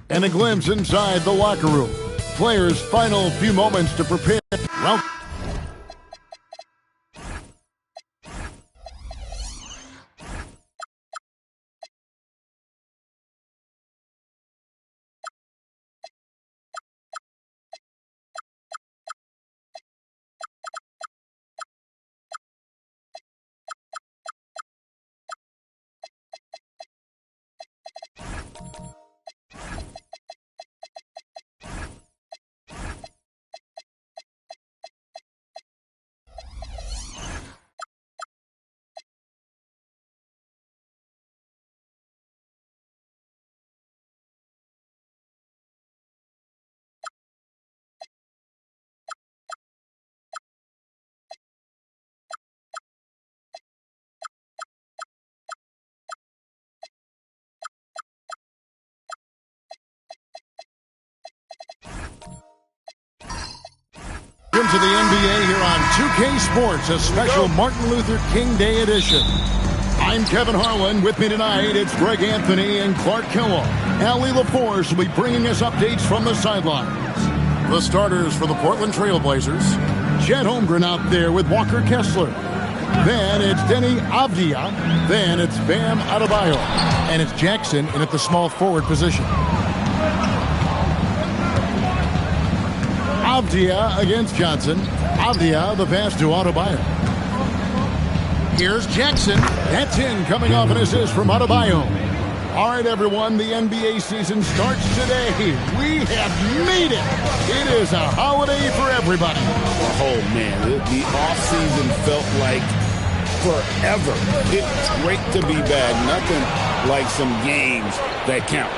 And a glimpse inside the locker room. Players' final few moments to prepare. Well, welcome to the NBA here on 2K Sports, a special Martin Luther King Day edition. I'm Kevin Harlan. With me tonight, it's Greg Anthony and Clark Kellogg. Allie LaForce will be bringing us updates from the sidelines. The starters for the Portland Trail Blazers. Chet Holmgren out there with Walker Kessler. Then it's Deni Avdija. Then it's Bam Adebayo. And it's Jackson in at the small forward position. Avdija against Johnson. Avdija, the pass to Adebayo. Here's Jackson. That's in, coming off an assist from Adebayo. All right, everyone, the NBA season starts today. We have made it. It is a holiday for everybody. Oh, man, the offseason felt like forever. It's great to be back. Nothing like some games that count.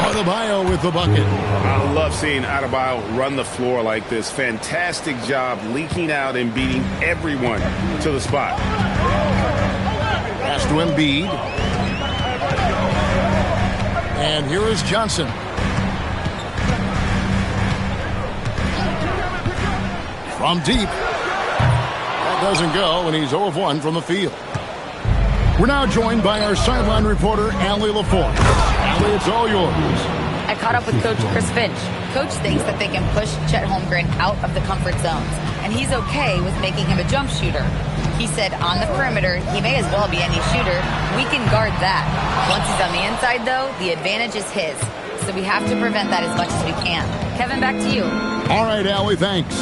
Adebayo with the bucket. I love seeing Adebayo run the floor like this. Fantastic job leaking out and beating everyone to the spot. Pass to Embiid. And here is Johnson. From deep. That doesn't go, and he's 0 of 1 from the field. We're now joined by our sideline reporter, Allie LaForce. Allie, it's all yours. I caught up with Coach Chris Finch. Coach thinks that they can push Chet Holmgren out of the comfort zones, and he's okay with making him a jump shooter. He said on the perimeter, he may as well be any shooter. We can guard that. Once he's on the inside, though, the advantage is his. So we have to prevent that as much as we can. Kevin, back to you. All right, Allie, thanks.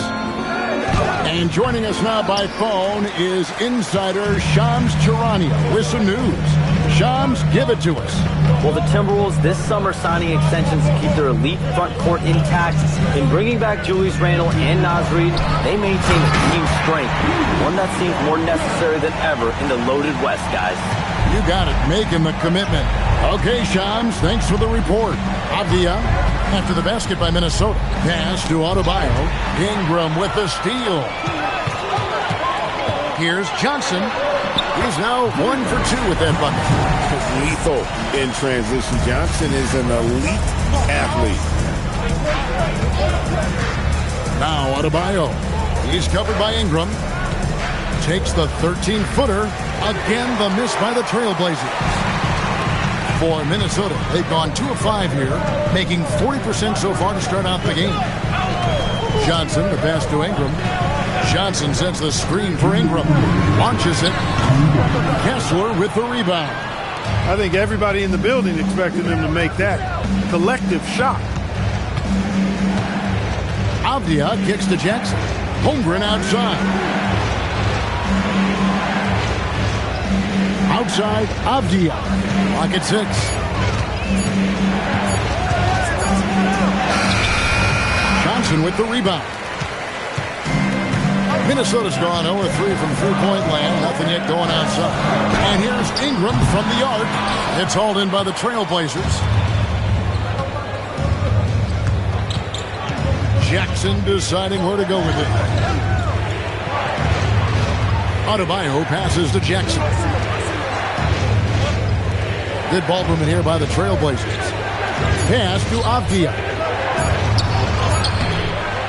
And joining us now by phone is insider Shams Charania with some news. Shams, give it to us. Well, the Timberwolves this summer signing extensions to keep their elite front court intact. In bringing back Julius Randle and Naz Reid, they maintain a team strength, one that seems more necessary than ever in the loaded West, guys. You got it, making the commitment. Okay, Shams, thanks for the report. Avdija, after the basket by Minnesota. Pass to Adebayo. Ingram with the steal. Here's Johnson. He's now 1 for 2 with that bucket. Lethal in transition. Johnson is an elite athlete. Now Adebayo. He's covered by Ingram. Takes the 13-footer. Again, the miss by the Trailblazers. For Minnesota, they've gone 2 of 5 here, making 40% so far to start out the game. Johnson, the pass to Ingram. Johnson sets the screen for Ingram. Launches it. Kessler with the rebound. I think everybody in the building expected him to make that collective shot. Avdia kicks to Jackson. Holmgren outside. Outside, Avdia. Clock at 6. Johnson with the rebound. Minnesota's gone 0-3 from three-point land. Nothing yet going outside. And here's Ingram from the arc. It's hauled in by the Trailblazers. Jackson deciding where to go with it. Adebayo passes to Jackson. Good ball movement here by the Trailblazers. Pass to Avdia.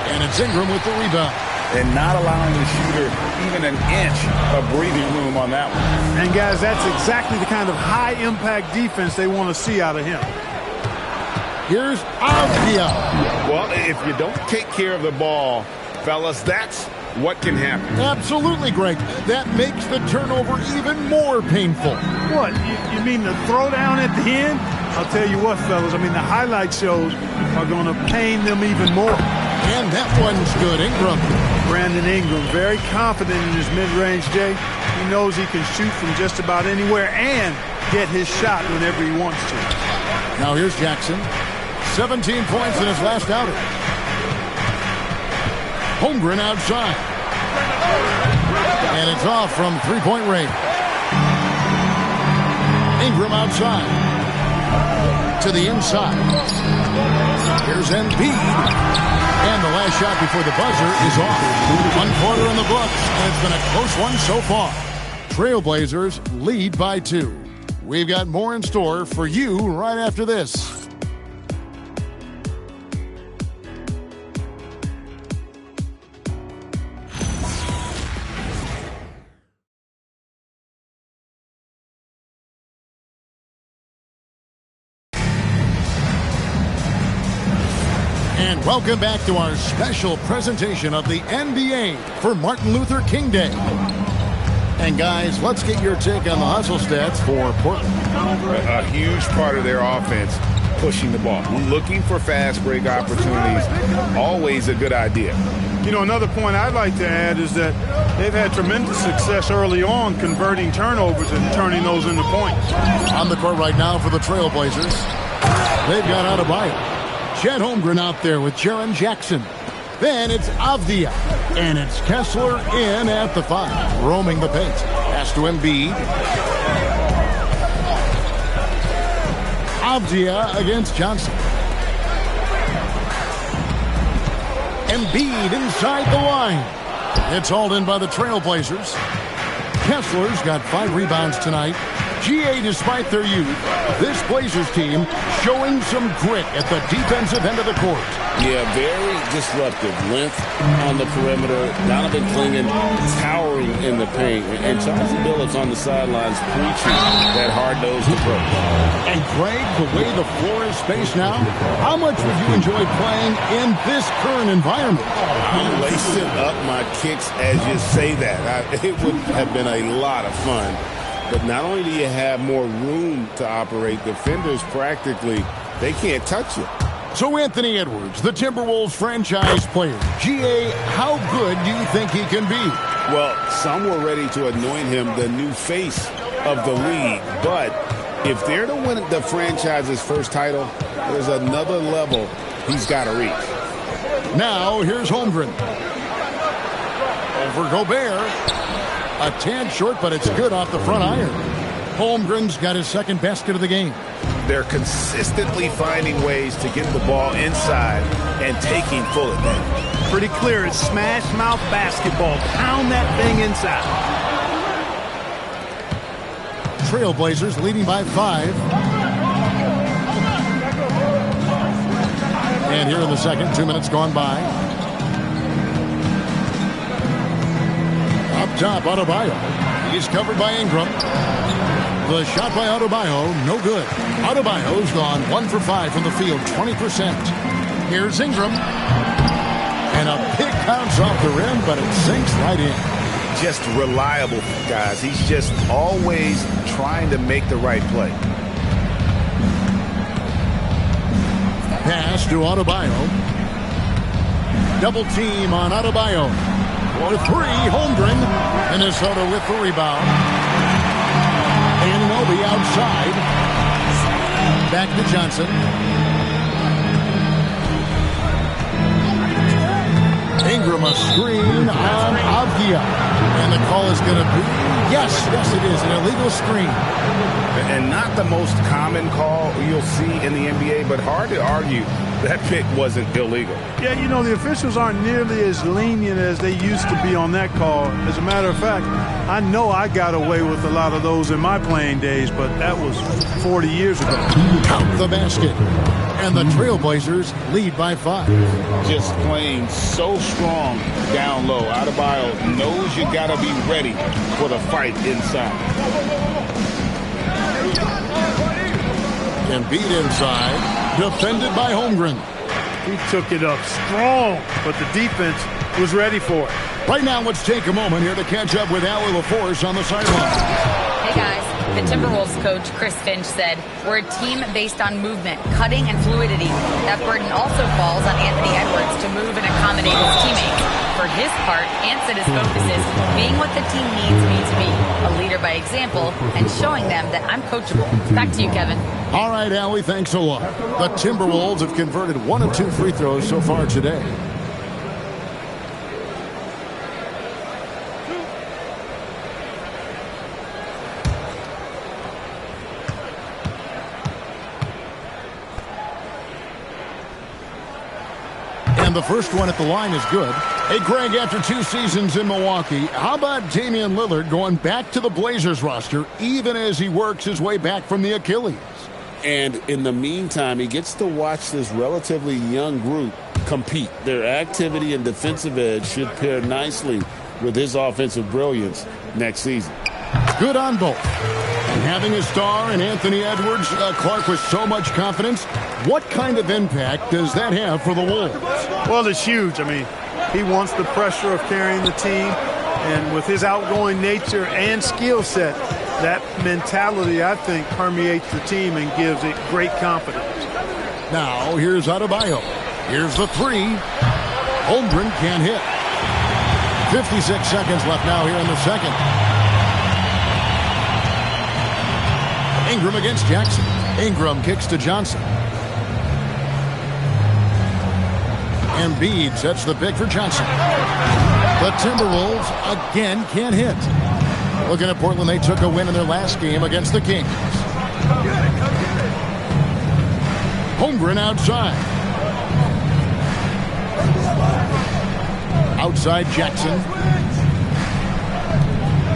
And it's Ingram with the rebound. And not allowing the shooter even an inch of breathing room on that one. And, guys, that's exactly the kind of high-impact defense they want to see out of him. Here's Avdia. Well, if you don't take care of the ball, fellas, that's what can happen. Absolutely, Greg. That makes the turnover even more painful. What? You mean the throwdown at the end? I'll tell you what, fellas. I mean, the highlight shows are going to pain them even more. And that one's good. Ingram. Brandon Ingram, very confident in his mid-range, Jay. He knows he can shoot from just about anywhere and get his shot whenever he wants to. Now here's Jackson. 17 points in his last outing. Holmgren outside. And it's off from three-point range. Ingram outside. To the inside. Here's Embiid. And the last shot before the buzzer is off. 1 quarter in the books, and it's been a close one so far. Trailblazers lead by 2. We've got more in store for you right after this. And welcome back to our special presentation of the NBA for Martin Luther King Day. And guys, let's get your take on the hustle stats for Portland. A huge part of their offense, pushing the ball, looking for fast break opportunities, always a good idea. You know, another point I'd like to add is that they've had tremendous success early on converting turnovers and turning those into points. On the court right now for the Trailblazers, they've got Adebayo. Chet Holmgren out there with Jaren Jackson. Then it's Avdia. And it's Kessler in at the 5, roaming the paint. Pass to Embiid. Avdia against Johnson. Embiid inside the line. It's hauled in by the Trailblazers. Kessler's got 5 rebounds tonight. GA, despite their youth, this Blazers team showing some grit at the defensive end of the court. Yeah, very disruptive. Length on the perimeter. Donovan Clingan towering in the paint. And Chauncey Billups on the sidelines preaching that hard-nosed approach. And Greg, the way the floor is spaced now, how much would you enjoy playing in this current environment? I'm lacing up my kicks as you say that. It would have been a lot of fun. But not only do you have more room to operate, defenders practically, they can't touch you. So Anthony Edwards, the Timberwolves franchise player. GA, how good do you think he can be? Well, some were ready to anoint him the new face of the league. But if they're to win the franchise's first title, there's another level he's got to reach. Now, here's Holmgren. Over Gobert. A tad short, but it's good off the front iron. Holmgren's got his second basket of the game. They're consistently finding ways to get the ball inside and taking full advantage. Pretty clear, it's smash mouth basketball. Pound that thing inside. Trailblazers leading by 5. And here in the second, 2 minutes gone by. Up top, Adebayo. He's covered by Ingram. The shot by Adebayo, no good. Adebayo's gone 1 for 5 from the field, 20%. Here's Ingram. And a pick count bounce off the rim, but it sinks right in. Just reliable, guys. He's just always trying to make the right play. Pass to Adebayo. Double team on Adebayo. For three, Holmgren. Minnesota with the rebound. Anunoby outside. Back to Johnson. Ingram a screen on Avdia. And the call is going to be, yes, it is, an illegal screen. And not the most common call you'll see in the NBA, but hard to argue that pick wasn't illegal. Yeah, you know, the officials aren't nearly as lenient as they used to be on that call. As a matter of fact, I know I got away with a lot of those in my playing days, but that was 40 years ago. Count the basket. And the Trailblazers lead by 5. Just playing so strong down low. Adebayo knows you got to be ready for the fight inside. Embiid inside, defended by Holmgren. He took it up strong, but the defense was ready for it. Right now, let's take a moment here to catch up with Allie LaForce on the sideline. Hey guys, the Timberwolves coach Chris Finch said, "We're a team based on movement, cutting, and fluidity. That burden also falls on Anthony Edwards to move and accommodate his teammates. For his part, Ant said his focus is being what the team needs me to be, a leader by example, and showing them that I'm coachable." Back to you, Kevin. All right, Allie, thanks a lot. The Timberwolves have converted 1 of 2 free throws so far today. And the first one at the line is good. Hey, Greg, after 2 seasons in Milwaukee, how about Damian Lillard going back to the Blazers roster even as he works his way back from the Achilles? And in the meantime, he gets to watch this relatively young group compete. Their activity and defensive edge should pair nicely with his offensive brilliance next season. Good on both. And having a star in Anthony Edwards, Clark, with so much confidence, what kind of impact does that have for the Wolves? Well, it's huge. I mean, he wants the pressure of carrying the team, and with his outgoing nature and skill set, that mentality, I think, permeates the team and gives it great confidence. Now, here's Adebayo. Here's the 3. Holmgren can't hit. 56 seconds left now here in the second. Ingram against Jackson. Ingram kicks to Johnson. Embiid sets the pick for Johnson. The Timberwolves again can't hit. Looking at Portland, they took a win in their last game against the Kings. Holmgren outside. Outside Jackson.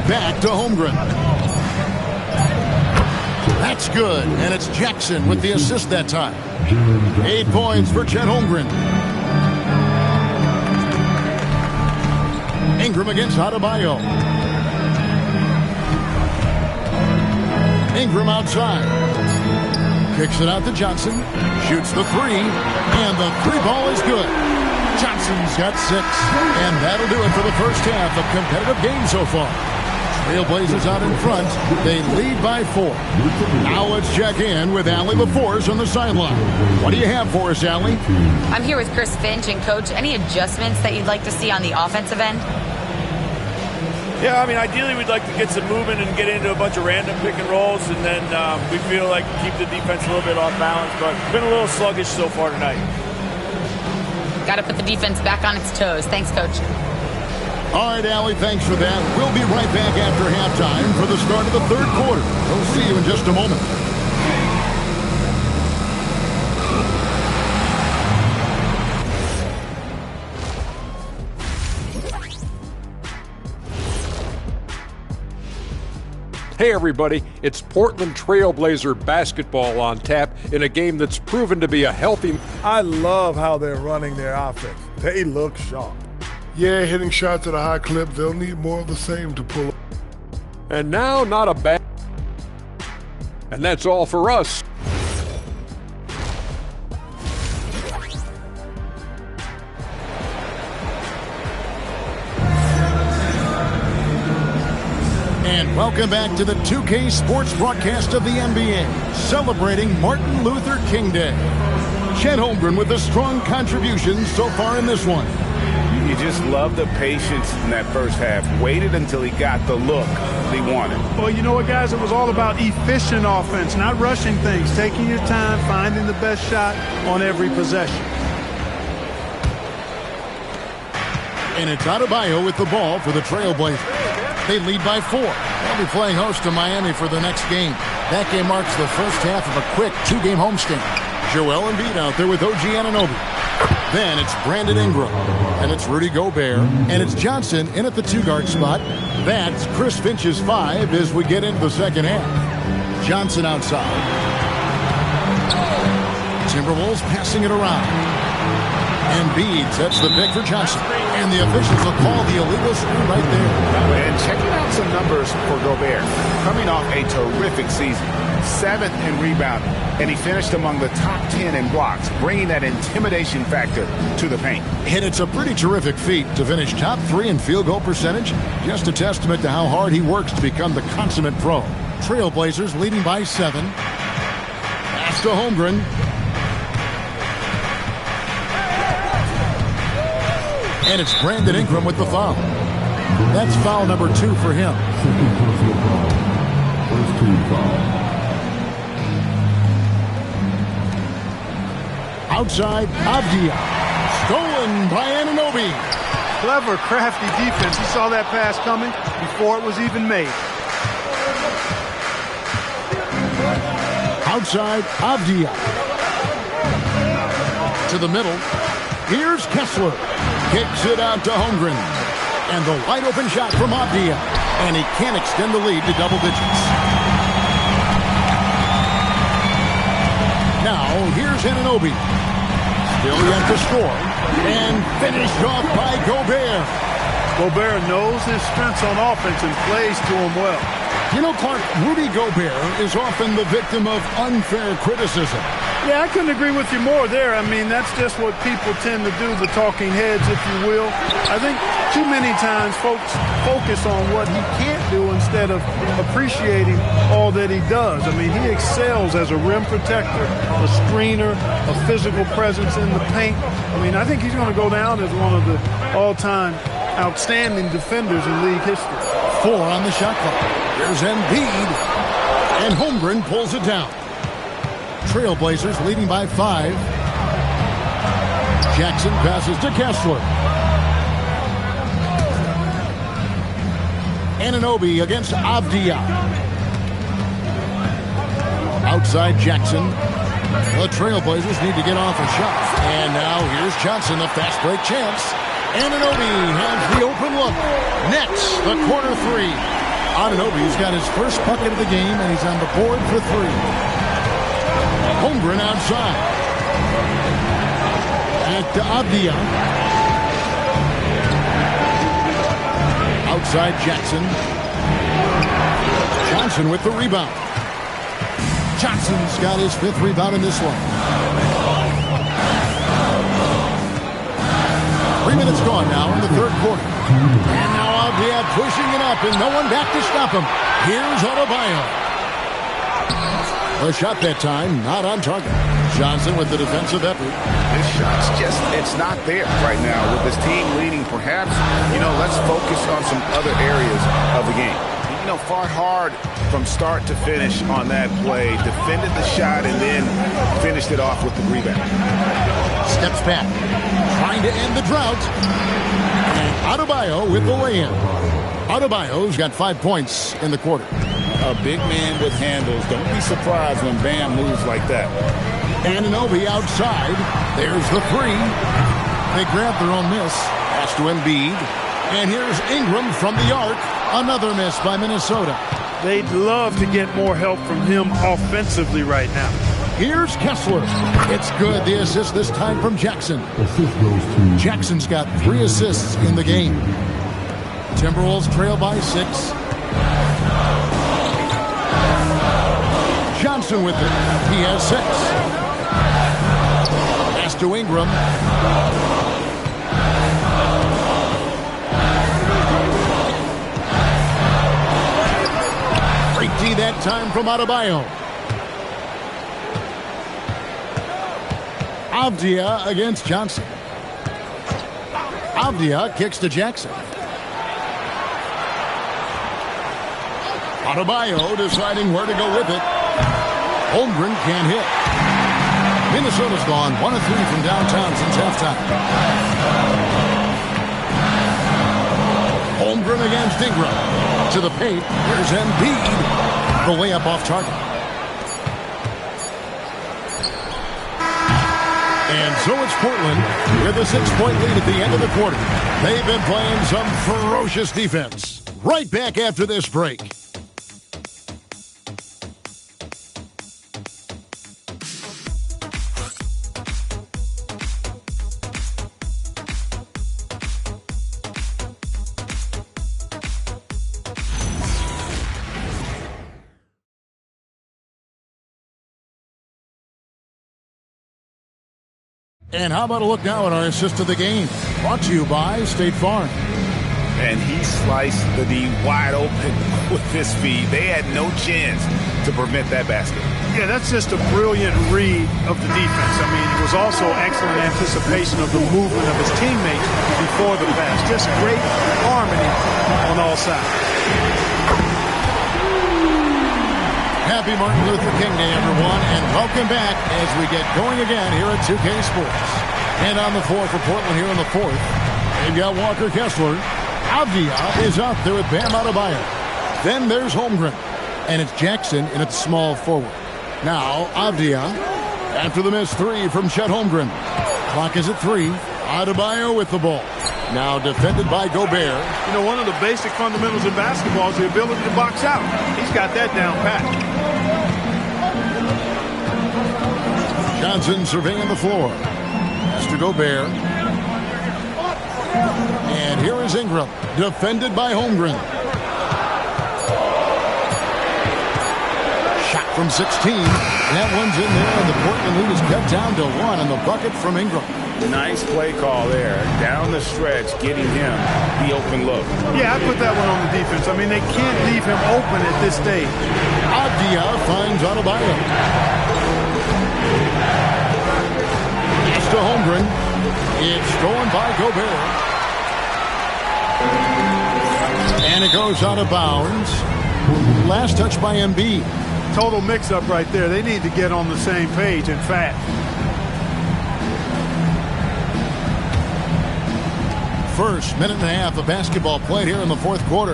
Back to Holmgren. That's good, and it's Jackson with the assist that time. 8 points for Chet Holmgren. Ingram against Adebayo. Ingram outside. Kicks it out to Johnson. Shoots the 3, and the 3 ball is good. Johnson's got 6, and that'll do it for the first half of competitive game so far. Trailblazers out in front. They lead by 4. Now let's check in with Allie LaForce on the sideline. What do you have for us, Allie? I'm here with Chris Finch, and Coach, any adjustments that you'd like to see on the offensive end? Yeah, I mean, ideally we'd like to get some movement and get into a bunch of random pick and rolls, and then we feel like keep the defense a little bit off balance, but it's been a little sluggish so far tonight. Got to put the defense back on its toes. Thanks, Coach. All right, Allie, thanks for that. We'll be right back after halftime for the start of the third quarter. We'll see you in just a moment. Hey everybody, it's Portland Trailblazer basketball on tap in a game that's proven to be a healthy... I love how they're running their offense. They look sharp. Yeah, hitting shots at a high clip. They'll need more of the same to pull. And now, not a bad... And that's all for us. And welcome back to the 2K Sports broadcast of the NBA, celebrating Martin Luther King Day. Chet Holmgren with a strong contribution so far in this one. You just love the patience in that first half. Waited until he got the look that he wanted. Well, you know what, guys? It was all about efficient offense, not rushing things, taking your time, finding the best shot on every possession. And it's Adebayo with the ball for the Trailblazers. They lead by 4. They'll be playing host to Miami for the next game. That game marks the first half of a quick 2-game homestand. Joel Embiid out there with OG Anunoby. Then it's Brandon Ingram. And it's Rudy Gobert. And it's Johnson in at the 2-guard spot. That's Chris Finch's 5 as we get into the second half. Johnson outside. Timberwolves passing it around. Embiid sets the pick for Johnson. And the officials will call the illegal screen right there. And checking out some numbers for Gobert. Coming off a terrific season. 7th in rebounding. And he finished among the top 10 in blocks, bringing that intimidation factor to the paint. And it's a pretty terrific feat to finish top 3 in field goal percentage. Just a testament to how hard he works to become the consummate pro. Trailblazers leading by 7. Pass to Holmgren. And it's Brandon Ingram with the foul. That's foul number 2 for him. First team foul. Outside, Avdia. Stolen by Anunoby. Clever, crafty defense. He saw that pass coming before it was even made. Outside, Avdia. To the middle. Here's Kessler. Kicks it out to Holmgren. And the wide open shot from Avdia. And he can't extend the lead to double digits. Now, here's Anunoby. Still yet to score. And finished off by Gobert. Gobert knows his strengths on offense and plays to him well. You know, Clark, Rudy Gobert is often the victim of unfair criticism. Yeah, I couldn't agree with you more there. I mean, that's just what people tend to do, the talking heads, if you will. I think too many times folks focus on what he can't do instead of appreciating all that he does. I mean, he excels as a rim protector, a screener, a physical presence in the paint. I mean, I think he's going to go down as one of the all-time outstanding defenders in league history. 4 on the shot clock. There's Embiid. And Holmgren pulls it down. Trailblazers leading by 5. Jackson passes to Kessler. Anunoby against Avdia. Outside Jackson. The Trailblazers need to get off a shot. And now here's Johnson, the fast break chance. Anunoby has the open look. Nets the corner 3. Anunoby's got his first bucket of the game, and he's on the board for 3. Holmgren outside. Back to Avdia. Outside Jackson. Johnson with the rebound. Johnson's got his 5th rebound in this one. 3 minutes gone now in the 3rd quarter. And now Avdia pushing it up, and no one back to stop him. Here's Adebayo. The shot that time, not on target. Johnson with the defensive effort. This shot's just, it's not there right now. With this team leading, perhaps, let's focus on some other areas of the game. Fought hard from start to finish on that play. Defended the shot and then finished it off with the rebound. Steps back. Trying to end the drought. And Adebayo with the lay-in. Adebayo's got 5 points in the quarter. A big man with handles. Don't be surprised when Bam moves like that. Anunoby outside. There's the 3. They grab their own miss. Pass to Embiid. And here's Ingram from the arc. Another miss by Minnesota. They'd love to get more help from him offensively right now. Here's Kessler. It's good. The assist this time from Jackson. Jackson's got 3 assists in the game. Timberwolves trail by 6. Johnson with it. He has 6. Pass to Ingram. Three that time from Adebayo. Avdia against Johnson. Avdia kicks to Jackson. Adebayo deciding where to go with it. Holmgren can't hit. Minnesota's gone 1 of 3 from downtown since halftime. Holmgren against Ingram. To the paint. Here's Embiid. The layup off target. And so it's Portland with a 6-point lead at the end of the quarter. They've been playing some ferocious defense. Right back after this break. And how about a look now at our assist of the game? Brought to you by State Farm. And he sliced the D wide open with his feet. They had no chance to prevent that basket. Yeah, that's just a brilliant read of the defense. I mean, it was also excellent anticipation of the movement of his teammates before the pass. Just great harmony on all sides. Happy Martin Luther King Day, everyone, and welcome back as we get going again here at 2K Sports. And on the floor for Portland here in the fourth, they've got Walker Kessler. Avdia is out there with Bam Adebayo. Then there's Holmgren, and it's Jackson in at small forward. Now Avdia after the missed three from Chet Holmgren. Clock is at 3. Adebayo with the ball. Now defended by Gobert. You know, one of the basic fundamentals in basketball is the ability to box out. He's got that down pat. Johnson surveying the floor. Has to Gobert. And here is Ingram. Defended by Holmgren. Shot from 16. That one's in there, and the Portland lead is cut down to 1 on the bucket from Ingram. Nice play call there. Down the stretch, getting him the open look. Yeah, I put that one on the defense. I mean, they can't leave him open at this stage. Avdia finds Adebayo. It's to Holmgren. It's going by Gobert. And it goes out of bounds. Last touch by Embiid. Total mix-up right there. They need to get on the same page and fast. First minute and a half of basketball played here in the fourth quarter.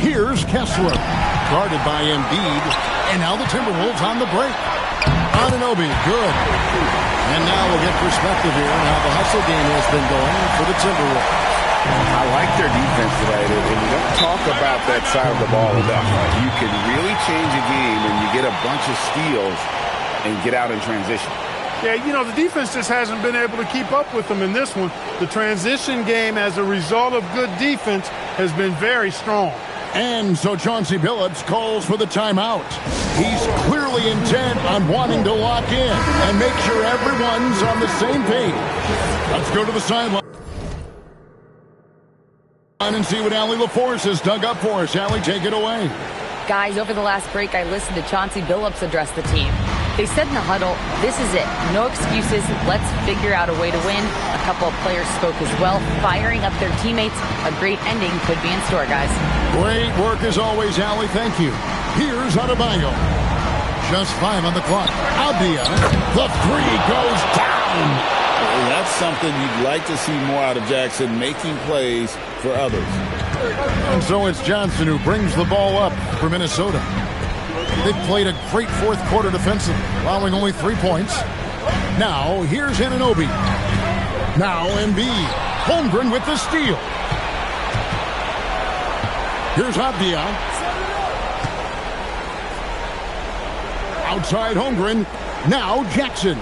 Here's Kessler, guarded by Embiid, and now the Timberwolves on the break. Anunoby, good. And now we'll get perspective here on how the hustle game has been going for the Timberwolves. I like their defense today, and you don't talk about that side of the ball enough. You can really change a game when you get a bunch of steals and get out in transition. Yeah, you know, the defense just hasn't been able to keep up with them in this one. The transition game, as a result of good defense, has been very strong. And so Chauncey Billups calls for the timeout. He's clearly intent on wanting to lock in and make sure everyone's on the same page. Let's go to the sideline and see what Allie LaForce has dug up for us. Allie, take it away. Guys, over the last break, I listened to Chauncey Billups address the team. They said in the huddle, this is it. No excuses. Let's figure out a way to win. A couple of players spoke as well, firing up their teammates. A great ending could be in store, guys. Great work as always, Allie. Thank you. Here's Adebayo. Just 5 on the clock. Avdia. The 3 goes down. Well, that's something you'd like to see more out of Jackson, making plays for others. And so it's Johnson who brings the ball up for Minnesota. They've played a great fourth quarter defensively, allowing only 3 points. Now, here's Anunoby. Now, Embiid. Holmgren with the steal. Here's Avdia. Outside Holmgren. Now, Jackson.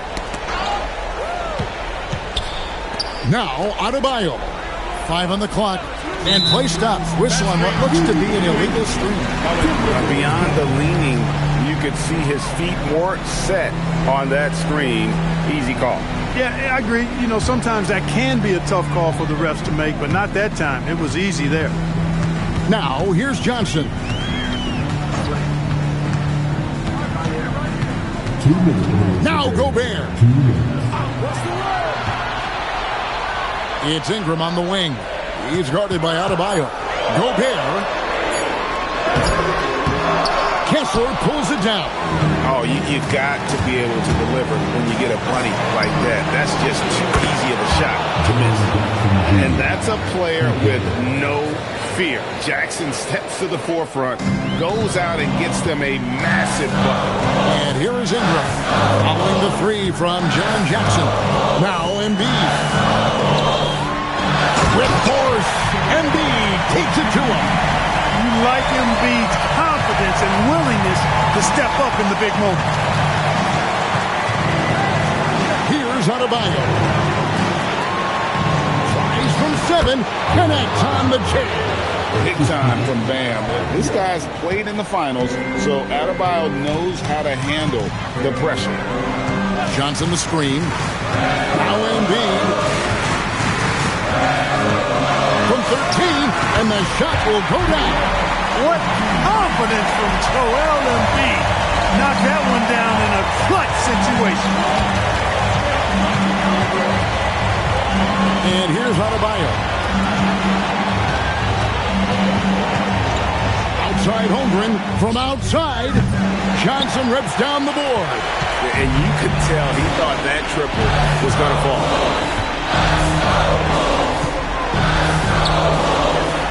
Now, Adebayo. 5 on the clock. And play stops. Whistle on what looks to be an illegal screen. Beyond the leaning, you could see his feet more set on that screen. Easy call. Yeah, I agree. You know, sometimes that can be a tough call for the refs to make, but not that time. It was easy there. Now, here's Johnson. Now Gobert. It's Ingram on the wing. He's guarded by Adebayo. Gobert. Kessler pulls it down. Oh, you got to be able to deliver when you get a bunny like that. That's just too easy of a shot to miss. And that's a player with no fear. Jackson steps to the forefront, goes out and gets them a massive bucket. And here is Ingram following the three from Jaren Jackson. Now Embiid. With force, Embiid takes it to him. You like Embiid's confidence and willingness to step up in the big moment. Here's Adebayo. Tries from 7, connects on the tip. Big time from Bam. This guy's played in the finals, so Adebayo knows how to handle the pressure. Johnson the screen. Now Embiid. From 13, and the shot will go down. What confidence from Joel Embiid. Knocked that one down in a clutch situation. And here's Adebayo. Outside Holmgren from outside. Johnson rips down the board. And you could tell he thought that triple was going to fall.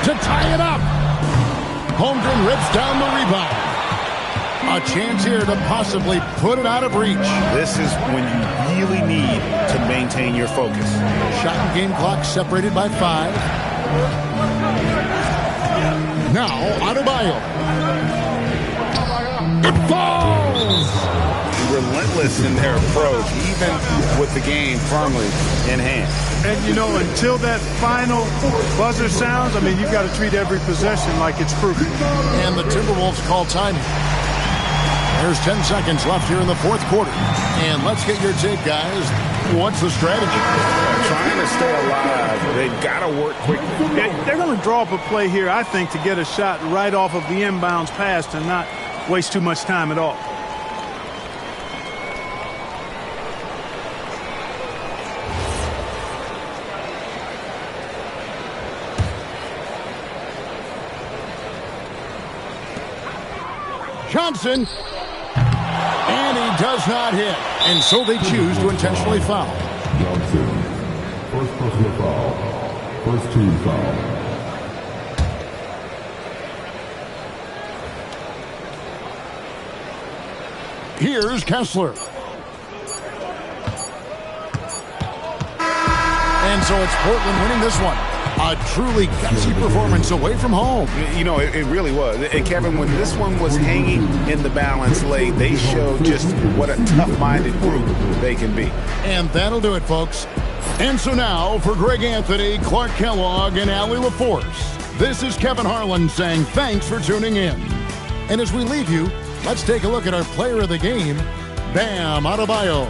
To tie it up. Holmgren rips down the rebound. A chance here to possibly put it out of reach. This is when you really need to maintain your focus. Shot and game clock separated by 5. Now Adebayo. It falls! Relentless in their approach, even with the game firmly in hand. And, you know, until that final buzzer sounds, I mean, you've got to treat every possession like it's crucial. And the Timberwolves call time. There's 10 seconds left here in the fourth quarter. And let's get your take, guys. What's the strategy? Trying to stay alive. They've got to work quickly. Yeah, they're going to draw up a play here, I think, to get a shot right off of the inbounds pass and not waste too much time at all. Johnson, and he does not hit, and so they choose to intentionally foul. Johnson, first personal foul, first team foul. Here's Kessler. And so it's Portland winning this one. A truly gutsy performance away from home. You know, it really was. And Kevin, when this one was hanging in the balance late, they showed just what a tough-minded group they can be. And that'll do it, folks. And so now, for Greg Anthony, Clark Kellogg, and Allie LaForce, this is Kevin Harlan saying thanks for tuning in. And as we leave you, let's take a look at our player of the game, Bam Adebayo.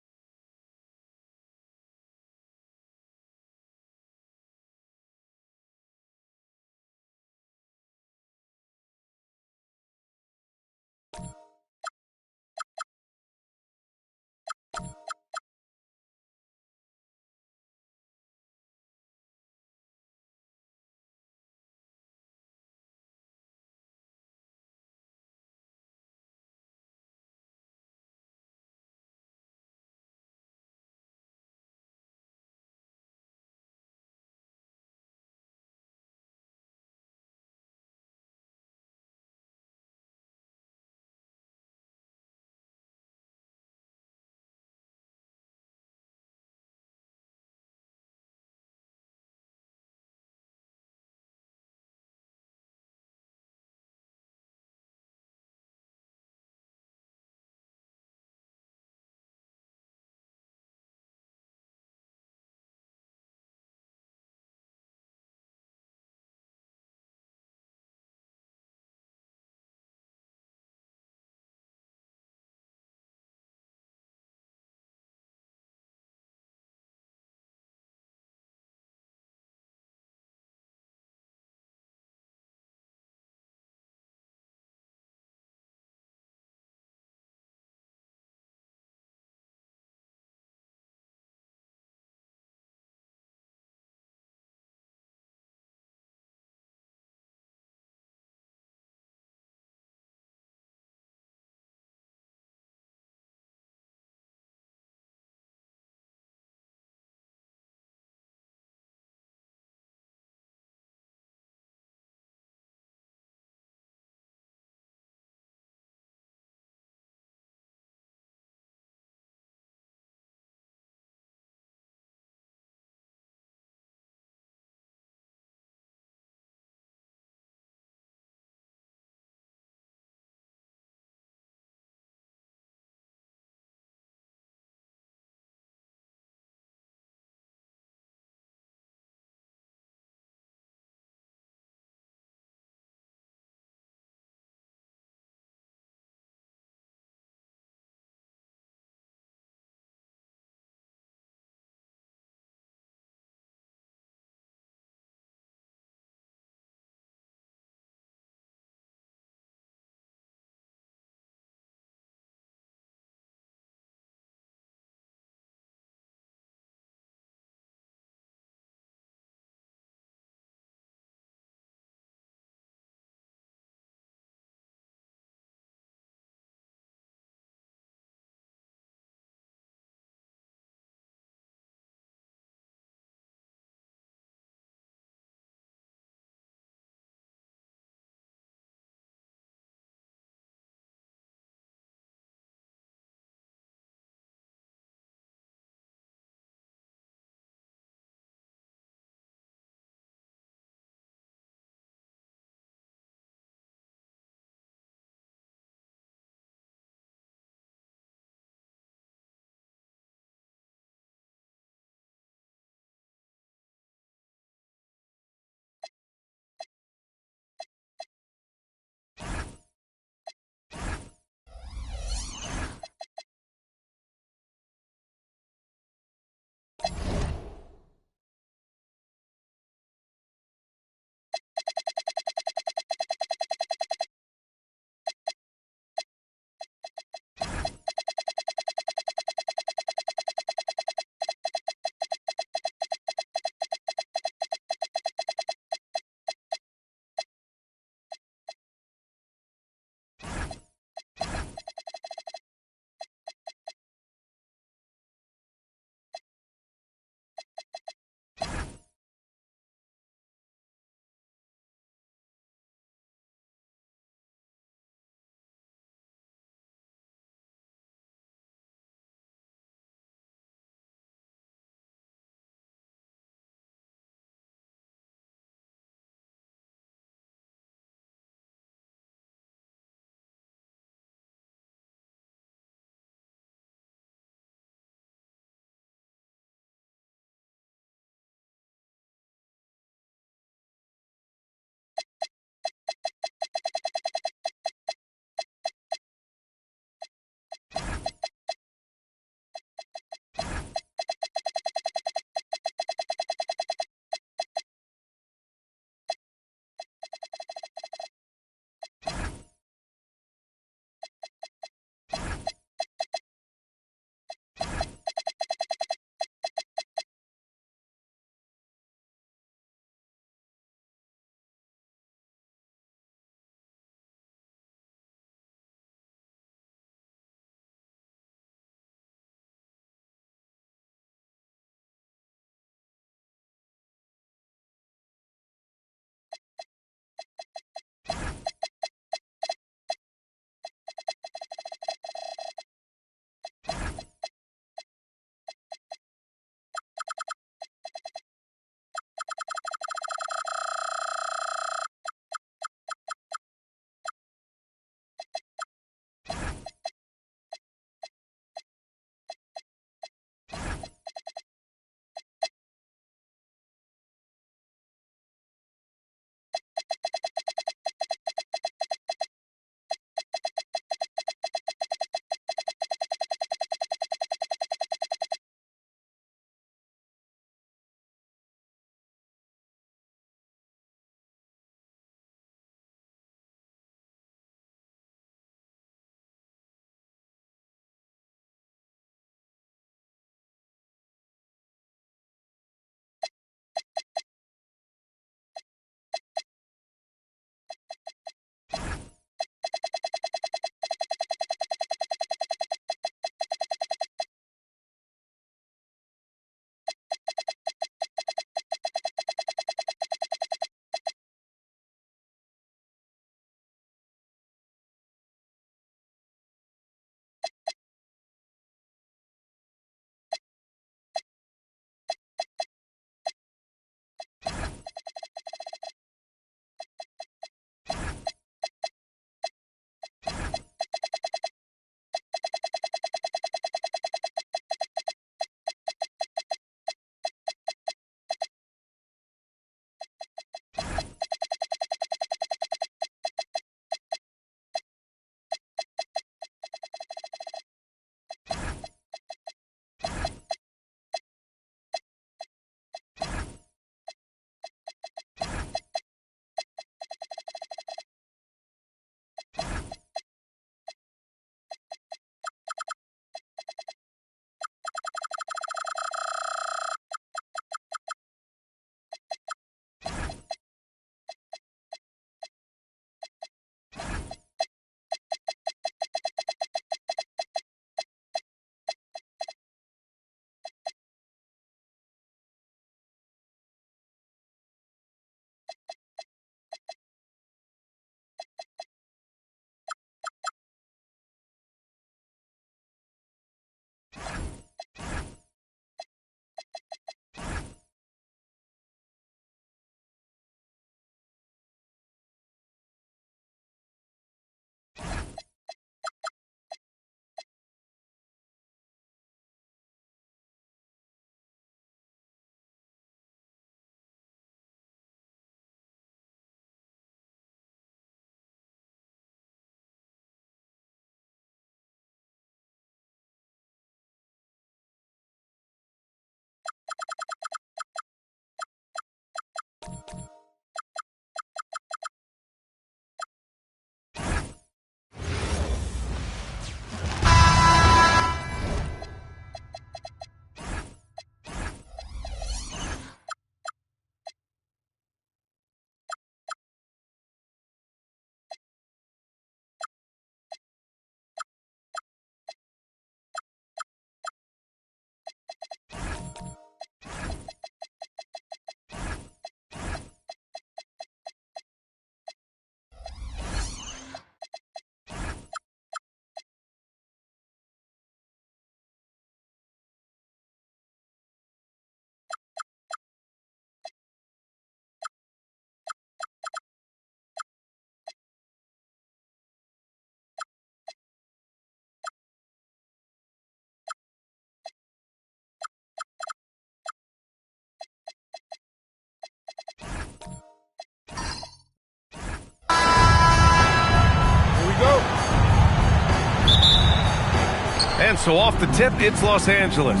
So off the tip, it's Los Angeles.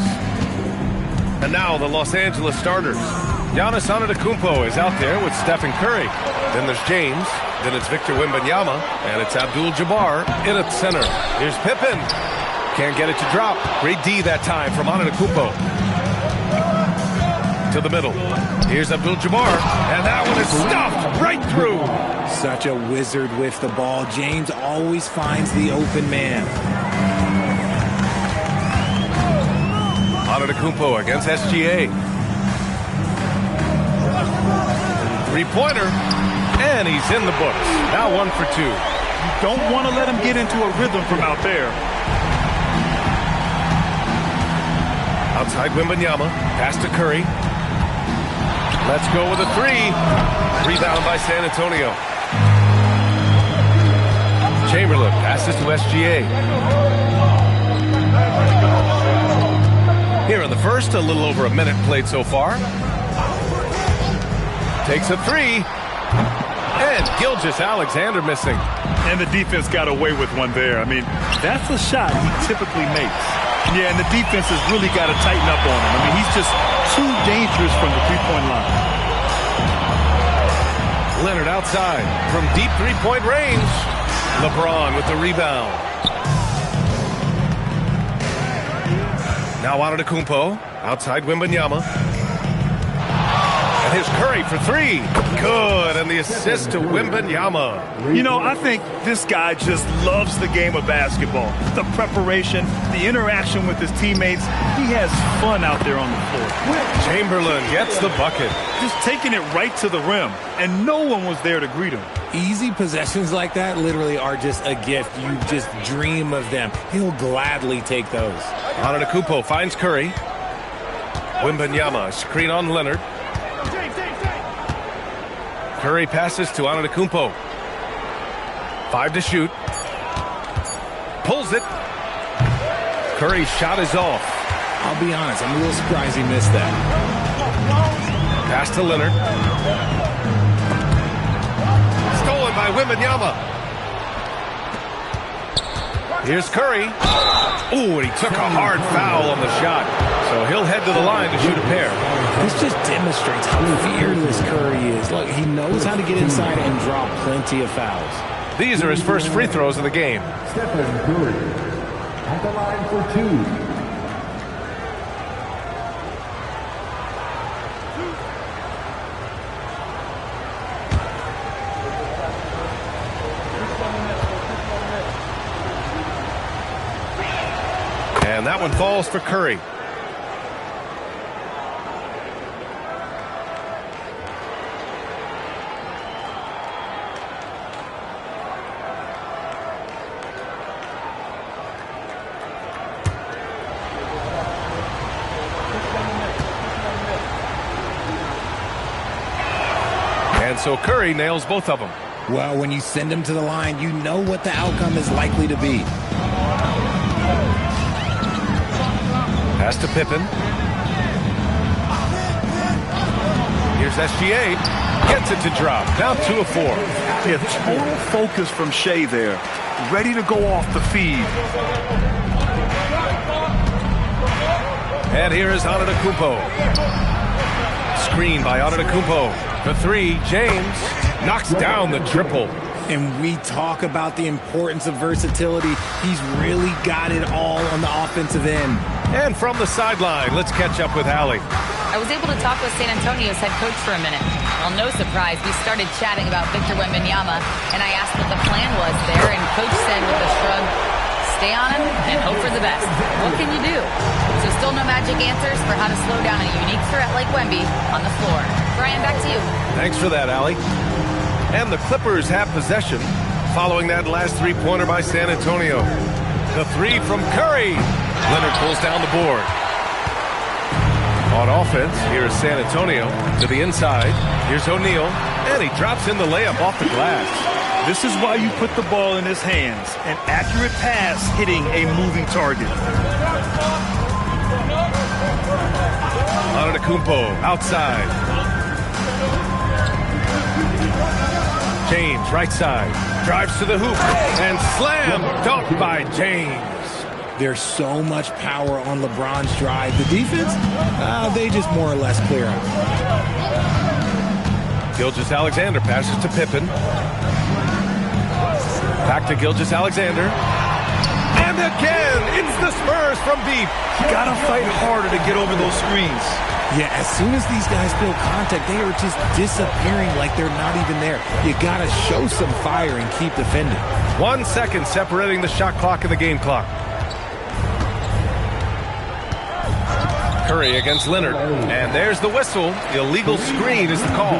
And now the Los Angeles starters. Giannis Antetokounmpo is out there with Stephen Curry. Then there's James. Then it's Victor Wembanyama. And it's Abdul-Jabbar in at center. Here's Pippen. Can't get it to drop. Great D that time from Antetokounmpo. To the middle. Here's Abdul-Jabbar. And that one is stuffed right through. Such a wizard with the ball. James always finds the open man. Antetokounmpo against SGA. Three-pointer. And he's in the books. Now 1 for 2. You don't want to let him get into a rhythm from out there. Outside Wembanyama. Pass to Curry. Let's go with a 3. Rebound by San Antonio. Chamberlain passes to SGA. Here in the first, a little over a minute played so far. Takes a 3. And Gilgeous-Alexander missing. And the defense got away with one there. I mean, that's a shot he typically makes. Yeah, and the defense has really got to tighten up on him. I mean, he's just too dangerous from the three-point line. Leonard outside from deep three-point range. LeBron with the rebound. Now Antetokounmpo outside Wembanyama. And here's Curry for 3. Good, and the assist to Wembanyama. You know, I think this guy just loves the game of basketball. The preparation, the interaction with his teammates. He has fun out there on the floor. Chamberlain gets the bucket. Just taking it right to the rim, and no one was there to greet him. Easy possessions like that literally are just a gift. You just dream of them. He'll gladly take those. Antetokounmpo finds Curry. Wembanyama, screen on Leonard. Curry passes to Antetokounmpo. 5 to shoot. Pulls it. Curry's shot is off. I'll be honest, I'm a little surprised he missed that. Pass to Leonard. Stolen by Wembanyama. Here's Curry. Ooh, and he took a hard foul on the shot. So he'll head to the line to shoot a pair. This just demonstrates how fearless Curry is. Look, he knows how to get inside and draw plenty of fouls. These are his first free throws of the game. Stephen Curry at the line for 2. And that one falls for Curry. And so Curry nails both of them. Well, when you send him to the line, you know what the outcome is likely to be. Pass to Pippen. Here's SGA. Gets it to drop. Now 2 of 4. Yeah, total focus from Shea there. Ready to go off the feed. And here is Antetokounmpo. Screen by Antetokounmpo. For 3, James knocks down the triple. And we talk about the importance of versatility. He's really got it all on the offensive end. And from the sideline, let's catch up with Allie. I was able to talk with San Antonio's head coach for a minute. Well, no surprise, we started chatting about Victor Wembanyama, and I asked what the plan was there, and Coach said with a shrug, stay on him and hope for the best. What can you do? So still no magic answers for how to slow down a unique threat like Wemby on the floor. Brian, back to you. Thanks for that, Allie. And the Clippers have possession following that last three-pointer by San Antonio. The 3 from Curry. Leonard pulls down the board. On offense, here's San Antonio to the inside. Here's O'Neal, and he drops in the layup off the glass. This is why you put the ball in his hands. An accurate pass hitting a moving target. Antetokounmpo outside. James right side. Drives to the hoop and slam. Dunked by James. There's so much power on LeBron's drive. The defense, they just more or less clear out. Gilgeous-Alexander passes to Pippen. Back to Gilgeous-Alexander. And again, it's the Spurs from deep. Got to fight harder to get over those screens. Yeah, as soon as these guys feel contact, they are just disappearing like they're not even there. You got to show some fire and keep defending. 1 second separating the shot clock and the game clock. Curry against Leonard. And there's the whistle. The illegal screen is the call.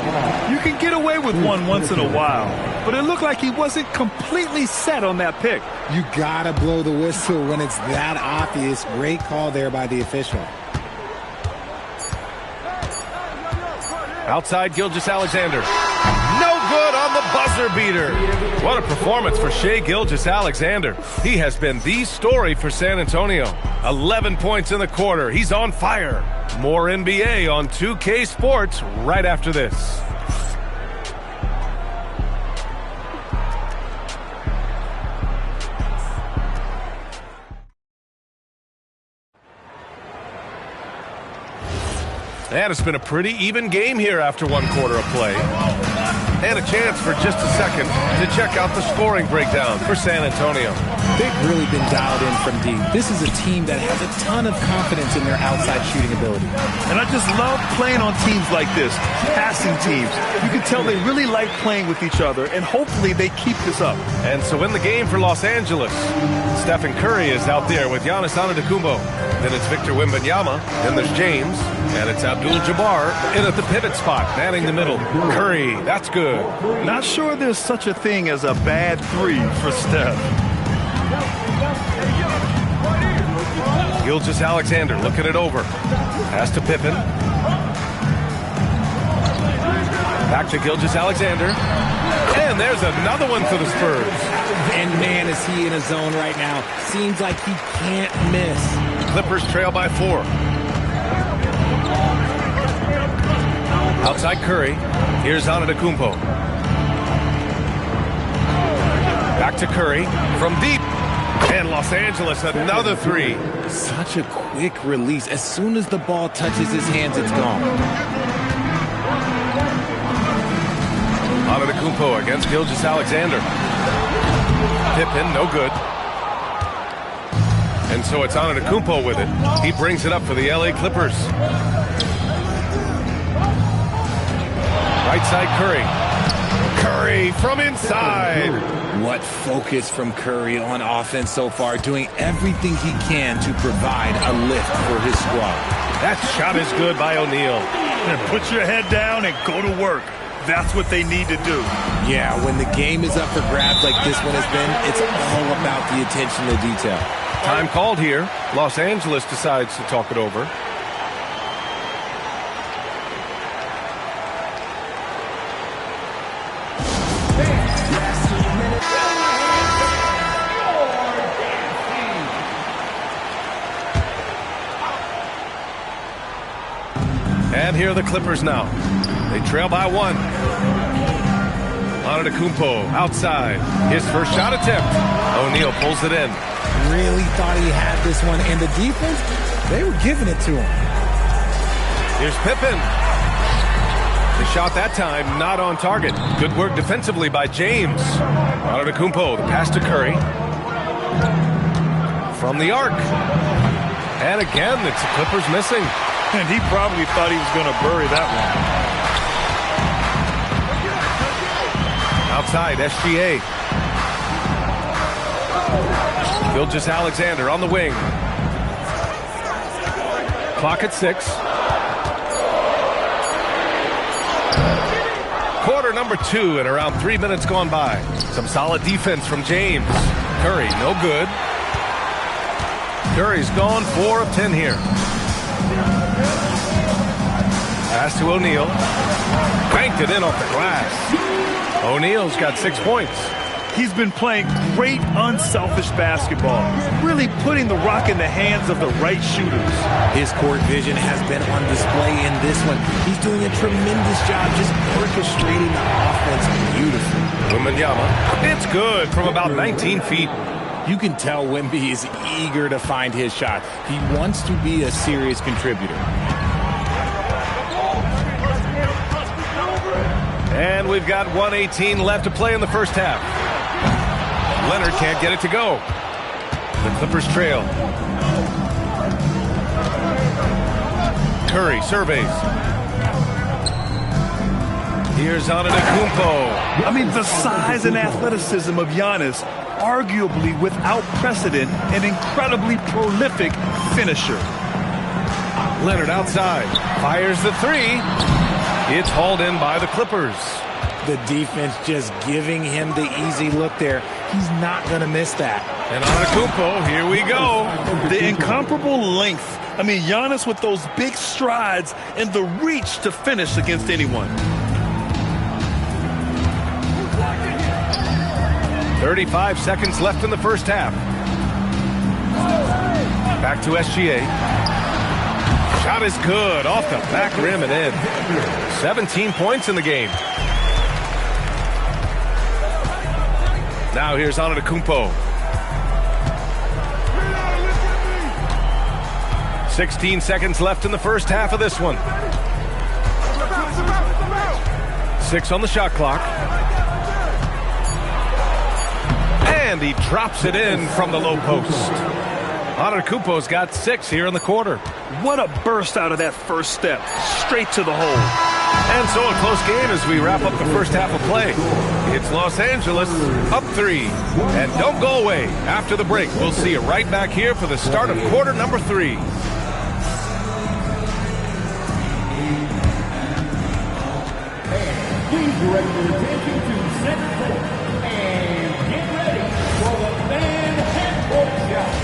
You can get away with one once in a while, but it looked like he wasn't completely set on that pick. You got to blow the whistle when it's that obvious. Great call there by the official. Outside Gilgeous-Alexander. No good on the buzzer beater. What a performance for Shai Gilgeous-Alexander. He has been the story for San Antonio. 11 points in the quarter. He's on fire. More NBA on 2K Sports right after this. And it's been a pretty even game here after 1 quarter of play. And a chance for just a second to check out the scoring breakdown for San Antonio. They've really been dialed in from deep. This is a team that has a ton of confidence in their outside shooting ability. And I just love playing on teams like this, passing teams. You can tell they really like playing with each other, and hopefully they keep this up. And so in the game for Los Angeles, Stephen Curry is out there with Giannis Antetokounmpo. Then it's Victor Wembanyama. Then there's James. And it's Abdul-Jabbar in at the pivot spot, manning the middle. Curry, that's good. Not sure there's such a thing as a bad 3 for Steph. Gilgeous-Alexander looking it over. Pass to Pippen. Back to Gilgeous-Alexander. And there's another one for the Spurs. And man, is he in a zone right now. Seems like he can't miss. Clippers trail by 4. Outside Curry. Here's Antetokounmpo. Back to Curry from deep. And Los Angeles, another 3. Such a quick release. As soon as the ball touches his hands, it's gone. Antetokounmpo against Gilgeous-Alexander. Pippen, no good. And so it's Antetokounmpo with it. He brings it up for the LA Clippers. Right side Curry. Curry from inside. What focus from Curry on offense so far, doing everything he can to provide a lift for his squad. That shot is good by O'Neal. And put your head down and go to work. That's what they need to do. Yeah, when the game is up for grabs like this one has been, it's all about the attention to detail. Time called here. Los Angeles decides to talk it over. And here are the Clippers now. They trail by 1. Antetokounmpo outside. His first shot attempt. O'Neal pulls it in. Really thought he had this one. And the defense, they were giving it to him. Here's Pippen. The shot that time not on target. Good work defensively by James. Antetokounmpo, the pass to Curry. From the arc. And again, it's the Clippers missing. And he probably thought he was going to bury that one. Outside, SGA. Gilgeous-Alexander on the wing. Clock at 6. Quarter number 2 and around 3 minutes gone by. Some solid defense from James. Curry, no good. Curry's gone 4 of 10 here. Pass to O'Neal. Banked it in off the glass. O'Neal's got 6 points. He's been playing great, unselfish basketball, really putting the rock in the hands of the right shooters. His court vision has been on display in this one. He's doing a tremendous job just orchestrating the offense beautifully. Wembanyama. It's good from about 19 feet. You can tell Wemby is eager to find his shot. He wants to be a serious contributor. And we've got 1:18 left to play in the first half. Leonard can't get it to go. The Clippers trail. Curry surveys. Here's Antetokounmpo. I mean, the size and athleticism of Giannis, arguably without precedent, an incredibly prolific finisher. Leonard outside. Fires the three. It's hauled in by the Clippers. The defense just giving him the easy look there. He's not going to miss that. And Antetokounmpo, here we go. The incomparable length. I mean, Giannis with those big strides and the reach to finish against anyone. 35 seconds left in the first half. Back to SGA. Shot is good. Off the back rim and in. 17 points in the game. Now here's Antetokounmpo. 16 seconds left in the first half of this one. 6 on the shot clock. And he drops it in from the low post. Antetokounmpo's got 6 here in the quarter. What a burst out of that first step. Straight to the hole. And so a close game as we wrap up the first half of play. It's Los Angeles up 3. And don't go away. After the break, we'll see you right back here for the start of quarter number 3. Please direct your attention to center court and get ready for the Manhattan shot.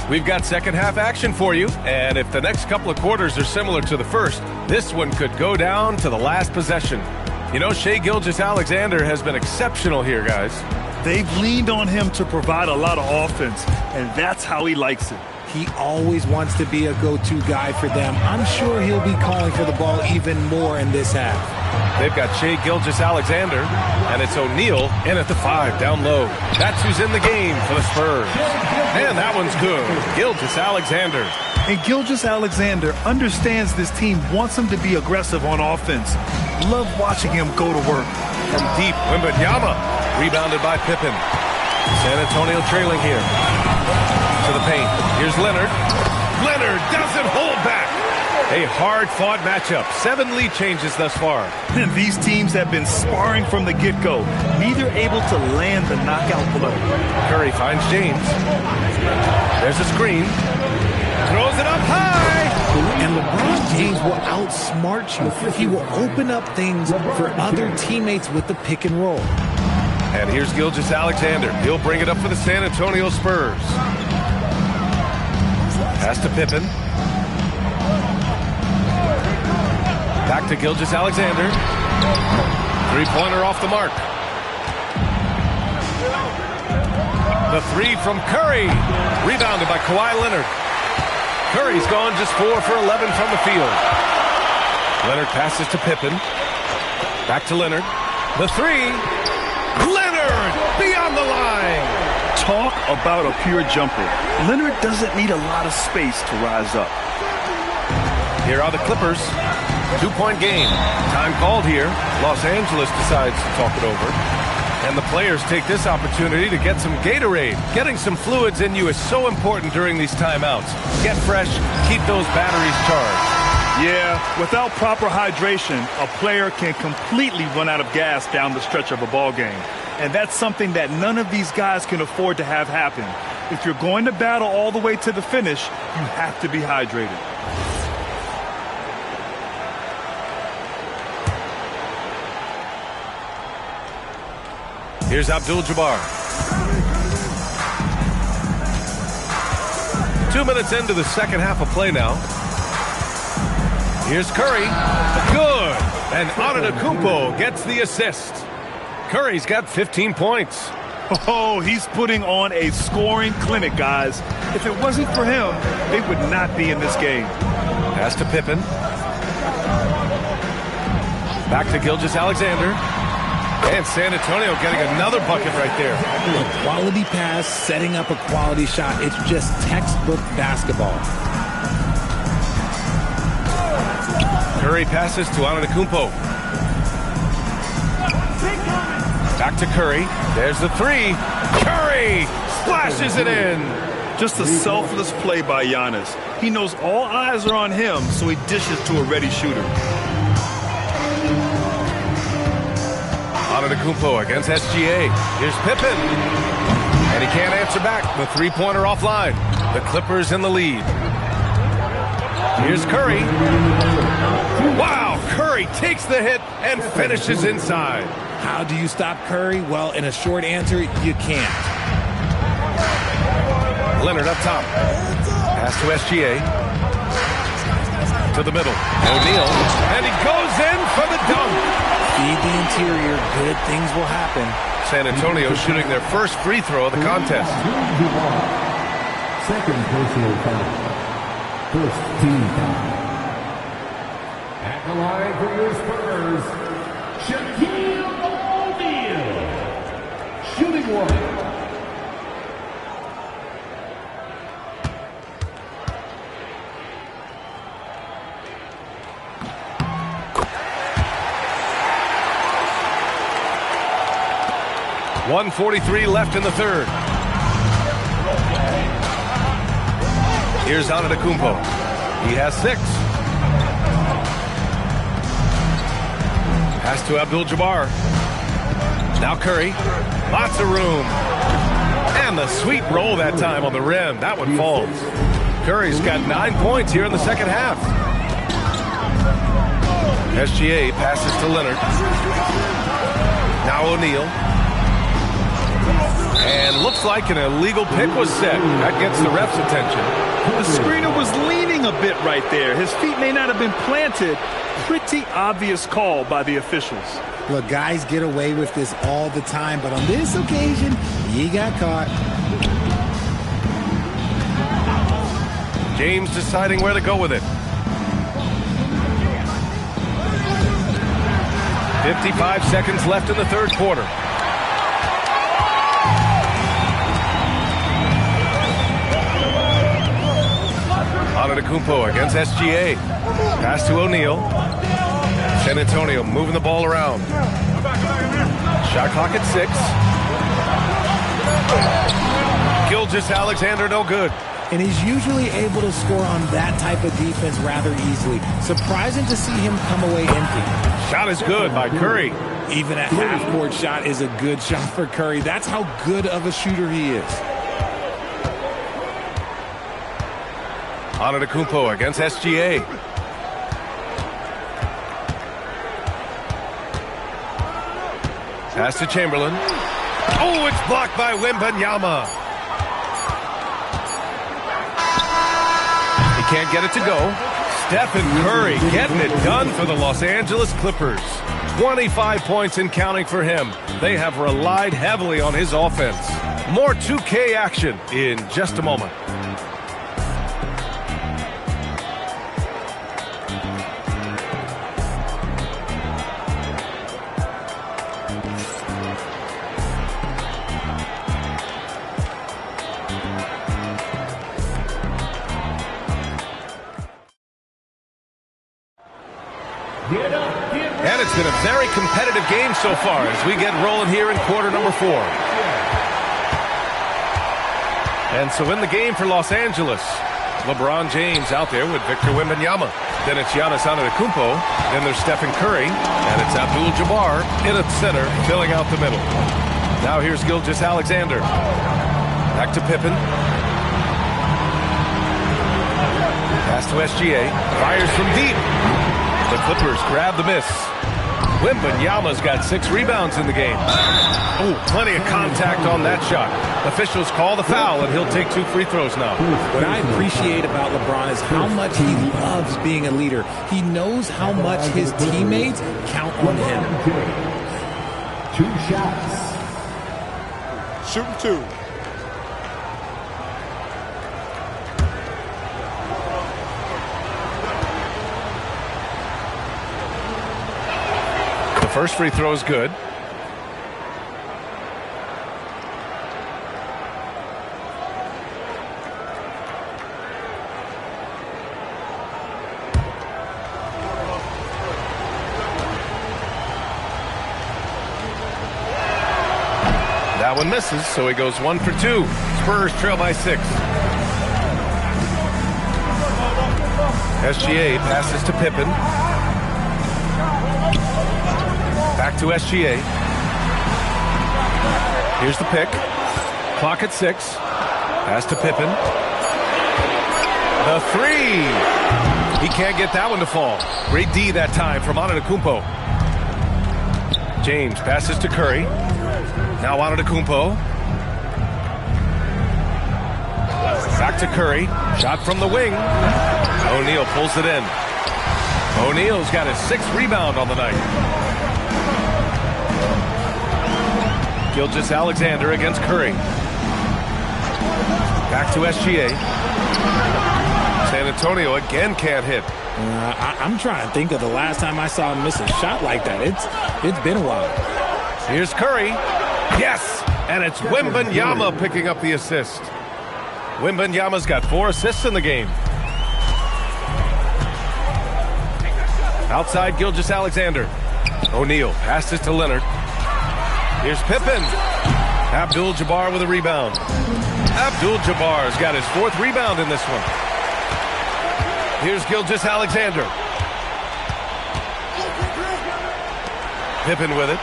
We've got second half action for you, and if the next couple of quarters are similar to the first, this one could go down to the last possession. You know, Shai Gilgeous-Alexander has been exceptional here, guys. They've leaned on him to provide a lot of offense, and that's how he likes it. He always wants to be a go-to guy for them. I'm sure he'll be calling for the ball even more in this half. They've got Shai Gilgeous-Alexander, and it's O'Neal in at the 5 down low. That's who's in the game for the Spurs. And that one's good. Gilgeous-Alexander. And Gilgeous-Alexander understands this team wants him to be aggressive on offense. Love watching him go to work. From deep, Wembanyama. Rebounded by Pippen. San Antonio trailing here. To the paint. Here's Leonard. Leonard doesn't hold back. A hard-fought matchup. 7 lead changes thus far. And these teams have been sparring from the get-go. Neither able to land the knockout blow. Curry finds James. There's a screen. Throws it up high. And LeBron James will outsmart you. He will open up things for other teammates with the pick and roll. And here's Gilgeous-Alexander. He'll bring it up for the San Antonio Spurs. Pass to Pippen. Back to Gilgeous-Alexander. Three-pointer off the mark. The 3 from Curry. Rebounded by Kawhi Leonard. Curry's gone just 4 for 11 from the field. Leonard passes to Pippen. Back to Leonard. The 3. Leonard beyond the line. Talk about a pure jumper. Leonard doesn't need a lot of space to rise up. Here are the Clippers. 2-point game. Time called here. Los Angeles decides to talk it over. And the players take this opportunity to get some Gatorade. Getting some fluids in you is so important during these timeouts. Get fresh, keep those batteries charged. Yeah, without proper hydration, a player can completely run out of gas down the stretch of a ball game. And that's something that none of these guys can afford to have happen. If you're going to battle all the way to the finish, you have to be hydrated. Here's Abdul-Jabbar. 2 minutes into the second half of play now. Here's Curry. Good. And Antetokounmpo gets the assist. Curry's got 15 points. Oh, he's putting on a scoring clinic, guys. If it wasn't for him, they would not be in this game. Pass to Pippen. Back to Gilgeous-Alexander. And San Antonio getting another bucket right there. A quality pass, setting up a quality shot. It's just textbook basketball. Curry passes to Antetokounmpo. Back to Curry. There's the three. Curry splashes it in. Just a selfless play by Giannis. He knows all eyes are on him, so he dishes to a ready shooter. Antetokounmpo against SGA. Here's Pippen. And he can't answer back. The three-pointer offline. The Clippers in the lead. Here's Curry. Wow, Curry takes the hit and finishes inside. How do you stop Curry? Well, in a short answer, you can't. Leonard up top. Pass to SGA. To the middle. O'Neal. And he goes in for the dunk. Feed the interior. Good things will happen. San Antonio shooting their first free throw of the contest. Second personal foul. First team foul. At the line for your Spurs, Shaquille O'Neal. Shooting one. .143 left in the third. Here's Antetokounmpo. He has 6. Pass to Abdul-Jabbar. Now Curry. Lots of room. And the sweet roll that time on the rim. That one falls. Curry's got 9 points here in the second half. SGA passes to Leonard. Now O'Neal. And looks like an illegal pick was set. That gets the ref's attention. The screener was leaning a bit right there. His feet may not have been planted. Pretty obvious call by the officials. Look, guys get away with this all the time, but on this occasion, he got caught. James deciding where to go with it. 55 seconds left in the third quarter. Antetokounmpo against SGA. Pass to O'Neal. San Antonio moving the ball around. Shot clock at 6. Gilgeous-Alexander no good. And he's usually able to score on that type of defense rather easily. Surprising to see him come away empty. Shot is good by Curry. Even a half-court shot is a good shot for Curry. That's how good of a shooter he is. Antetokounmpo against SGA. Pass to Chamberlain. Oh, it's blocked by Wembanyama. He can't get it to go. Stephen Curry getting it done for the Los Angeles Clippers. 25 points and counting for him. They have relied heavily on his offense. More 2K action in just a moment. And it's been a very competitive game so far as we get rolling here in quarter number 4. And so in the game for Los Angeles, LeBron James out there with Victor Wembanyama. Then it's Giannis Antetokounmpo. Then there's Stephen Curry. And it's Abdul-Jabbar in at center, filling out the middle. Now here's Gilgeous-Alexander. Back to Pippen. Pass to SGA. Fires from deep. The Clippers grab the miss. Wembanyama's got 6 rebounds in the game. Oh, plenty of contact on that shot. Officials call the foul, and he'll take 2 free throws now. What I appreciate about LeBron is how much he loves being a leader. He knows how much his teammates count on him. 2 shots. shooting 2. The first free throw is good. That one misses, so he goes 1 for 2. Spurs trail by 6. SGA passes to Pippen. Back to SGA. Here's the pick. Clock at 6. Pass to Pippen. The 3. He can't get that one to fall. Great D that time from Antetokounmpo. James passes to Curry. Now Antetokounmpo. Back to Curry. Shot from the wing. O'Neal pulls it in. O'Neal's got his 6th rebound on the night. Gilgeous-Alexander against Curry. Back to SGA. San Antonio again can't hit. I'm trying to think of the last time I saw him miss a shot like that. It's been a while. Here's Curry. Yes! And it's Wembanyama picking up the assist. Wembanyama's got 4 assists in the game. Outside Gilgeous-Alexander. O'Neal passes to Leonard. Here's Pippen. Abdul-Jabbar with a rebound. Abdul-Jabbar's got his 4th rebound in this one. Here's Gilgeous-Alexander. Pippen with it.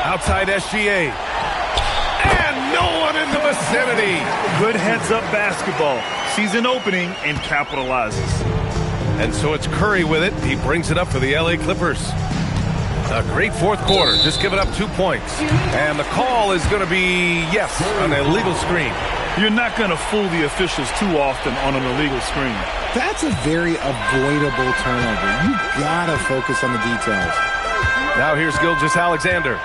Outside SGA. And no one in the vicinity. Good heads-up basketball. Sees an opening and capitalizes. And so it's Curry with it. He brings it up for the LA Clippers. A great 4th quarter. Just giving up 2 points. And the call is going to be, yes, an illegal screen. You're not going to fool the officials too often on an illegal screen. That's a very avoidable turnover. You got to focus on the details. Now here's Gilgeous-Alexander.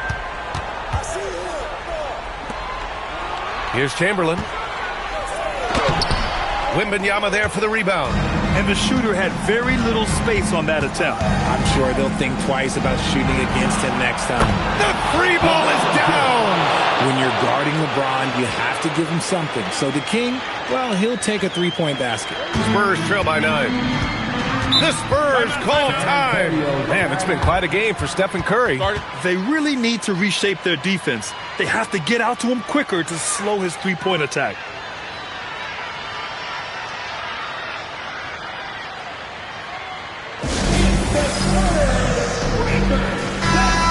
Here's Chamberlain. Wembanyama there for the rebound. And the shooter had very little space on that attempt. I'm sure they'll think twice about shooting against him next time. The 3 ball is down! When you're guarding LeBron, you have to give him something. So the King, well, he'll take a 3-point basket. Spurs trail by 9. The Spurs call time! Man, it's been quite a game for Stephen Curry. They really need to reshape their defense. They have to get out to him quicker to slow his 3-point attack.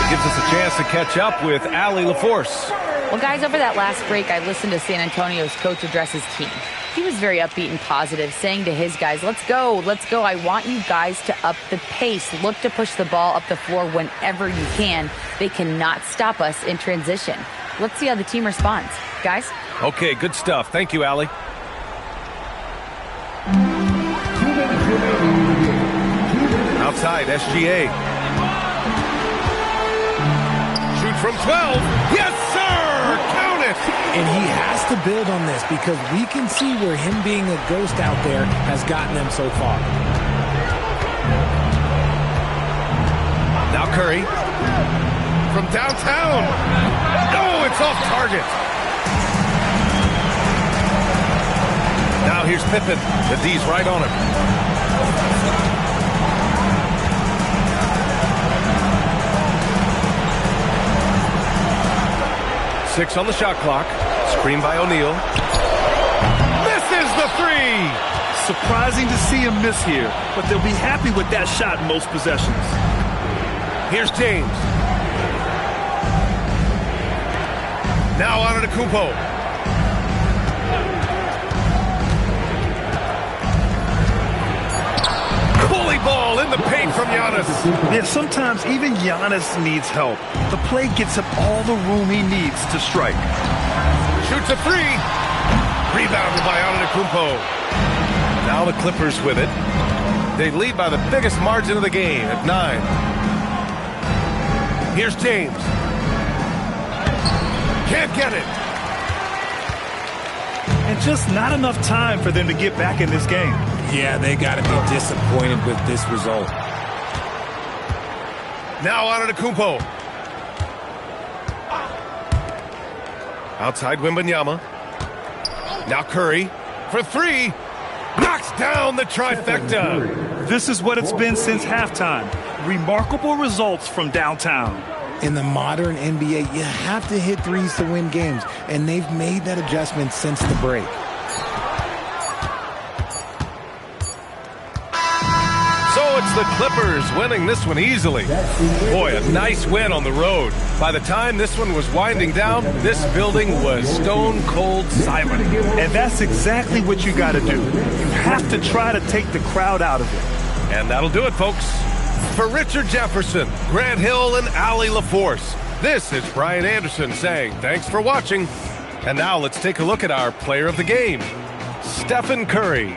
Gives us a chance to catch up with Allie LaForce. Well, guys, over that last break, I listened to San Antonio's coach address his team. He was very upbeat and positive, saying to his guys, let's go. I want you guys to up the pace. Look to push the ball up the floor whenever you can. They cannot stop us in transition. Let's see how the team responds. Guys? Okay, good stuff. Thank you, Allie. Outside, SGA. Shoot from 12. Yes, sir! Count it! And he has to build on this because we can see where him being a ghost out there has gotten them so far. Now Curry. From downtown. No, it's off target. Now here's Pippen. The D's right on him. 6 on the shot clock. Screen by O'Neal. Misses the 3! Surprising to see him miss here, but they'll be happy with that shot in most possessions. Here's James. Now Antetokounmpo. Bully ball in the paint from Giannis. Yeah, sometimes even Giannis needs help. The play gets him all the room he needs to strike. Shoots a 3. Rebounded by Antetokounmpo. Now the Clippers with it. They lead by the biggest margin of the game at 9. Here's James. Can't get it. And just not enough time for them to get back in this game. Yeah, they got to be disappointed with this result. Now Antetokounmpo. Outside Wembanyama. Now Curry for three. Knocks down the trifecta. This is what it's been since halftime. Remarkable results from downtown. In the modern NBA, you have to hit threes to win games, and they've made that adjustment since the break. So it's the Clippers winning this one easily. Boy, a nice win on the road. By the time this one was winding down, this building was stone cold silent. And that's exactly what you got to do. You have to try to take the crowd out of it. And that'll do it, folks. For Richard Jefferson, Grant Hill, and Allie LaForce, this is Brian Anderson saying thanks for watching. And now let's take a look at our player of the game, Stephen Curry.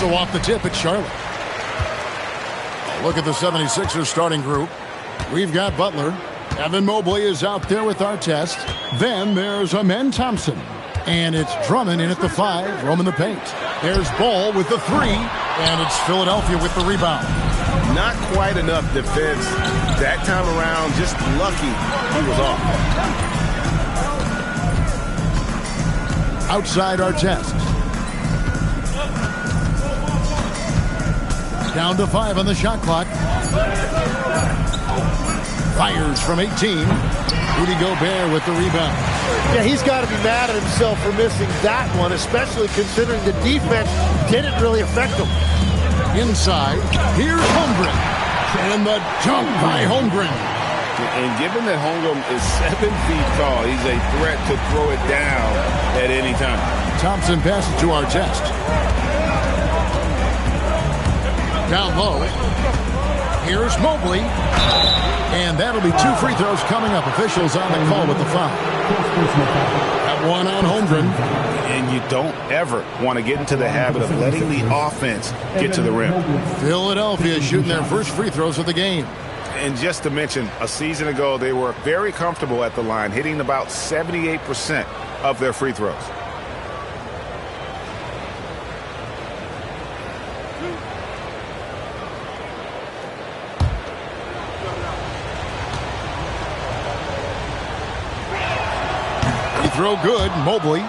So off the tip, it's Charlotte. Look at the 76ers starting group. We've got Butler. Evan Mobley is out there with Artest. Then there's Amen Thompson. And it's Drummond in at the 5, roaming the paint. There's Ball with the 3, and it's Philadelphia with the rebound. Not quite enough defense that time around. Just lucky he was off. Outside Artest. Down to 5 on the shot clock. Fires from 18. Rudy Gobert with the rebound. Yeah, he's got to be mad at himself for missing that one, especially considering the defense didn't really affect him. Inside, here's Holmgren. And the dunk by Holmgren. And given that Holmgren is 7 feet tall, he's a threat to throw it down at any time. Thompson passes to Artest. Down low. Here's Mobley. And that'll be 2 free throws coming up. Officials on the call with the foul. That one on Holmgren. And you don't ever want to get into the habit of letting the offense get to the rim. Philadelphia shooting their first free throws of the game. And just to mention, a season ago, they were very comfortable at the line, hitting about 78% of their free throws. Throw good, Mobley.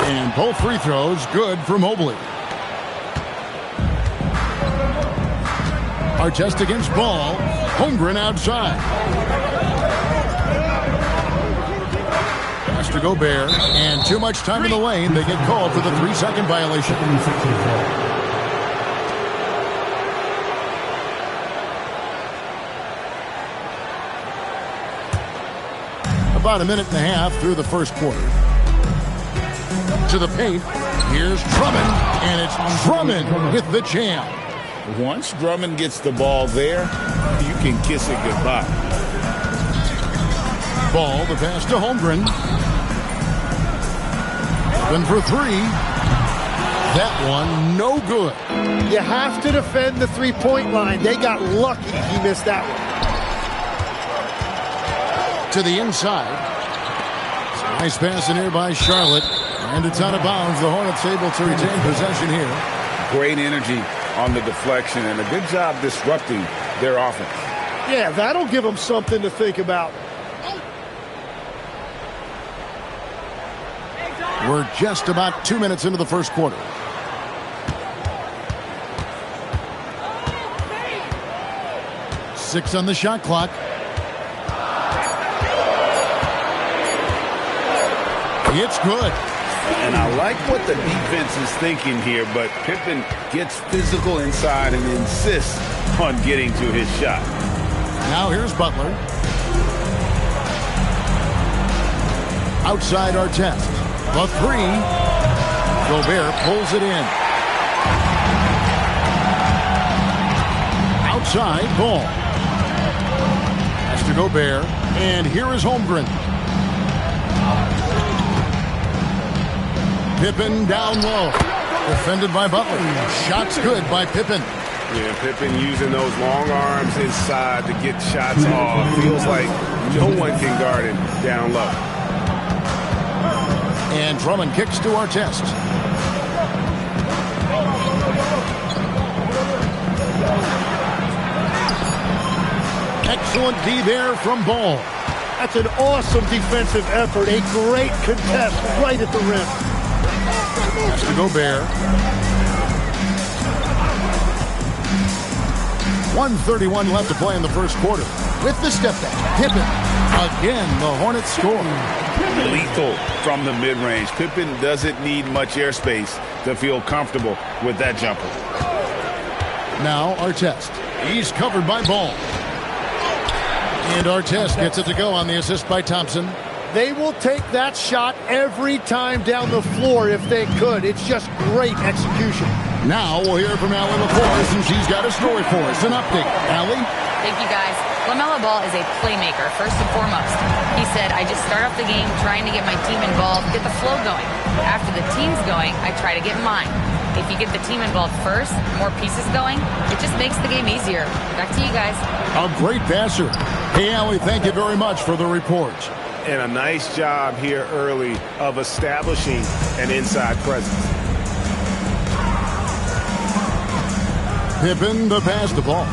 And both free throws good for Mobley. Artest against Ball. Holmgren outside. Pass to Gobert. And too much time in the lane. They get called for the 3-second violation. About a minute and a half through the first quarter. To the paint. Here's Drummond, and it's Drummond with the jam. Once Drummond gets the ball there, you can kiss it goodbye. Ball, the pass to Holmgren. Then for 3. That one, no good. You have to defend the three-point line. They got lucky he missed that one. To the inside. Nice pass in here by Charlotte. And it's out of bounds. The Hornets able to retain possession here. Great energy on the deflection and a good job disrupting their offense. Yeah, that'll give them something to think about. We're just about 2 minutes into the first quarter. Six on the shot clock. It's good. And I like what the defense is thinking here, but Pippen gets physical inside and insists on getting to his shot. Now here's Butler. Outside Artest. The 3. Gobert pulls it in. Outside, Ball. Pass to Gobert. And here is Holmgren. Pippen down low. Defended by Butler. Shots good by Pippen. Yeah, Pippen using those long arms inside to get shots off. Feels like no one can guard it down low. And Drummond kicks to Artest. Excellent D there from Ball. That's an awesome defensive effort. A great contest right at the rim. Pass to Gobert. 1:31 left to play in the first quarter. With the step back, Pippen. Again, the Hornets score. Lethal from the mid-range. Pippen doesn't need much airspace to feel comfortable with that jumper. Now Artest. He's covered by Ball. And Artest gets it to go on the assist by Thompson. They will take that shot every time down the floor if they could. It's just great execution. Now we'll hear from Allie LaForce, and she's got a story for us. An update. Allie? Thank you, guys. LaMelo Ball is a playmaker, first and foremost. He said, I just start off the game trying to get my team involved, get the flow going. After the team's going, I try to get mine. If you get the team involved first, more pieces going, it just makes the game easier. Back to you guys. A great passer. Hey, Allie, thank you very much for the report. And a nice job here early of establishing an inside presence. Pippen to pass the ball.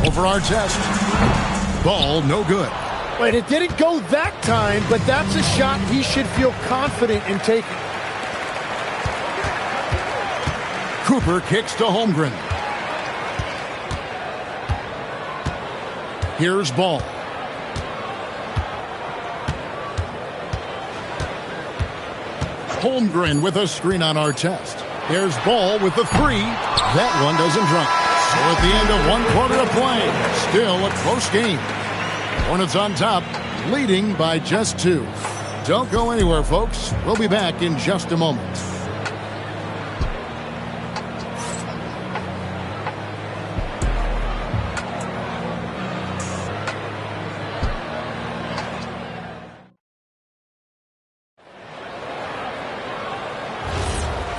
Over Artest. Ball no good. Wait, it didn't go that time, but that's a shot he should feel confident in taking. Cooper kicks to Holmgren. Here's Ball. Holmgren with a screen on Artest. There's Ball with the three. That one doesn't drop. So at the end of 1 quarter of play, still a close game. Hornets on top, leading by just 2. Don't go anywhere, folks. We'll be back in just a moment.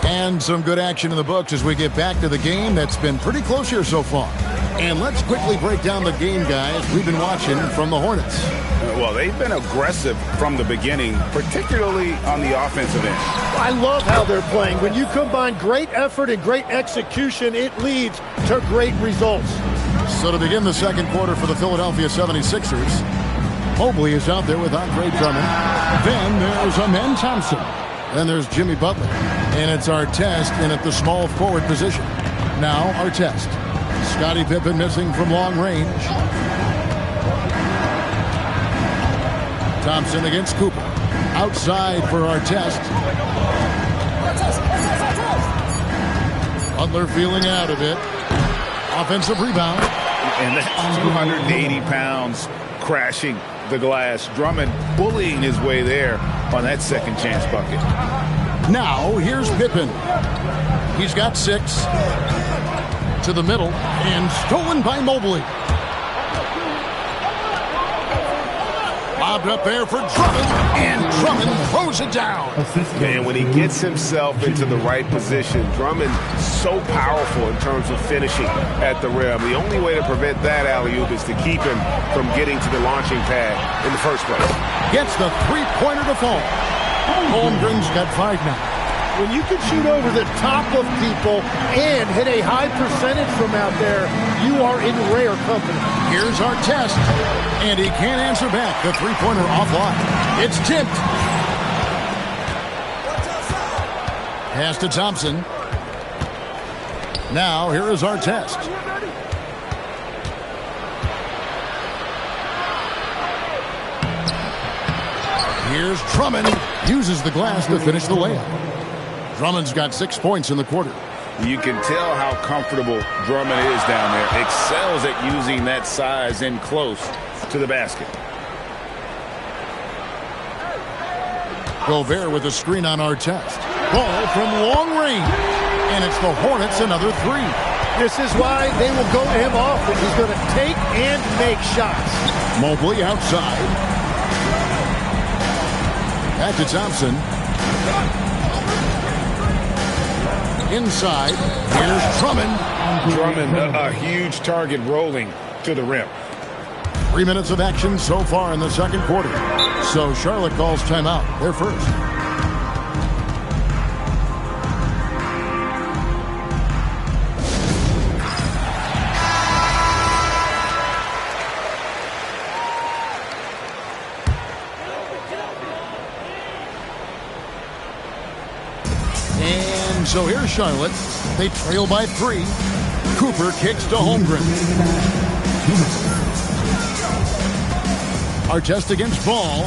And some good action in the books as we get back to the game that's been pretty close here so far. And let's quickly break down the game, guys, we've been watching from the Hornets. Well, they've been aggressive from the beginning, particularly on the offensive end. I love how they're playing. When you combine great effort and great execution, it leads to great results. So to begin the second quarter for the Philadelphia 76ers, Mobley is out there with Andre Drummond. Then there's Amen Thompson. Then there's Jimmy Butler. And it's Artest in at the small forward position. Now Artest. Scottie Pippen missing from long range. Thompson against Cooper. Outside for Artest. Butler feeling out of it. Offensive rebound. And that's 280 pounds crashing the glass. Drummond bullying his way there on that second chance bucket. Now here's Pippen. He's got 6. To the middle and stolen by Mobley. Lobbed up there for Drummond, and Drummond throws it down. Man, when he gets himself into the right position, Drummond so powerful in terms of finishing at the rim. The only way to prevent that alley-oop is to keep him from getting to the launching pad in the first place. Gets the three-pointer to fall. Holmgren's got 5 now. When you can shoot over the top of people and hit a high percentage from out there, you are in rare company. Here's Artest, and he can't answer back. The three-pointer offline. It's tipped. Pass to Thompson. Now here is Artest. Here's Drummond. Uses the glass to finish the layup. Drummond's got 6 points in the quarter. You can tell how comfortable Drummond is down there. Excels at using that size in close to the basket. Gobert with a screen on Artest. Ball from long range. And it's the Hornets another 3. This is why they will go to him often. He's going to take and make shots. Mobley outside. Back to Thompson. Inside, here's Drummond. Drummond, a huge target rolling to the rim. 3 minutes of action so far in the second quarter. So Charlotte calls timeout. They're first. So here's Charlotte. They trail by 3. Cooper kicks to Holmgren. Artest against Ball.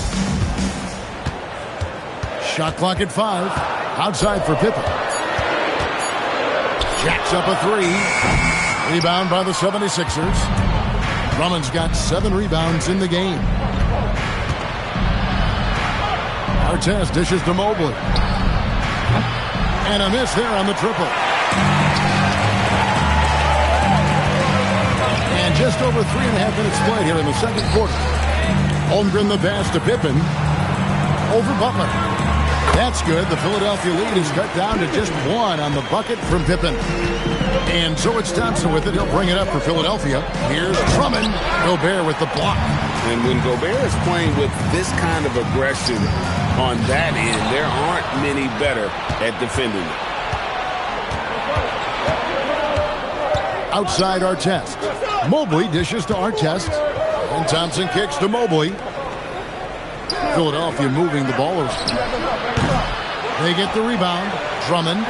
Shot clock at 5. Outside for Pippen. Jacks up a three. Rebound by the 76ers. Drummond's got 7 rebounds in the game. Artest dishes to Mobley. And a miss there on the triple. And just over 3.5 minutes played here in the second quarter. Holmgren the pass to Pippen. Over Butler. That's good. The Philadelphia lead is cut down to just 1 on the bucket from Pippen. And so it's Thompson with it. He'll bring it up for Philadelphia. Here's Drummond. Gobert with the block. And when Gobert is playing with this kind of aggression on that end, there aren't many better at defending it. Outside Artest. Mobley dishes to Artest. And Thompson kicks to Mobley. Philadelphia moving the ball over. They get the rebound. Drummond.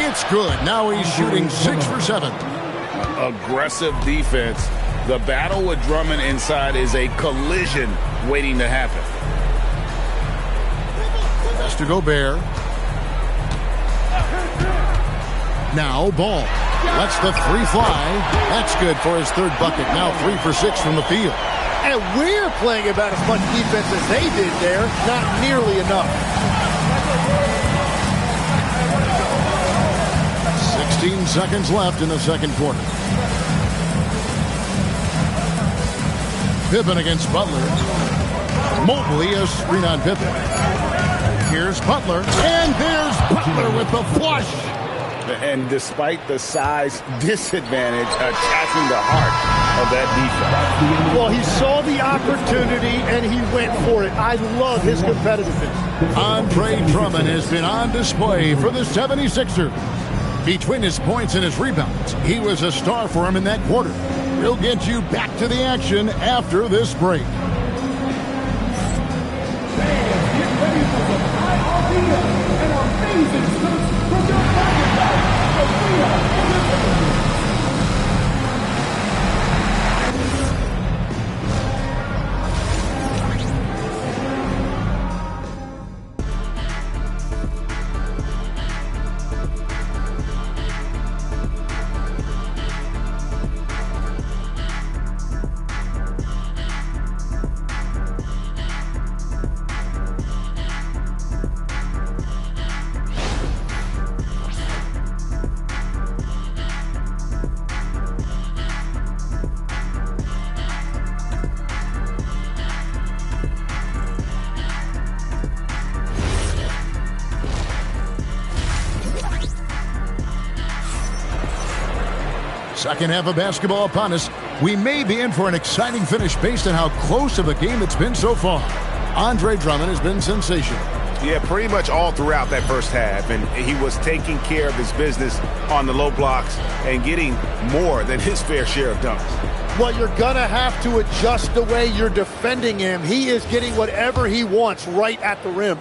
It's good. Now he's shooting 6 for 7. Aggressive defense. The battle with Drummond inside is a collision waiting to happen. Pass to Gobert. Now Ball. Lets the three fly. That's good for his 3rd bucket. Now 3 for 6 from the field. And we're playing about as much defense as they did there. Not nearly enough. 16 seconds left in the second quarter. Pippen against Butler. Mobley a screen on Pippen. Here's Butler. And there's Butler with the flush. And despite the size disadvantage, attacking the heart of that defense. Well, he saw the opportunity and he went for it. I love his competitiveness. Andre Drummond has been on display for the 76ers. Between his points and his rebounds, he was a star for him in that quarter. We'll get you back to the action after this break. Second half of basketball upon us. We may be in for an exciting finish based on how close of a game it's been so far. Andre Drummond has been sensational. Yeah, pretty much all throughout that first half. And he was taking care of his business on the low blocks and getting more than his fair share of dunks. Well, you're going to have to adjust the way you're defending him. He is getting whatever he wants right at the rim.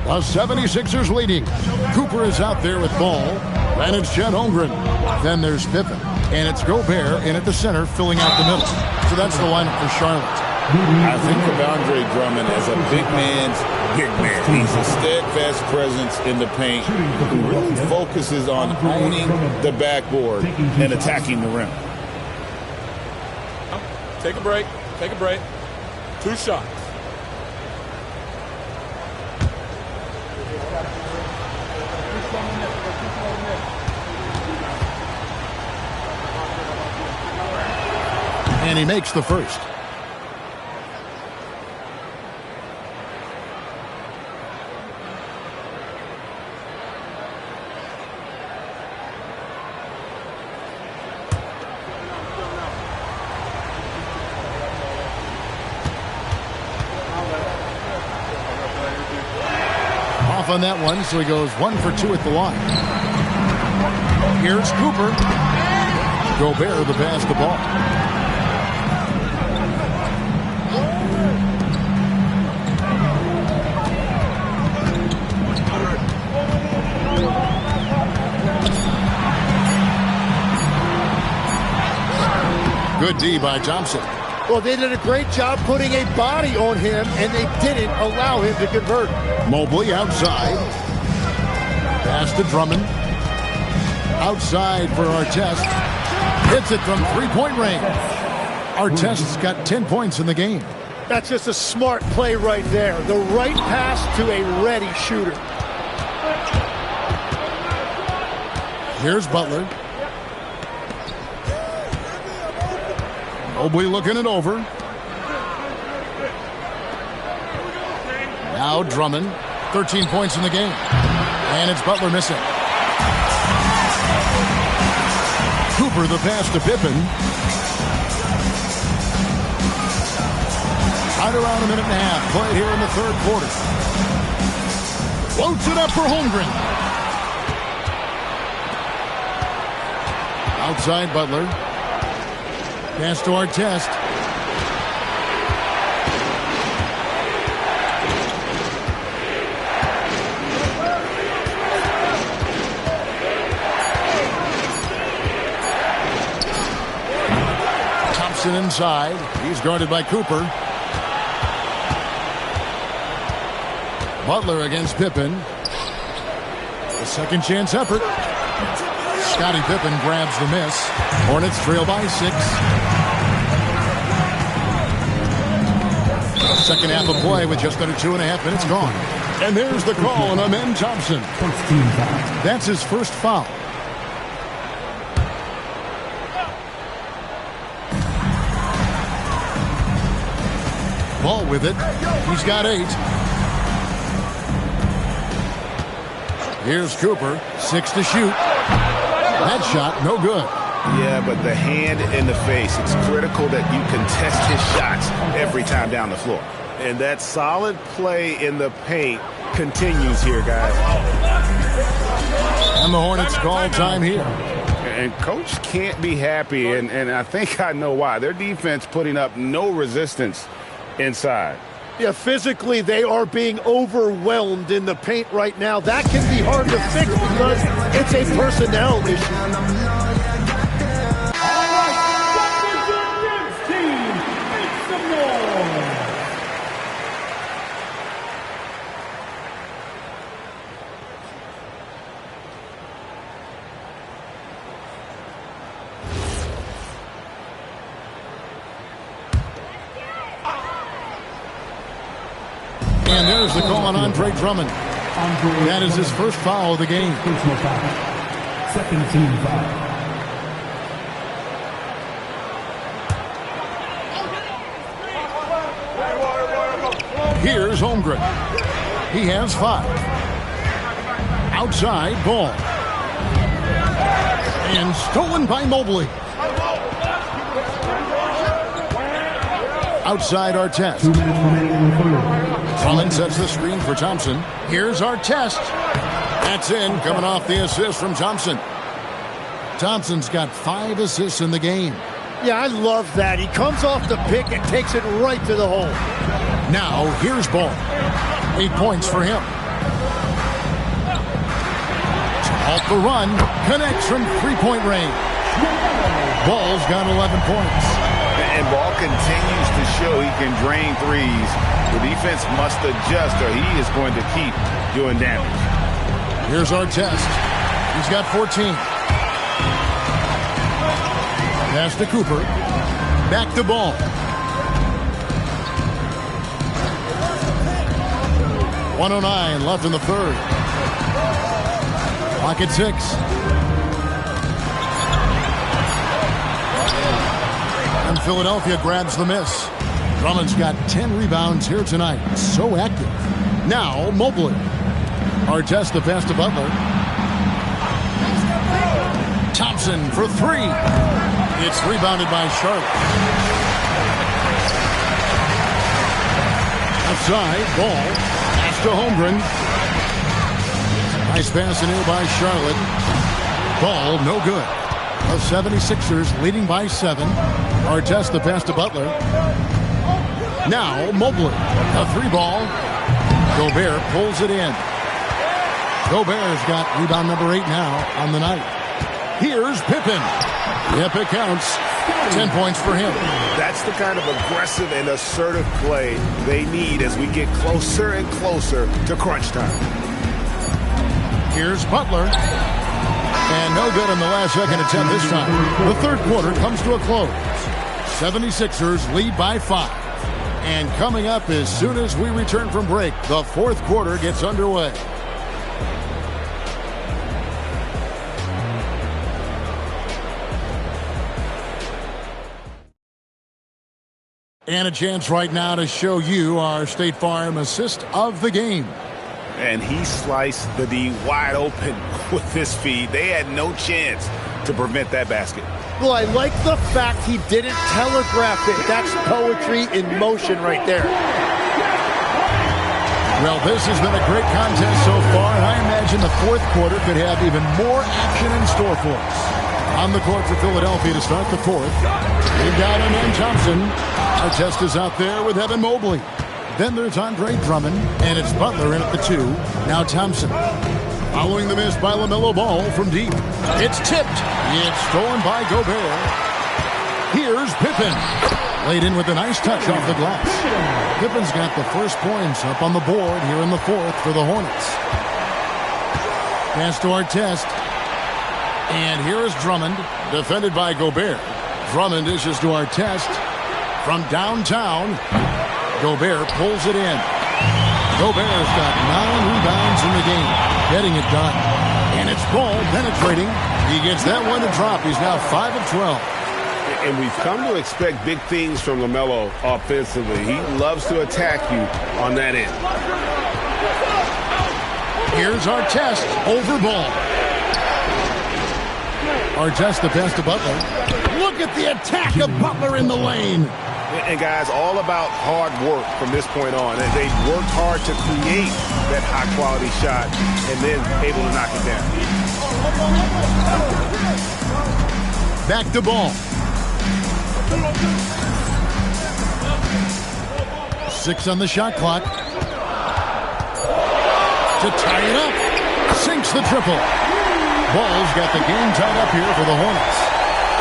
The 76ers leading. Cooper is out there with ball. And it's Chet Holmgren. Then there's Pippen. And it's Gobert in at the center, filling out the middle. So that's the lineup for Charlotte. I think of Andre Drummond as a big man's big man. He's a steadfast presence in the paint who really focuses on owning the backboard and attacking the rim. Take a break. Take a break. 2 shots. And he makes the first. Off on that one, so he goes 1 for 2 at the line. Here's Cooper. Gobert the pass the ball. Good D by Thompson. Well, they did a great job putting a body on him, and they didn't allow him to convert. Mobley outside. Pass to Drummond. Outside for Artest. Hits it from three-point range. Artest's got 10 points in the game. That's just a smart play right there. The right pass to a ready shooter. Here's Butler. Mobley looking it over. Now Drummond. 13 points in the game. And it's Butler missing. Cooper the pass to Pippen. Right around a minute and a half played here in the third quarter. Floats it up for Holmgren. Outside Butler. Pass to Artest. Thompson inside. He's guarded by Cooper. Butler against Pippen. A second chance effort. Scottie Pippen grabs the miss. Hornets trail by 6. Second half of play with just under 2.5 minutes gone. And there's the call on Amen Thompson. That's his first foul. Ball with it. He's got 8. Here's Cooper. 6 to shoot. That shot, no good. Yeah, but the hand in the face, it's critical that you contest his shots every time down the floor. And that solid play in the paint continues here, guys. And the Hornets call time here. And Coach can't be happy, and I think I know why. Their defense putting up no resistance inside. Yeah, physically they are being overwhelmed in the paint right now. That can be hard to fix because it's a personnel issue. All right, Dr. team, make some noise. And there's the call on Andre Drummond. That is his first foul of the game. Second team foul. Here's Holmgren. He has 5. Outside, ball. And stolen by Mobley. Outside Artest. 2 minutes remaining in the third. Drummond sets the screen for Thompson. Here's Artest. That's in, coming off the assist from Thompson. Thompson's got 5 assists in the game. Yeah, I love that. He comes off the pick and takes it right to the hole. Now, here's Ball. 8 points for him. Off the run, connects from three-point range. Ball's got 11 points. And Ball continues to show he can drain threes. The defense must adjust or he is going to keep doing damage. Here's Artest. He's got 14. Pass to Cooper. Back to Ball. 1:09 left in the third. Clock at 6. And Philadelphia grabs the miss. Drummond's got 10 rebounds here tonight. So active. Now, Mobley. Artest the pass to Butler. Thompson for 3. It's rebounded by Charlotte. Outside, Ball. Pass to Holmgren. Nice pass in here by Charlotte. Ball, no good. The 76ers leading by 7. Artest the pass to Butler. Now, Mobley. A 3-ball. Gobert pulls it in. Gobert's got rebound number 8 now on the night. Here's Pippen. Yep, it counts. 10 points for him. That's the kind of aggressive and assertive play they need as we get closer and closer to crunch time. Here's Butler. And no good on the last second attempt this time. The third quarter comes to a close. 76ers lead by 5. And coming up as soon as we return from break, the fourth quarter gets underway. And a chance right now to show you our State Farm assist of the game. And he sliced the D wide open with this feed. They had no chance to prevent that basket. Well, I like the fact he didn't telegraph it. That's poetry in motion right there. Well, this has been a great contest so far, and I imagine the fourth quarter could have even more action in store for us. On the court for Philadelphia to start the fourth. They've got him in Thompson. Artest is out there with Evan Mobley. Then there's Andre Drummond, and it's Butler in at the 2. Now Thompson. Following the miss by LaMelo Ball from deep. It's tipped. It's stolen by Gobert. Here's Pippen. Laid in with a nice touch off the glass. Pippen's got the first points up on the board here in the fourth for the Hornets. Pass to Artest. And here is Drummond, defended by Gobert. Drummond dishes to Artest. From downtown, Gobert pulls it in. Gobert's got 9 rebounds in the game, getting it done. And it's Ball penetrating. He gets that one to drop. He's now 5 of 12. And we've come to expect big things from LaMelo offensively. He loves to attack you on that end. Here's Artest over Ball. Artest the pass to Butler. Look at the attack of Butler in the lane. And guys, all about hard work from this point on. And they've worked hard to create that high-quality shot and then able to knock it down. Back to Ball. 6 on the shot clock. To tie it up. Sinks the triple. Ball's got the game tied up here for the Hornets.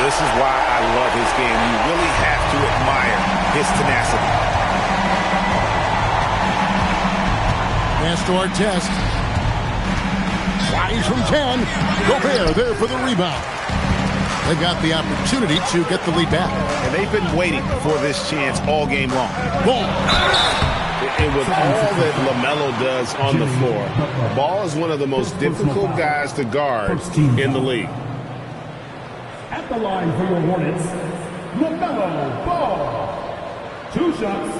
This is why I love his game. You really have to admire his tenacity. Pass to Artest. Flies from 10. Gobert there for the rebound. They've got the opportunity to get the lead back. And they've been waiting for this chance all game long. Ball. And with all that LaMelo does on the floor, Ball is one of the most difficult guys to guard in the league. At the line for your Hornets, LaMelo Ball. 2 shots.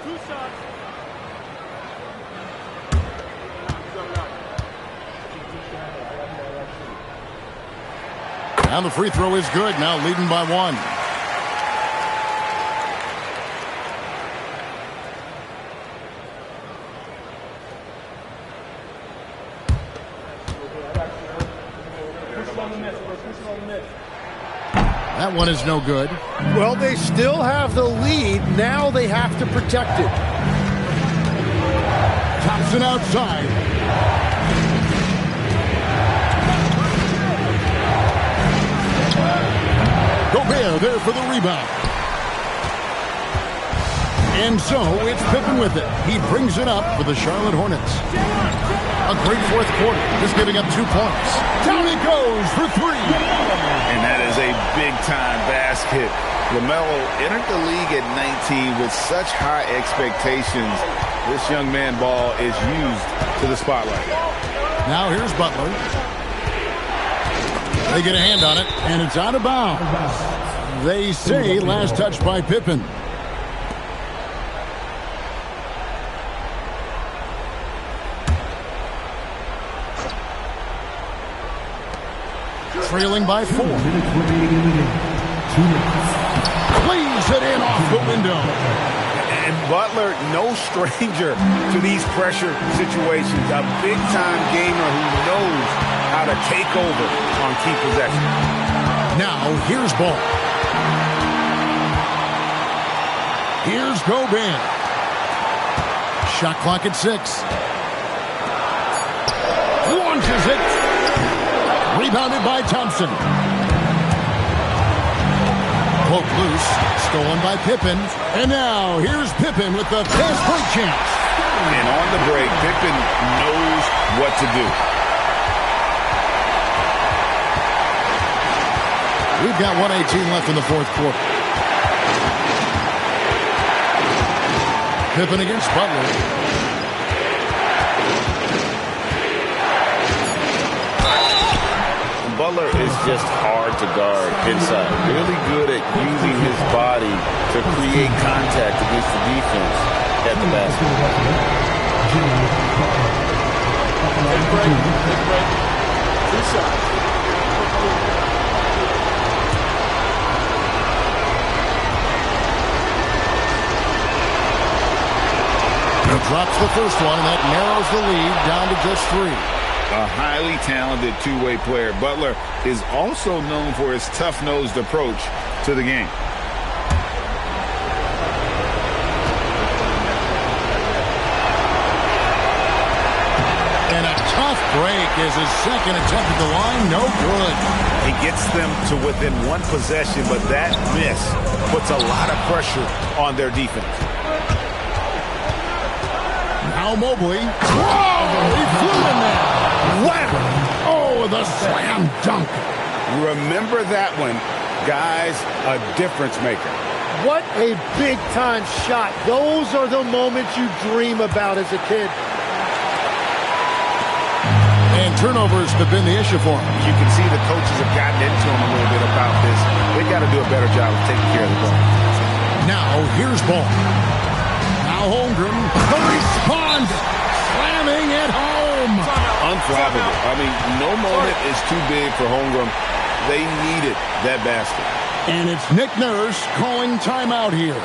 2 shots. And the free throw is good. Now leading by 1. That one is no good. Well, they still have the lead. Now they have to protect it. Thompson outside. Gobert there for the rebound. And so it's Pippen with it. He brings it up for the Charlotte Hornets. A great fourth quarter, just giving up 2 points. Down he goes for 3. And that is a big-time basket. LaMelo entered the league at 19 with such high expectations. This young man Ball is used to the spotlight. Now here's Butler. They get a hand on it, and it's out of bounds. They say last touch by Pippen. Trailing by 4. Plays it in off the window. And Butler, no stranger to these pressure situations. A big-time gamer who knows how to take over on key possession. Now, here's Ball. Here's Gobert. Shot clock at 6. Launches it. Rebounded by Thompson. Poke loose. Stolen by Pippen. And now, here's Pippen with the fast break chance. And on the break, Pippen knows what to do. We've got 1:18 left in the fourth quarter. Pippen against Butler. Butler is just hard to guard inside. Really good at using his body to create contact against the defense at the basket. Big break. 2 shots. He drops the first one, and that narrows the lead down to just 3. A highly talented two-way player. Butler is also known for his tough-nosed approach to the game. And a tough break is his second attempt at the line. No good. He gets them to within one possession, but that miss puts a lot of pressure on their defense. Now Mobley. Whoa! He flew in there. Wow! Oh, the slam dunk. Remember that one. Guys, a difference maker. What a big-time shot. Those are the moments you dream about as a kid. And turnovers have been the issue for him. You can see the coaches have gotten into him a little bit about this. They've got to do a better job of taking care of the ball. Now, here's Ball. Now Holmgren. The response! Slamming at home! Unflappable. I mean, no moment is too big for Holmgren. They needed that basket. And it's Nick Nurse calling timeout here.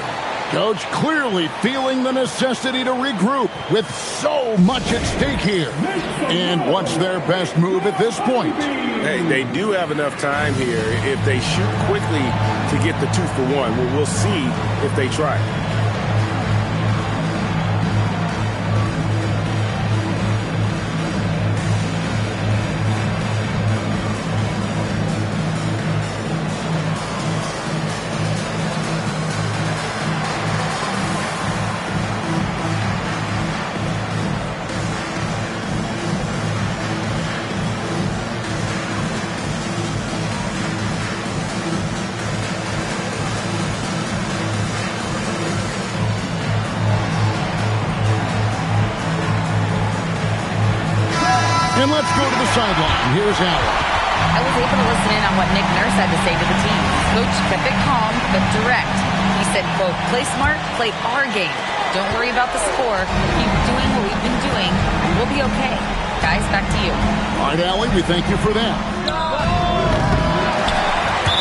Coach clearly feeling the necessity to regroup with so much at stake here. And what's their best move at this point? Hey, they do have enough time here. If they shoot quickly to get the 2-for-1, we'll see if they try. And let's go to the sideline. Here's Allen. I was able to listen in on what Nick Nurse had to say to the team. Coach kept it calm but direct. He said, quote, play smart, play our game. Don't worry about the score. Keep doing what we've been doing, and we'll be okay. Guys, back to you. All right, Allie, we thank you for that.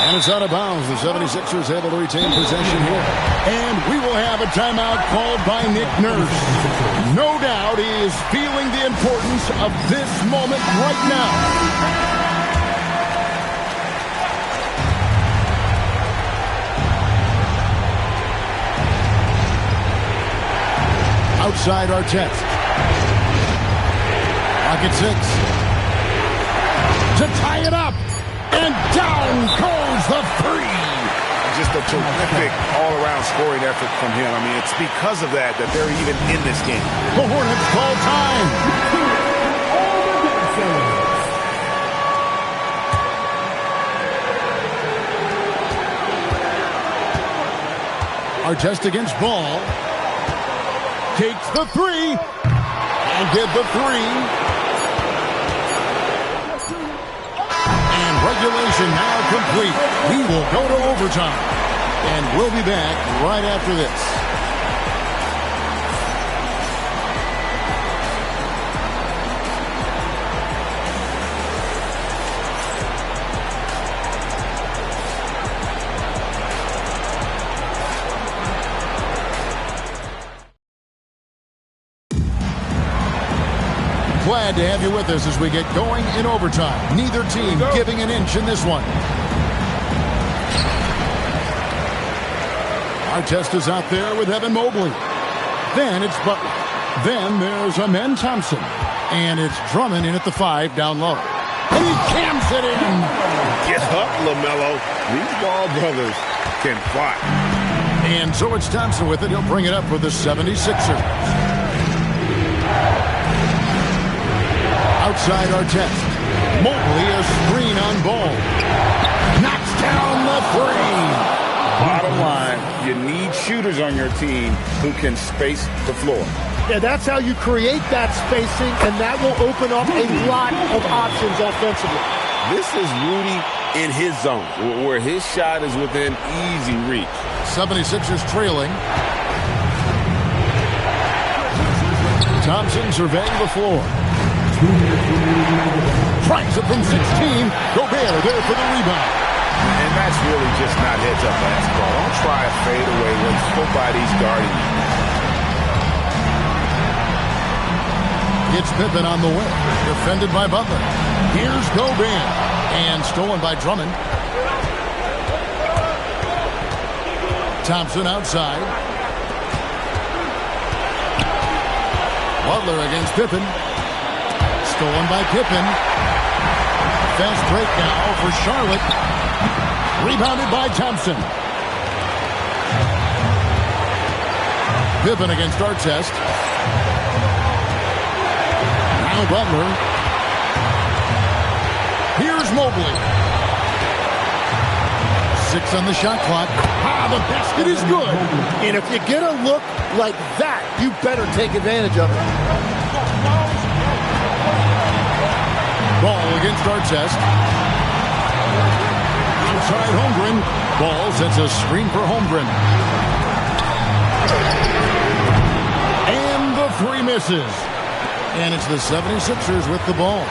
And it's out of bounds. The 76ers able to retain possession here. And we will have a timeout called by Nick Nurse. No doubt he is feeling the importance of this moment right now. Outside our test. Rocket 6. To tie it up. And down goes the 3. Just a terrific all-around scoring effort from him. I mean, it's because of that they're even in this game. The Hornets call time. Artest against Ball. Takes the 3. And did the 3. Regulation now complete. We will go to overtime. And we'll be back right after this. Glad to have you with us as we get going in overtime. Neither team giving an inch in this one. Artest is out there with Evan Mobley. Then it's Butler. Then there's Amen Thompson. And it's Drummond in at the 5 down low. And he camps it in. Get up, LaMelo. These Ball brothers can fly. And so it's Thompson with it. He'll bring it up for the 76ers. Outside our test. Mobley a screen on Ball. Knocks down three. Bottom line, you need shooters on your team who can space the floor. Yeah, that's how you create that spacing, and that will open up a lot of options offensively. This is Rudy in his zone, where his shot is within easy reach. 76ers trailing. Thompson surveying the floor. Tries it from 16. Gobert there for the rebound. And that's really just not heads-up basketball. Don't try a fadeaway when nobody's guarding you. It's Pippen on the wing. Defended by Butler. Here's Gobert. And stolen by Drummond. Thompson outside. Butler against Pippen. Stolen by Pippen. Fast break now for Charlotte. Rebounded by Thompson. Pippen against Artest. Now Butler. Here's Mobley. 6 on the shot clock. The basket is good. And if you get a look like that, you better take advantage of it. Ball against Artest. Outside Holmgren. Ball sets a screen for Holmgren. And the three misses. And it's the 76ers with the ball.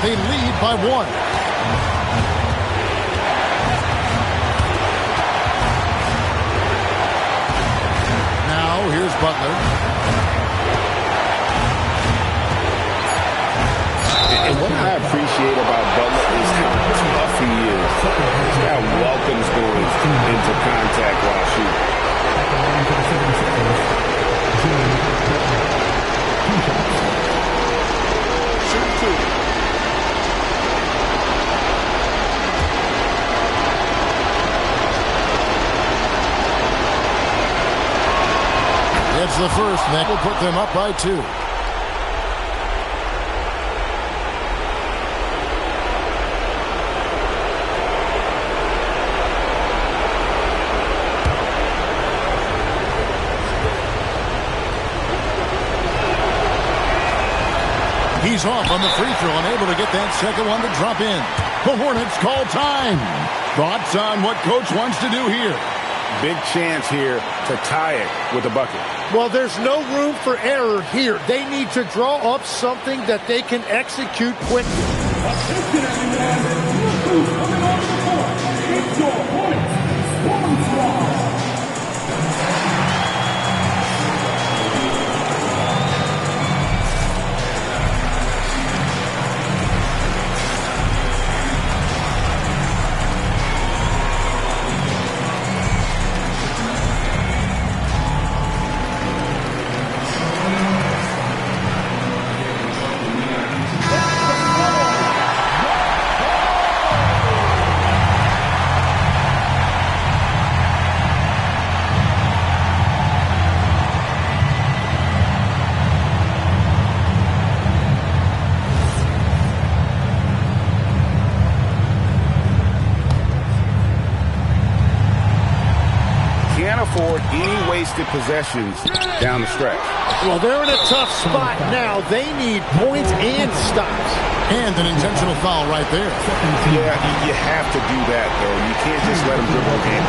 They lead by 1. Now here's Butler. And what I appreciate about Butler is how tough he is. This guy welcomes going into contact while shooting. It's the first. That will put them up by 2. He's off on the free throw, unable to get that second one to drop in. The Hornets call time. Thoughts on what Coach wants to do here? Big chance here to tie it with a bucket. Well, there's no room for error here. They need to draw up something that they can execute quickly. Attention everyone. Coming on the court. It's your Hornets Storm Squad. Afford any wasted possessions down the stretch. Well, they're in a tough spot now. They need points and stops. And an intentional foul right there. Yeah, you have to do that, though. You can't just let them dribble the game.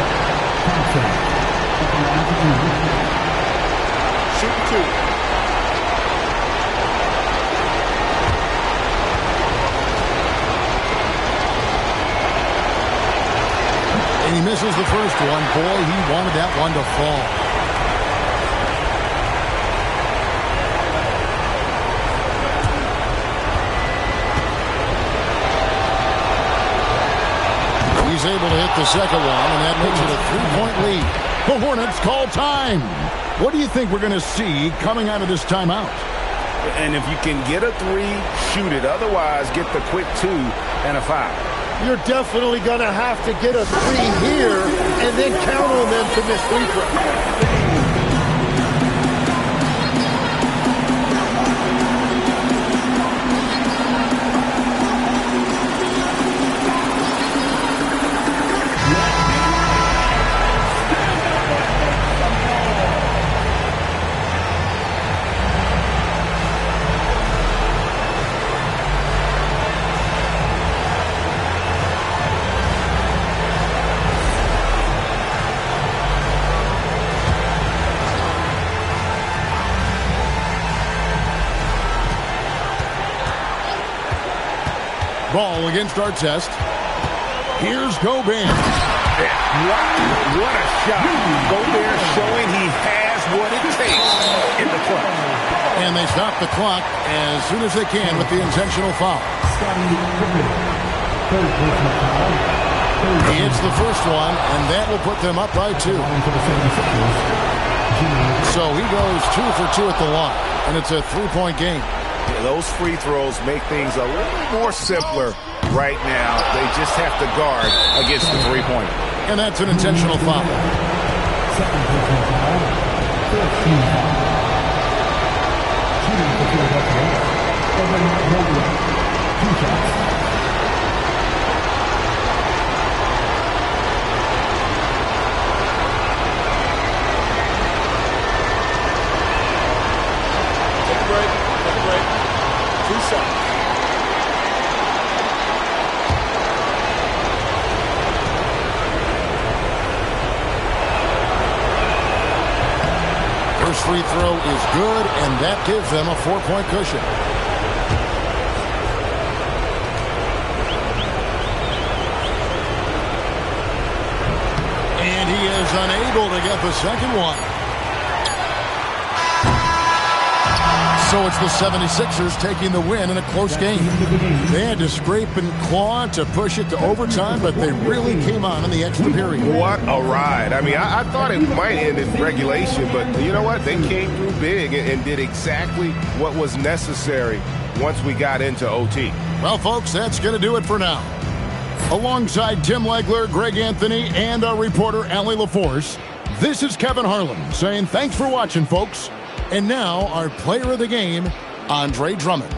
Shoot 2. And he misses the first one. Boy, he wanted that one to fall. He's able to hit the second one, and that makes it a 3-point lead. The Hornets call time. What do you think we're going to see coming out of this timeout? And if you can get a 3, shoot it. Otherwise, get the quick 2 and a 5. You're definitely going to have to get a 3 here and then count on them to miss free throws. ball against Artest. Here's Gobert. What a shot. Gobert showing he has what it takes in the clutch. And they stop the clock as soon as they can with the intentional foul. He hits the first one, and that will put them up by 2. So he goes 2 for 2 at the line, and it's a 3-point game. Yeah, those free throws make things a little more simpler right now. They just have to guard against the three-pointer. And that's an intentional foul. Take a break. 2 shots. First free throw is good, and that gives them a 4-point cushion. And he is unable to get the second one. So it's the 76ers taking the win in a close game. They had to scrape and claw to push it to overtime, but they really came on in the extra period. What a ride. I mean, I thought it might end in regulation, but you know what? They came through big and did exactly what was necessary once we got into OT. Well, folks, that's going to do it for now. Alongside Tim Legler, Greg Anthony, and our reporter, Allie LaForce, this is Kevin Harlan saying thanks for watching, folks. And now, our player of the game, Andre Drummond.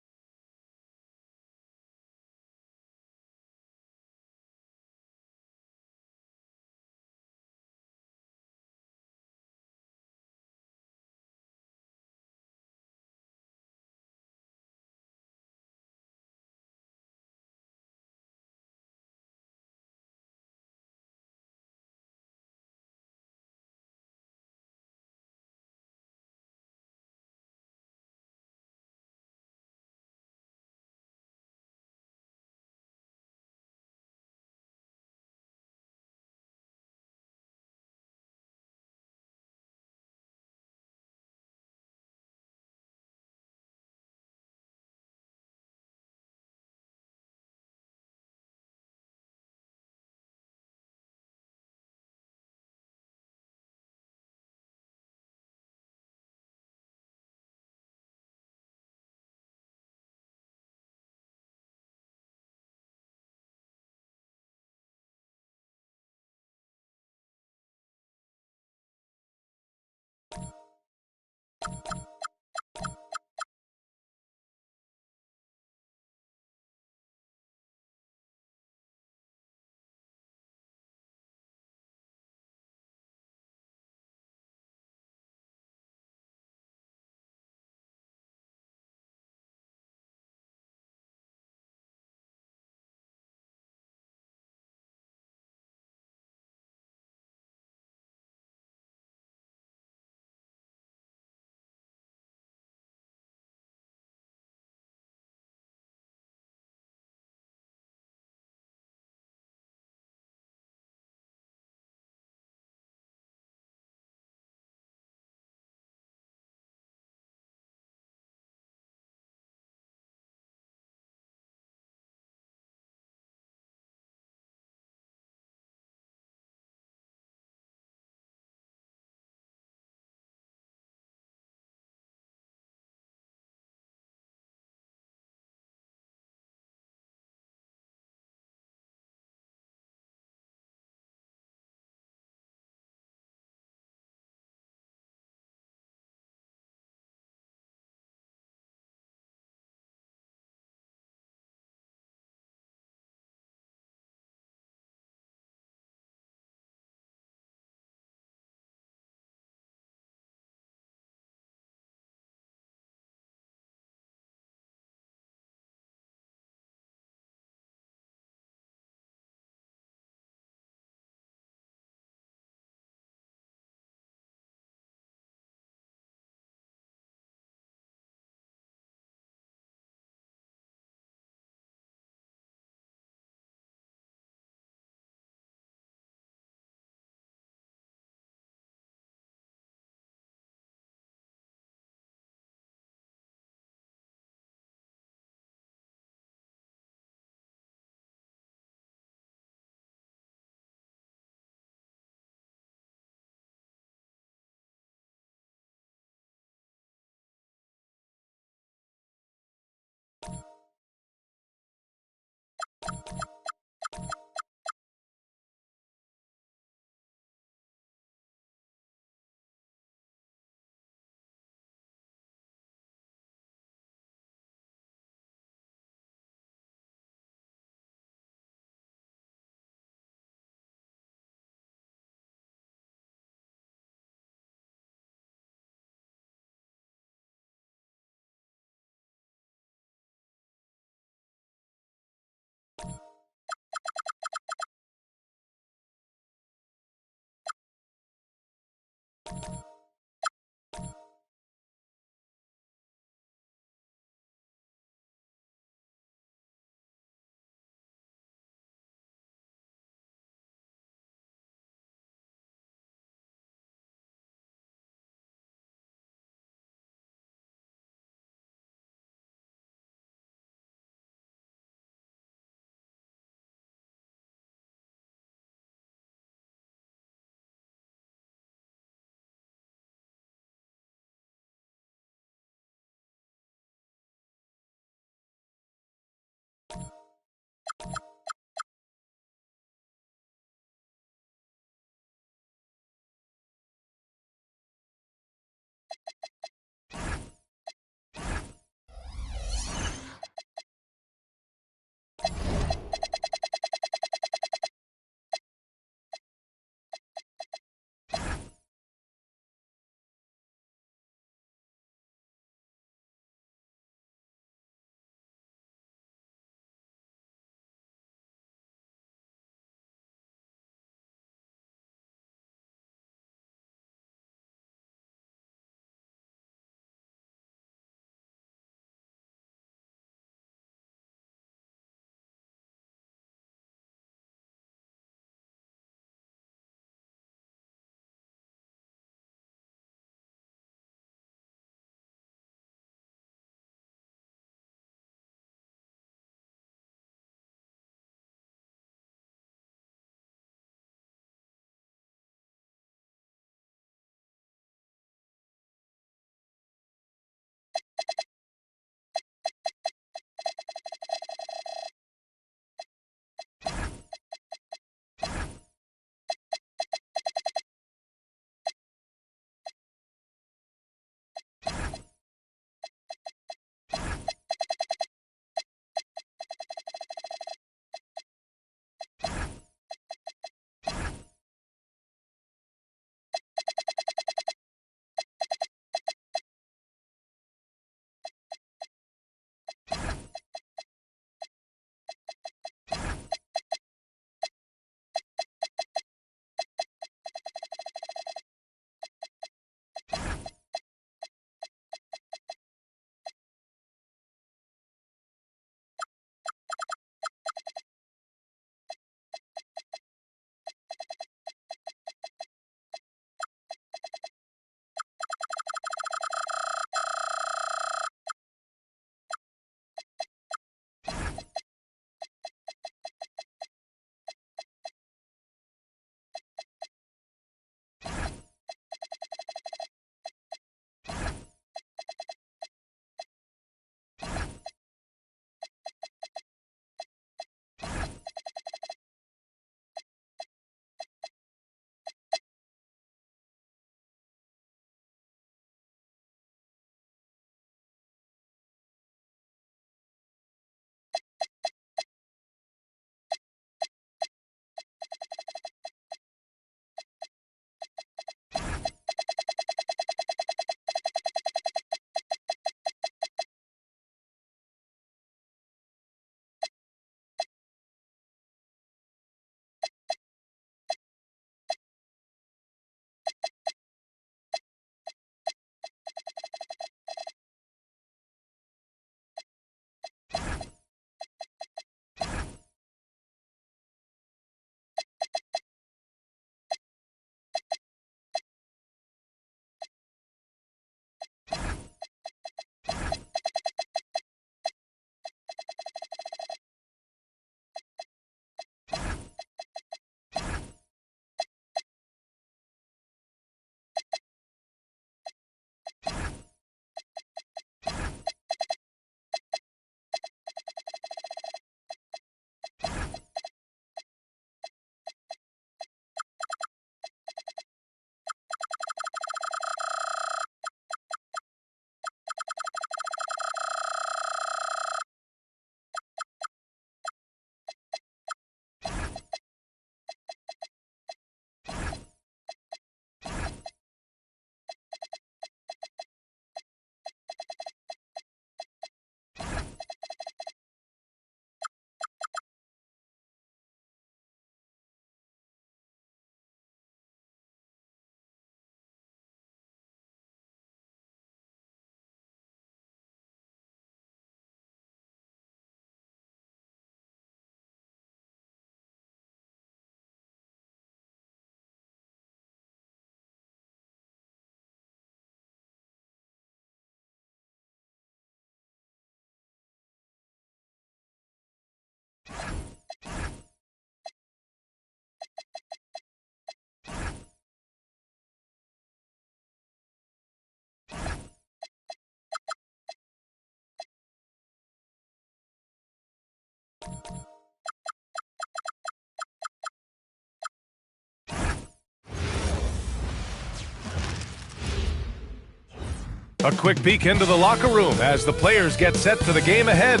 A quick peek into the locker room as the players get set for the game ahead,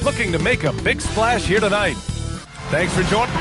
looking to make a big splash here tonight. Thanks for joining.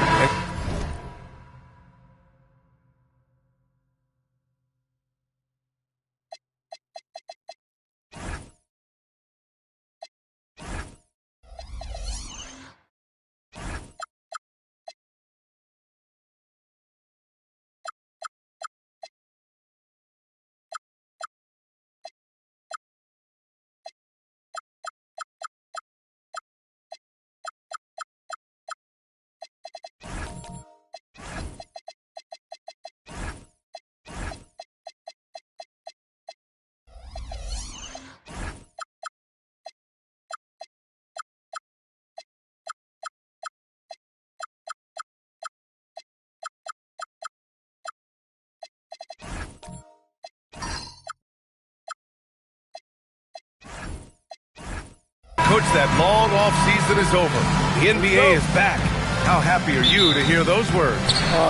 Coach, that long off season is over. The NBA is back. How happy are you to hear those words?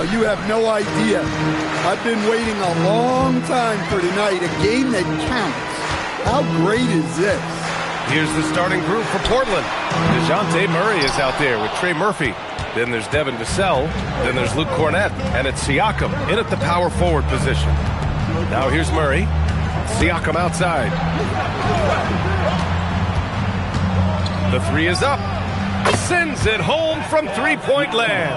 You have no idea. I've been waiting a long time for tonight, a game that counts. How great is this? Here's the starting group for Portland. DeJounte Murray is out there with Trey Murphy. Then there's Devin Vassell. Then there's Luke Cornett. And it's Siakam in at the power forward position. Now here's Murray. Siakam outside. The three is up. Sends it home from three-point land.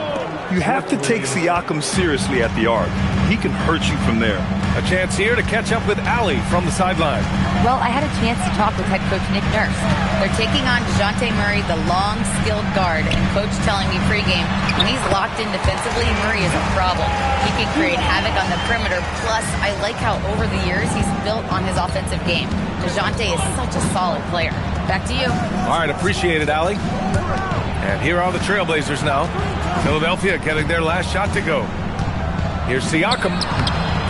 You have to take Siakam seriously at the arc. He can hurt you from there. A chance here to catch up with Allie from the sideline. Well, I had a chance to talk with head coach Nick Nurse. They're taking on DeJounte Murray, the long, skilled guard, and coach telling me pregame, when he's locked in defensively, Murray is a problem. He can create havoc on the perimeter, plus I like how over the years he's built on his offensive game. DeJounte is such a solid player. Back to you. All right, appreciate it, Allie. And here are the Trailblazers now. Philadelphia getting their last shot to go. Here's Siakam.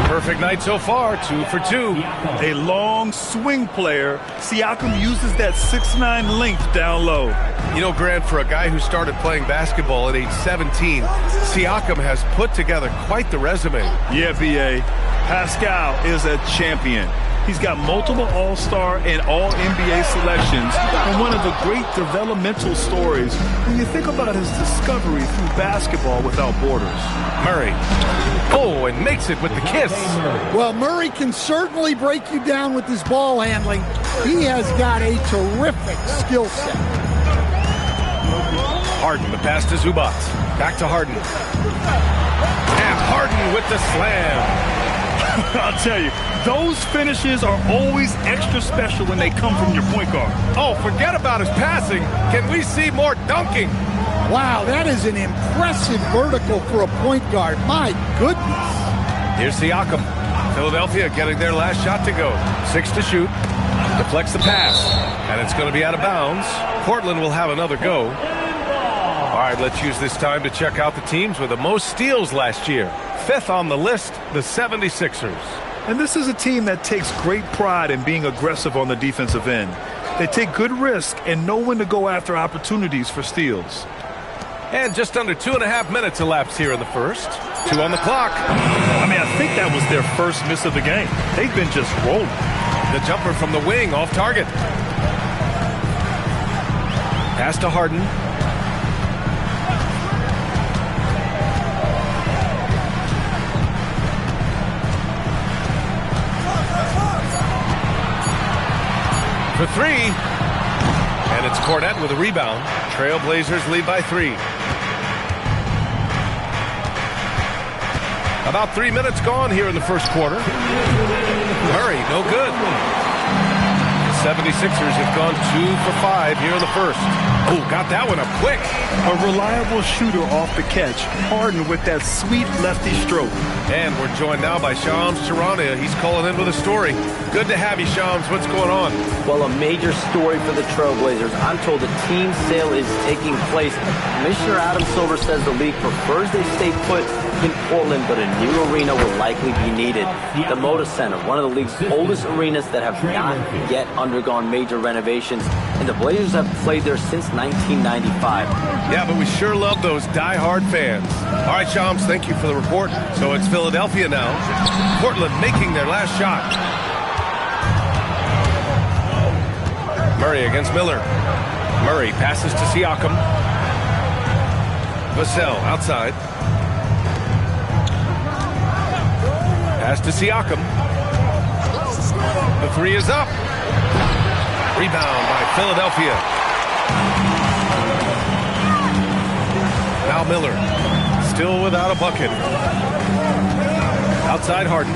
Perfect night so far, 2 for 2. A long swing player. Siakam uses that 6'9" length down low. You know, Grant, for a guy who started playing basketball at age 17, Siakam has put together quite the resume. Yeah, B.A. Pascal is a champion. He's got multiple All-Star and All-NBA selections, and one of the great developmental stories when you think about his discovery through basketball without borders. Murray. Oh, and makes it with the kiss. Well, Murray can certainly break you down with his ball handling. He has got a terrific skill set. Harden, the pass to Zubac. Back to Harden. And Harden with the slam. I'll tell you, those finishes are always extra special when they come from your point guard. Oh, forget about his passing. Can we see more dunking? Wow, that is an impressive vertical for a point guard. My goodness. Here's Siakam. Philadelphia getting their last shot to go. 6 to shoot. Deflects the pass. And it's going to be out of bounds. Portland will have another go. All right, let's use this time to check out the teams with the most steals last year. 5th on the list, the 76ers. And this is a team that takes great pride in being aggressive on the defensive end. They take good risk and know when to go after opportunities for steals. And just under 2.5 minutes elapsed here in the first. 2 on the clock. I mean, I think that was their first miss of the game. They've been just rolling. The jumper from the wing off target. Pass to Harden. For 3. And it's Cornett with a rebound. Trailblazers lead by 3. About 3 minutes gone here in the first quarter. Murray, no good. The 76ers have gone 2 for 5 here in the first. Oh, got that one up quick. A reliable shooter off the catch. Harden with that sweet lefty stroke. And we're joined now by Shams Charania. He's calling in with a story. Good to have you, Shams. What's going on? Well, a major story for the Trailblazers. I'm told the team sale is taking place. Commissioner Adam Silver says the league prefers they stay put in Portland, but a new arena will likely be needed. The Moda Center, one of the league's oldest arenas that have not yet undergone major renovations, and the Blazers have played there since 1995. Yeah, but we sure love those die-hard fans. All right, Shams, thank you for the report. So it's Philadelphia now. Portland making their last shot. Murray against Miller. Murray passes to Siakam. Vassell outside. Pass to Siakam. The three is up. Rebound by Philadelphia. Now Miller. Still without a bucket. Outside Harden.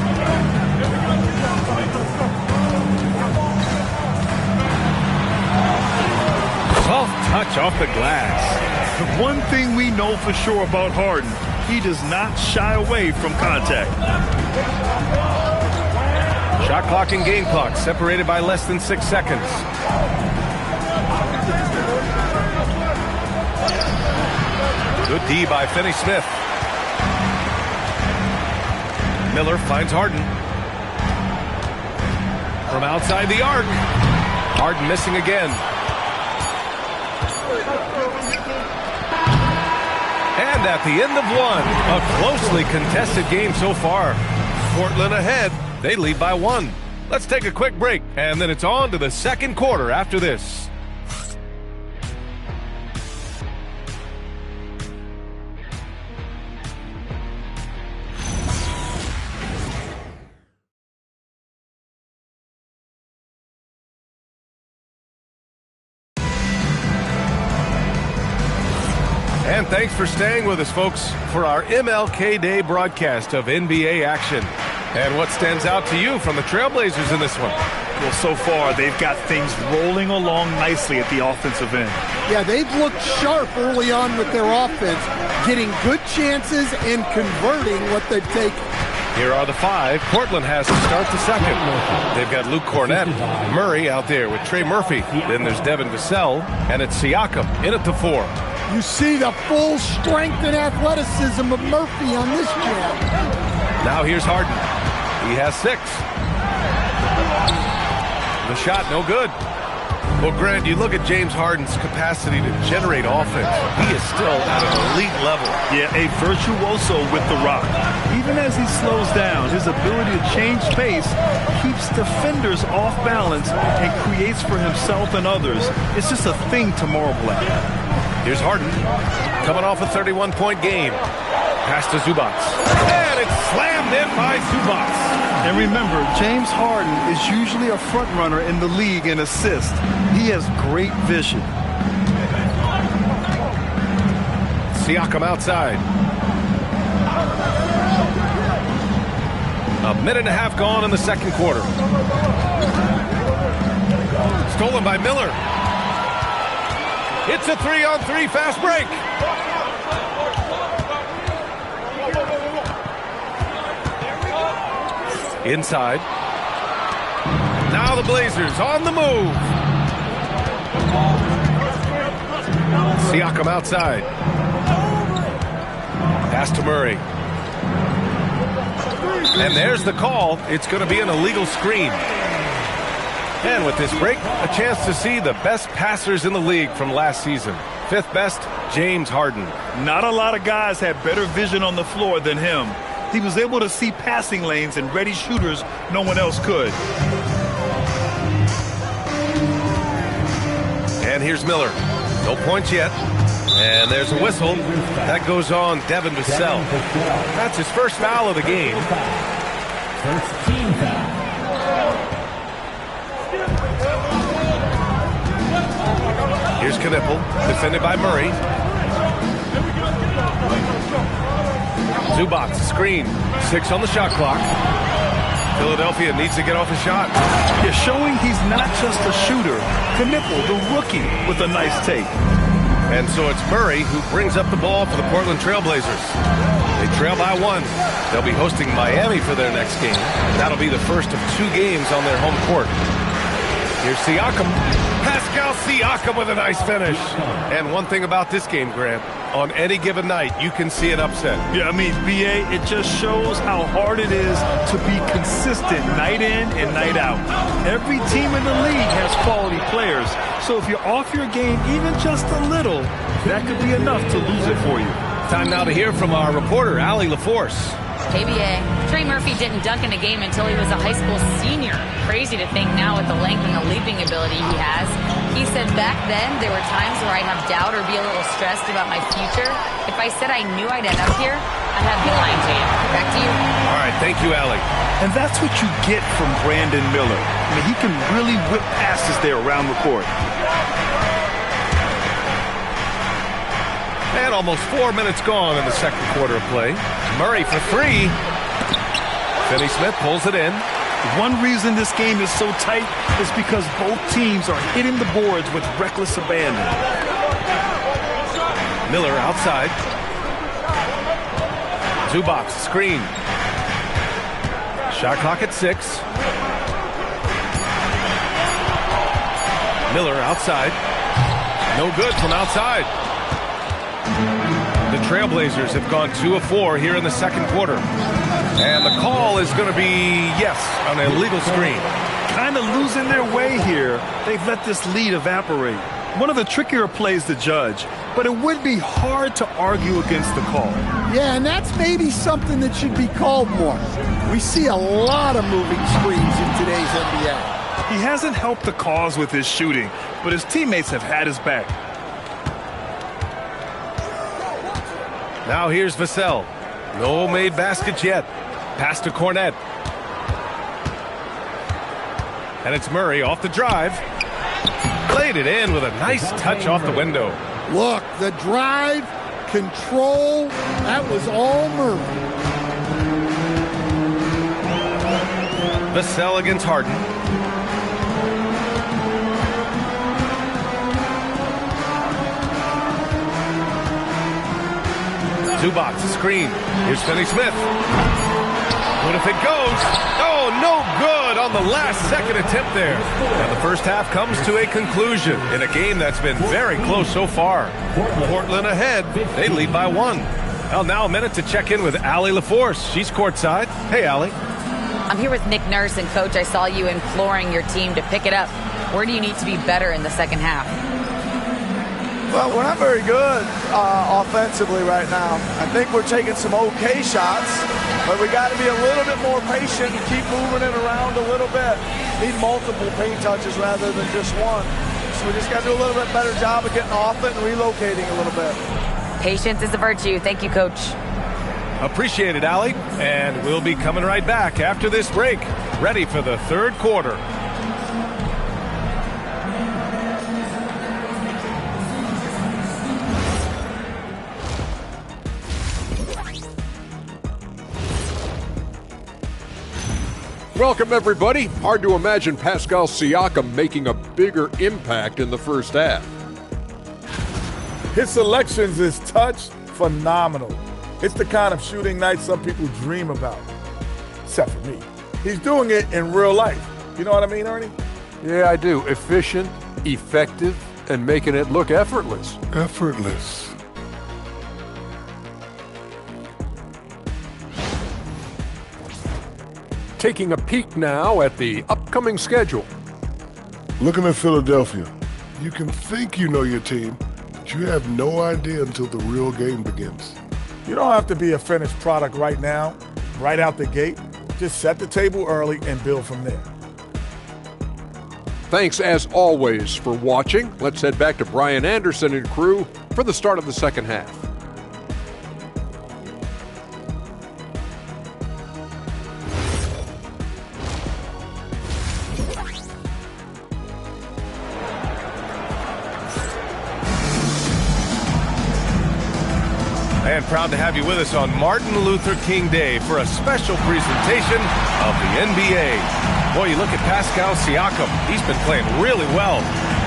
Soft touch off the glass. The one thing we know for sure about Harden, he does not shy away from contact. Shot clock and game clock separated by less than 6 seconds. Good D by Finney-Smith. Miller finds Harden. From outside the arc. Harden missing again. And at the end of one, a closely contested game so far. Portland ahead. They lead by 1. Let's take a quick break, and then it's on to the second quarter after this. And thanks for staying with us, folks, for our MLK Day broadcast of NBA action. And what stands out to you from the Trailblazers in this one? Well, so far, they've got things rolling along nicely at the offensive end. Yeah, they've looked sharp early on with their offense, getting good chances and converting what they've taken. Here are the 5 Portland has to start the second. They've got Luke Cornett, Murray out there with Trey Murphy. Then there's Devin Vassell, and it's Siakam in at the 4. You see the full strength and athleticism of Murphy on this jam. Now here's Harden. He has 6. The shot, no good. Well, Grant, you look at James Harden's capacity to generate offense. He is still at an elite level. Yeah, a virtuoso with the rock. Even as he slows down, his ability to change pace keeps defenders off balance and creates for himself and others. It's just a thing to marvel at. Here's Harden, coming off a 31-point game. Pass to Zubac. And it's slammed in by Zubac. And remember, James Harden is usually a front runner in the league in assists. He has great vision. Siakam outside. A minute and a half gone in the second quarter. Stolen by Miller. It's a 3-on-3 fast break. Inside. Now the Blazers on the move. Siakam outside. Pass to Murray. And there's the call. It's going to be an illegal screen. And with this break, a chance to see the best passers in the league from last season. 5th best, James Harden. Not a lot of guys had better vision on the floor than him. He was able to see passing lanes and ready shooters no one else could. And here's Miller. No points yet. And there's a whistle. That goes on Devin Vassell. That's his first foul of the game. First team foul. Here's Knippel, defended by Murray. Zubac, screen. 6 on the shot clock. Philadelphia needs to get off a shot. Yeah, showing he's not just a shooter. Knippel, the rookie, with a nice take. And so it's Murray who brings up the ball for the Portland Trailblazers. They trail by 1. They'll be hosting Miami for their next game. That'll be the first of 2 games on their home court. Here's Siakam. Pascal Siakam with a nice finish. And one thing about this game, Grant, on any given night, you can see an upset. Yeah, I mean, BA, it just shows how hard it is to be consistent night in and night out. Every team in the league has quality players. So if you're off your game even just a little, that could be enough to lose it for you. Time now to hear from our reporter, Allie LaForce. KBA. Trey Murphy didn't dunk in a game until he was a high school senior. Crazy to think now with the length and the leaping ability he has. He said back then there were times where I'd have doubt or be a little stressed about my future. If I said I knew I'd end up here, I'd have been lying to you. Back to you. All right, thank you, Allie. And that's what you get from Brandon Miller. I mean, he can really whip passes there around the court. And almost 4 minutes gone in the second quarter of play. Murray for three. Finney Smith pulls it in. One reason this game is so tight is because both teams are hitting the boards with reckless abandon. Miller outside. Zubac screen. Shot clock at 6. Miller outside. No good from outside. The Trailblazers have gone 2 of 4 here in the second quarter. And the call is going to be, yes, on an illegal screen. Kind of losing their way here. They've let this lead evaporate. One of the trickier plays to judge, but it would be hard to argue against the call. Yeah, and that's maybe something that should be called more. We see a lot of moving screens in today's NBA. He hasn't helped the cause with his shooting, but his teammates have had his back. Now here's Vassell. No made baskets yet. Pass to Cornette. And it's Murray off the drive. Played it in with a nice touch off the window. Look, the drive, control, that was all Murray. Vassell against Harden. Zubac screen. Here's Finney Smith. What if it goes? Oh, no good on the last second attempt there. And the first half comes to a conclusion in a game that's been very close so far. Portland ahead. They lead by 1. Well, now a minute to check in with Allie LaForce. She's courtside. Hey, Allie. I'm here with Nick Nurse, and Coach, I saw you imploring your team to pick it up. Where do you need to be better in the second half? Well, we're not very good offensively right now. I think we're taking some okay shots, but we got to be a little bit more patient and keep moving it around a little bit. Need multiple paint touches rather than just one. So we just got to do a little bit better job of getting off it and relocating a little bit. Patience is a virtue. Thank you, Coach. Appreciate it, Allie. And we'll be coming right back after this break. Ready for the third quarter. Welcome, everybody. Hard to imagine Pascal Siakam making a bigger impact in the first half. His selections is touch phenomenal. It's the kind of shooting night some people dream about, except for me. He's doing it in real life. You know what I mean, Ernie? Yeah, I do. Efficient, effective, and making it look effortless. Effortless. Taking a peek now at the upcoming schedule. Looking at Philadelphia, you can think you know your team, but you have no idea until the real game begins. You don't have to be a finished product right now, right out the gate. Just set the table early and build from there. Thanks, as always, for watching. Let's head back to Brian Anderson and crew for the start of the second half. And proud to have you with us on Martin Luther King Day for a special presentation of the NBA. Boy, you look at Pascal Siakam. He's been playing really well.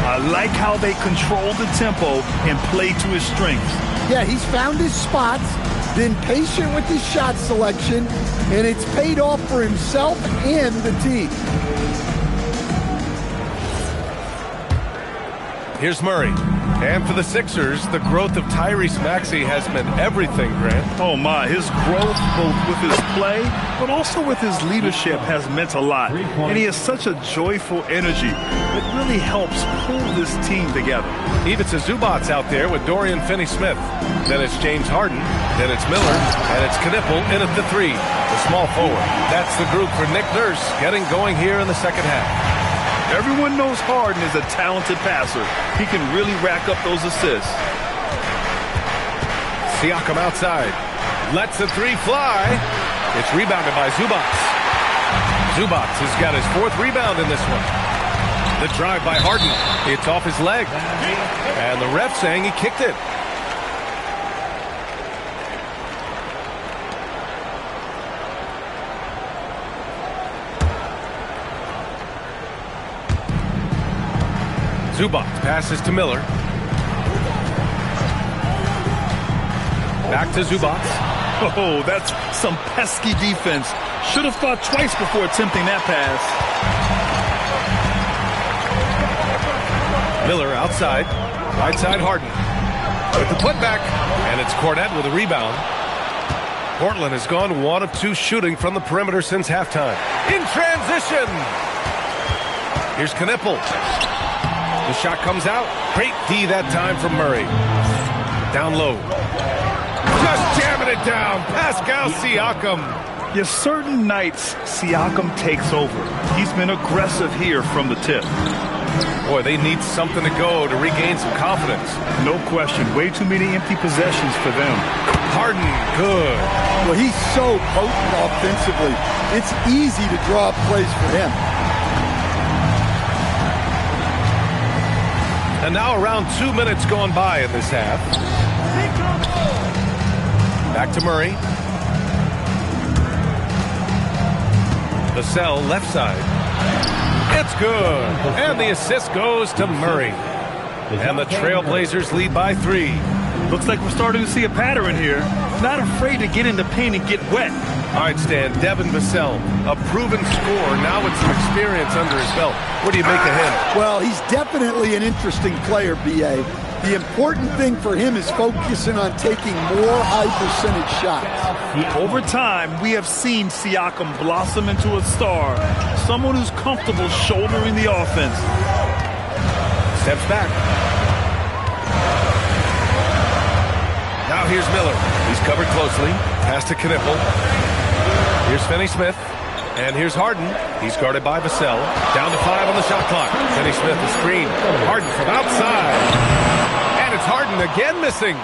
I like how they control the tempo and play to his strengths. Yeah, he's found his spots, been patient with his shot selection, and it's paid off for himself and the team. Here's Murray. And for the Sixers, the growth of Tyrese Maxey has meant everything, Grant. Oh, my. His growth, both with his play, but also with his leadership, has meant a lot. And he has such a joyful energy that really helps pull this team together. Ivica Zubac out there with Dorian Finney-Smith. Then it's James Harden. Then it's Miller. And it's Knipple in at the 3. The small forward. That's the group for Nick Nurse getting going here in the second half. Everyone knows Harden is a talented passer. He can really rack up those assists. Siakam outside. Lets the 3 fly. It's rebounded by Zubac. Zubac has got his 4th rebound in this one. The drive by Harden. It's off his leg. And the ref saying he kicked it. Zubac passes to Miller. Back to Zubac. Oh, that's some pesky defense. Should have thought twice before attempting that pass. Miller outside. Right side Harden. With the putback. And it's Cornette with a rebound. Portland has gone 1 of 2 shooting from the perimeter since halftime. In transition. Here's Knipple. The shot comes out. Great D that time from Murray. Down low. Just jamming it down. Pascal Siakam. Yes, certain nights Siakam takes over. He's been aggressive here from the tip. Boy, they need something to go to regain some confidence. No question. Way too many empty possessions for them. Harden, good. Well, he's so potent offensively. It's easy to draw up plays for him. And now around 2 minutes gone by in this half. Back to Murray. Vassell left side. It's good. And the assist goes to Murray. And the Trailblazers lead by 3. Looks like we're starting to see a pattern here. Not afraid to get in the paint and get wet. All right, Stan, Devin Vassell, a proven scorer, now with some experience under his belt. What do you make of him? Well, he's definitely an interesting player, B.A. The important thing for him is focusing on taking more high-percentage shots. Over time, we have seen Siakam blossom into a star, someone who's comfortable shouldering the offense. Steps back. Now here's Miller. He's covered closely. Pass to Knipple. Here's Finney-Smith. And here's Harden. He's guarded by Vassell. Down to 5 on the shot clock. Finney-Smith, the screen. Harden from outside. And it's Harden again missing.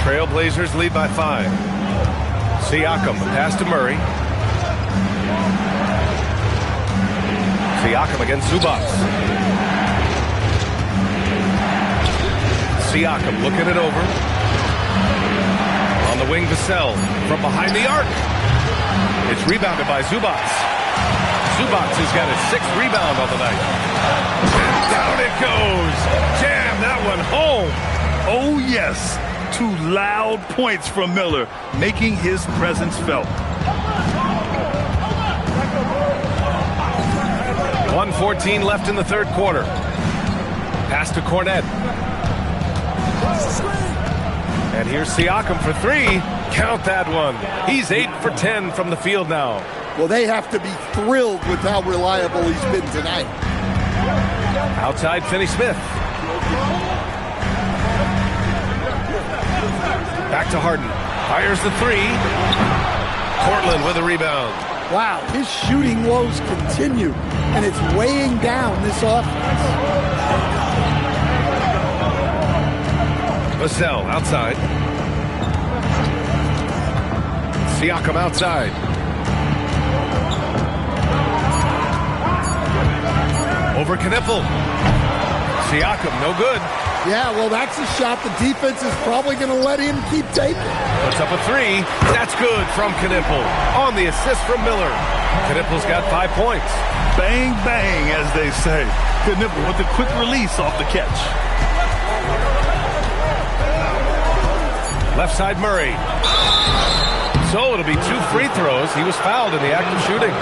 Trailblazers lead by 5. Siakam, pass to Murray. Siakam against Zubac. Siakam looking it over. On the wing, Vassell from behind the arc. It's rebounded by Zubac. Zubac has got his 6th rebound on the night. And down it goes. Jam that one home. Oh, yes. 2 loud points from Miller, making his presence felt. 1:14 left in the 3rd quarter. Pass to Cornette. And here's Siakam for 3. Count that one. He's 8 for 10 from the field now. Well, they have to be thrilled with how reliable he's been tonight. Outside Finney-Smith. Back to Harden. Fires the 3. Portland with a rebound. Wow, his shooting woes continue, and it's weighing down this offense. Vassell outside. Siakam outside. Over Knipple. Siakam, no good. Yeah, well, that's a shot the defense is probably going to let him keep taking. Puts up a 3. That's good from Knipple. On the assist from Miller. Knipple's got 5 points. Bang, bang, as they say. Knipple with a quick release off the catch. Left side Murray. So it'll be 2 free throws. He was fouled in the act of shooting.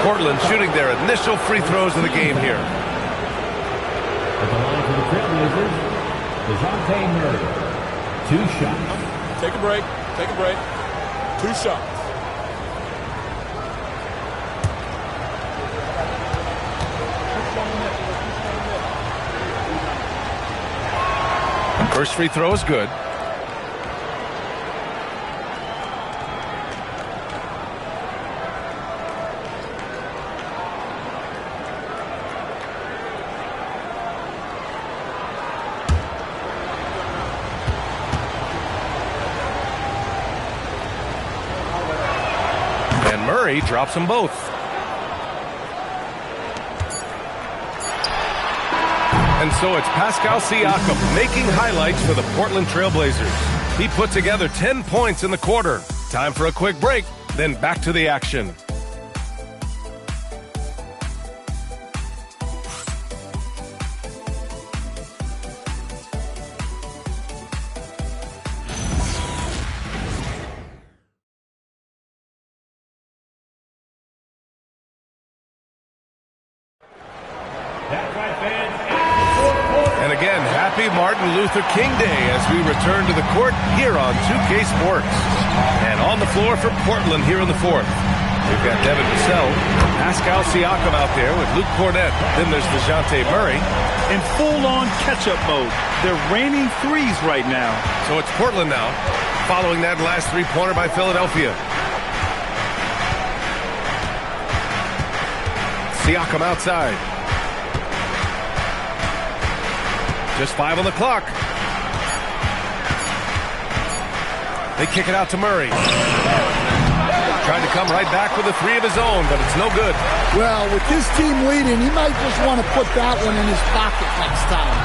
Portland shooting their initial free throws of the game here. versus DeJounte Murray. 2 shots. Take a break. Take a break. 2 shots. First free throw is good. And Murray drops them both. And so it's Pascal Siakam making highlights for the Portland Trail Blazers. He put together 10 points in the quarter. Time for a quick break, then back to the action. And again, happy Martin Luther King Day as we return to the court here on 2K Sports. And on the floor for Portland here in the fourth. We've got Devin Vassell, Pascal Siakam out there with Luke Cornett. Then there's DeJounte Murray. In full-on catch-up mode. They're raining threes right now. So it's Portland now, following that last three-pointer by Philadelphia. Siakam outside. Just 5 on the clock. They kick it out to Murray. Trying to come right back with a 3 of his own, but it's no good. Well, with his team leading, he might just want to put that one in his pocket next time.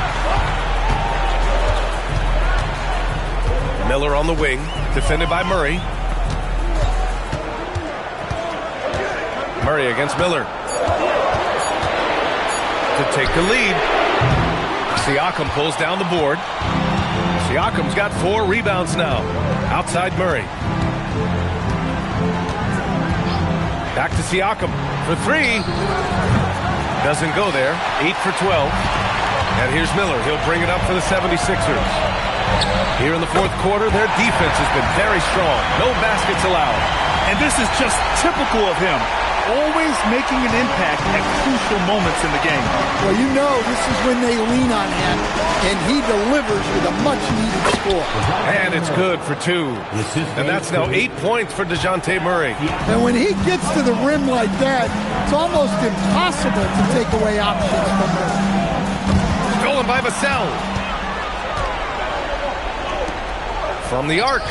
Miller on the wing, defended by Murray. Murray against Miller. To take the lead. Siakam pulls down the board. Siakam's got 4 rebounds now. Outside Murray. Back to Siakam for 3. Doesn't go there. 8 for 12. And here's Miller. He'll bring it up for the 76ers. Here in the fourth quarter, their defense has been very strong. No baskets allowed. And this is just typical of him. Always making an impact at crucial moments in the game. Well, you know this is when they lean on him, and he delivers with a much-needed score. And it's good for 2. And that's now 8 points for DeJounte Murray. And when he gets to the rim like that, it's almost impossible to take away options from him. Stolen by Vassell. From the arc.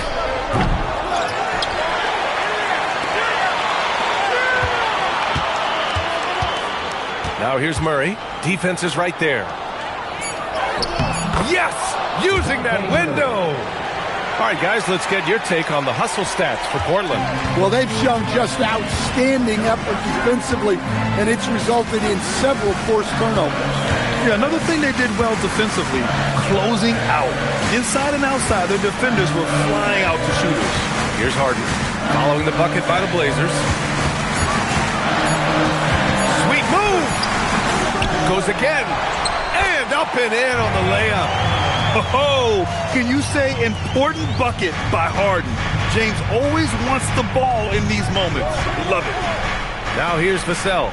Now here's Murray. Defense is right there. Yes! Using that window! All right, guys, let's get your take on the hustle stats for Portland. Well, they've shown just outstanding effort defensively, and it's resulted in several forced turnovers. Yeah, another thing they did well defensively, closing out. Inside and outside, their defenders were flying out to shooters. Here's Harden, following the bucket by the Blazers. Sweet move! Goes again, and up and in on the layup. Oh, can you say important bucket by Harden? James always wants the ball in these moments. Love it. Now here's Vassell.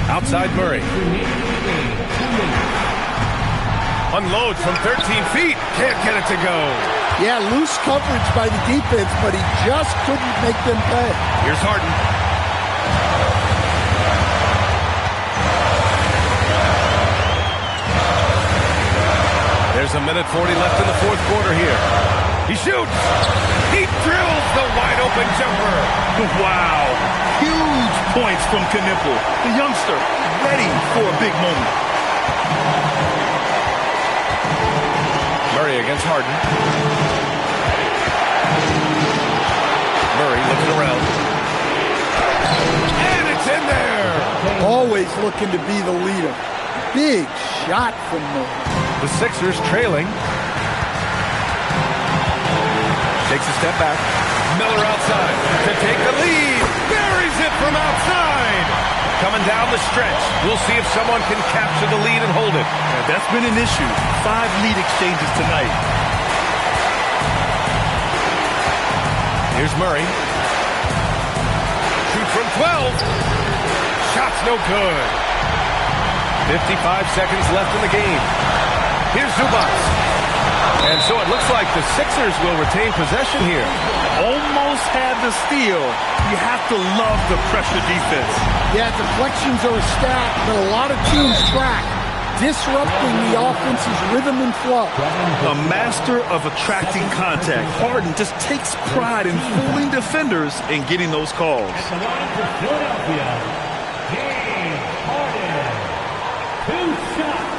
Outside Murray. Unloads from 13 feet. Can't get it to go. Yeah, loose coverage by the defense, but he just couldn't make them pay. Here's Harden. There's a minute 40 left in the fourth quarter here. He shoots. He drills the wide-open jumper. Wow. Huge points from Knipple. The youngster ready for a big moment. Murray against Harden. Murray looking around. And it's in there. Always looking to be the leader. Big shot from Murray. The Sixers trailing. Takes a step back. Miller outside to take the lead. Buries it from outside. coming down the stretch. We'll see if someone can capture the lead and hold it. Yeah, that's been an issue. 5 lead exchanges tonight. Here's Murray. Shoot from 12. Shot's no good. 55 seconds left in the game. Here's Zubac. And so it looks like the Sixers will retain possession here. Almost had the steal. You have to love the pressure defense. Yeah, deflections are a stat that a lot of teams track, disrupting the offense's rhythm and flow. A master of attracting contact. Harden just takes pride in fooling defenders and getting those calls. Philadelphia, James Harden. 2 shots.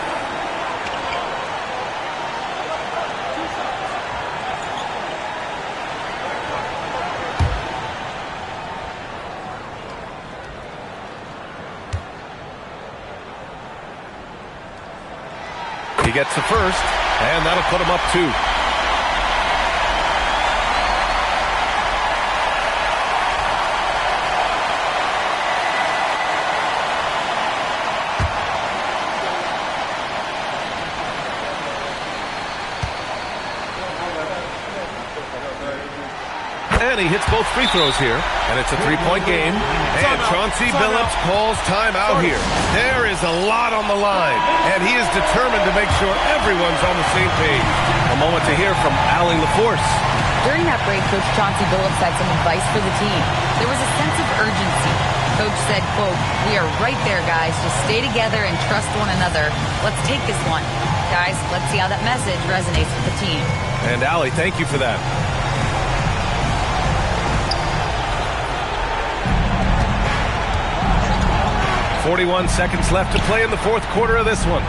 He gets the first, and that'll put him up 2. And he hits both free throws here, and it's a 3-point game. And Chauncey Billups calls timeout here. There is a lot on the line, and he is determined to make sure everyone's on the same page. A moment to hear from Allie LaForce. During that break, Coach Chauncey Billups had some advice for the team. There was a sense of urgency. Coach said, quote, "We are right there, guys. Just stay together and trust one another. Let's take this one. Guys, let's see how that message resonates with the team." And Allie, thank you for that. .41 seconds left to play in the fourth quarter of this one.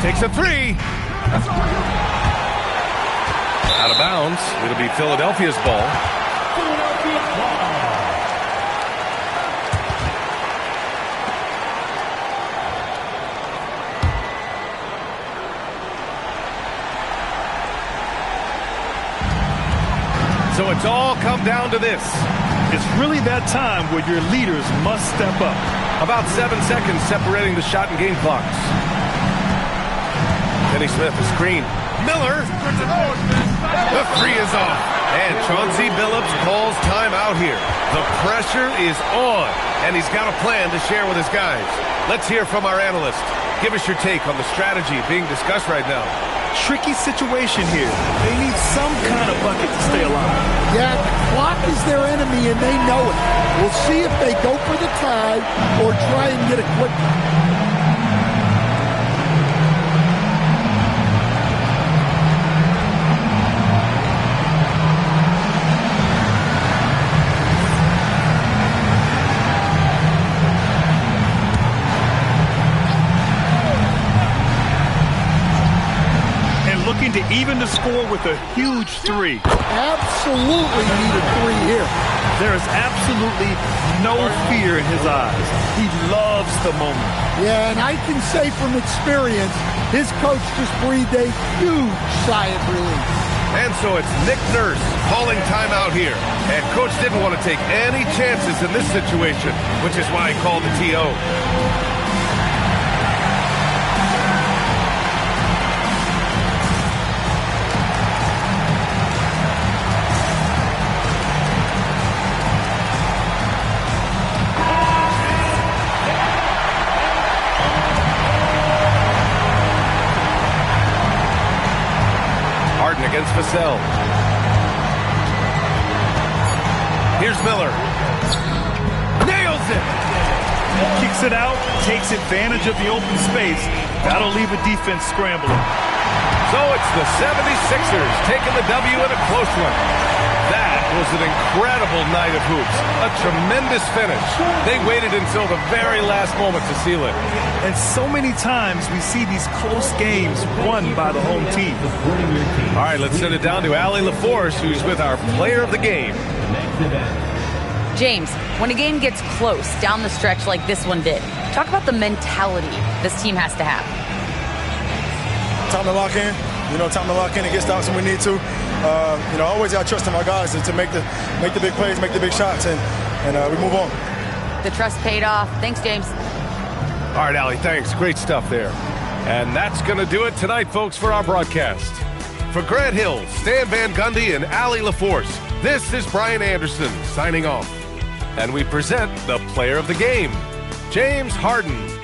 Takes a 3. Out of bounds. It'll be Philadelphia's ball. So it's all come down to this. It's really that time where your leaders must step up. About 7 seconds separating the shot and game clocks. Kenny Smith, the screen. Miller. The 3 is off. And Chauncey Billups calls timeout here. The pressure is on, and he's got a plan to share with his guys. Let's hear from our analyst. Give us your take on the strategy being discussed right now. Tricky situation here. They need some kind of bucket to stay alive. Yeah, the clock is their enemy, and they know it. We'll see if they go for the tie or try and get a quick one. To even the score with a huge 3. Absolutely need a 3 here. There is absolutely no fear in his eyes. He loves the moment. Yeah, and I can say from experience, his coach just breathed a huge sigh of relief. And so it's Nick Nurse calling timeout here. And coach didn't want to take any chances in this situation, which is why he called the TO. Against Vassell. Here's Miller. Nails it! Kicks it out, takes advantage of the open space. That'll leave a defense scrambling. So it's the 76ers taking the W in a close one. That was an incredible night of hoops. A tremendous finish. They waited until the very last moment to seal it. And so many times we see these close games won by the home team. All right, let's send it down to Allie LaForce, who's with our player of the game. James, when a game gets close down the stretch like this one did, talk about the mentality this team has to have. Time to lock in. Time to lock in and get stops when we need to. Always got to trust in my guys to make the big plays, make the big shots, and we move on. The trust paid off. Thanks, James. All right, Allie, thanks. Great stuff there. And that's going to do it tonight, folks, for our broadcast. For Grant Hill, Stan Van Gundy, and Allie LaForce, this is Brian Anderson signing off. And we present the player of the game, James Harden.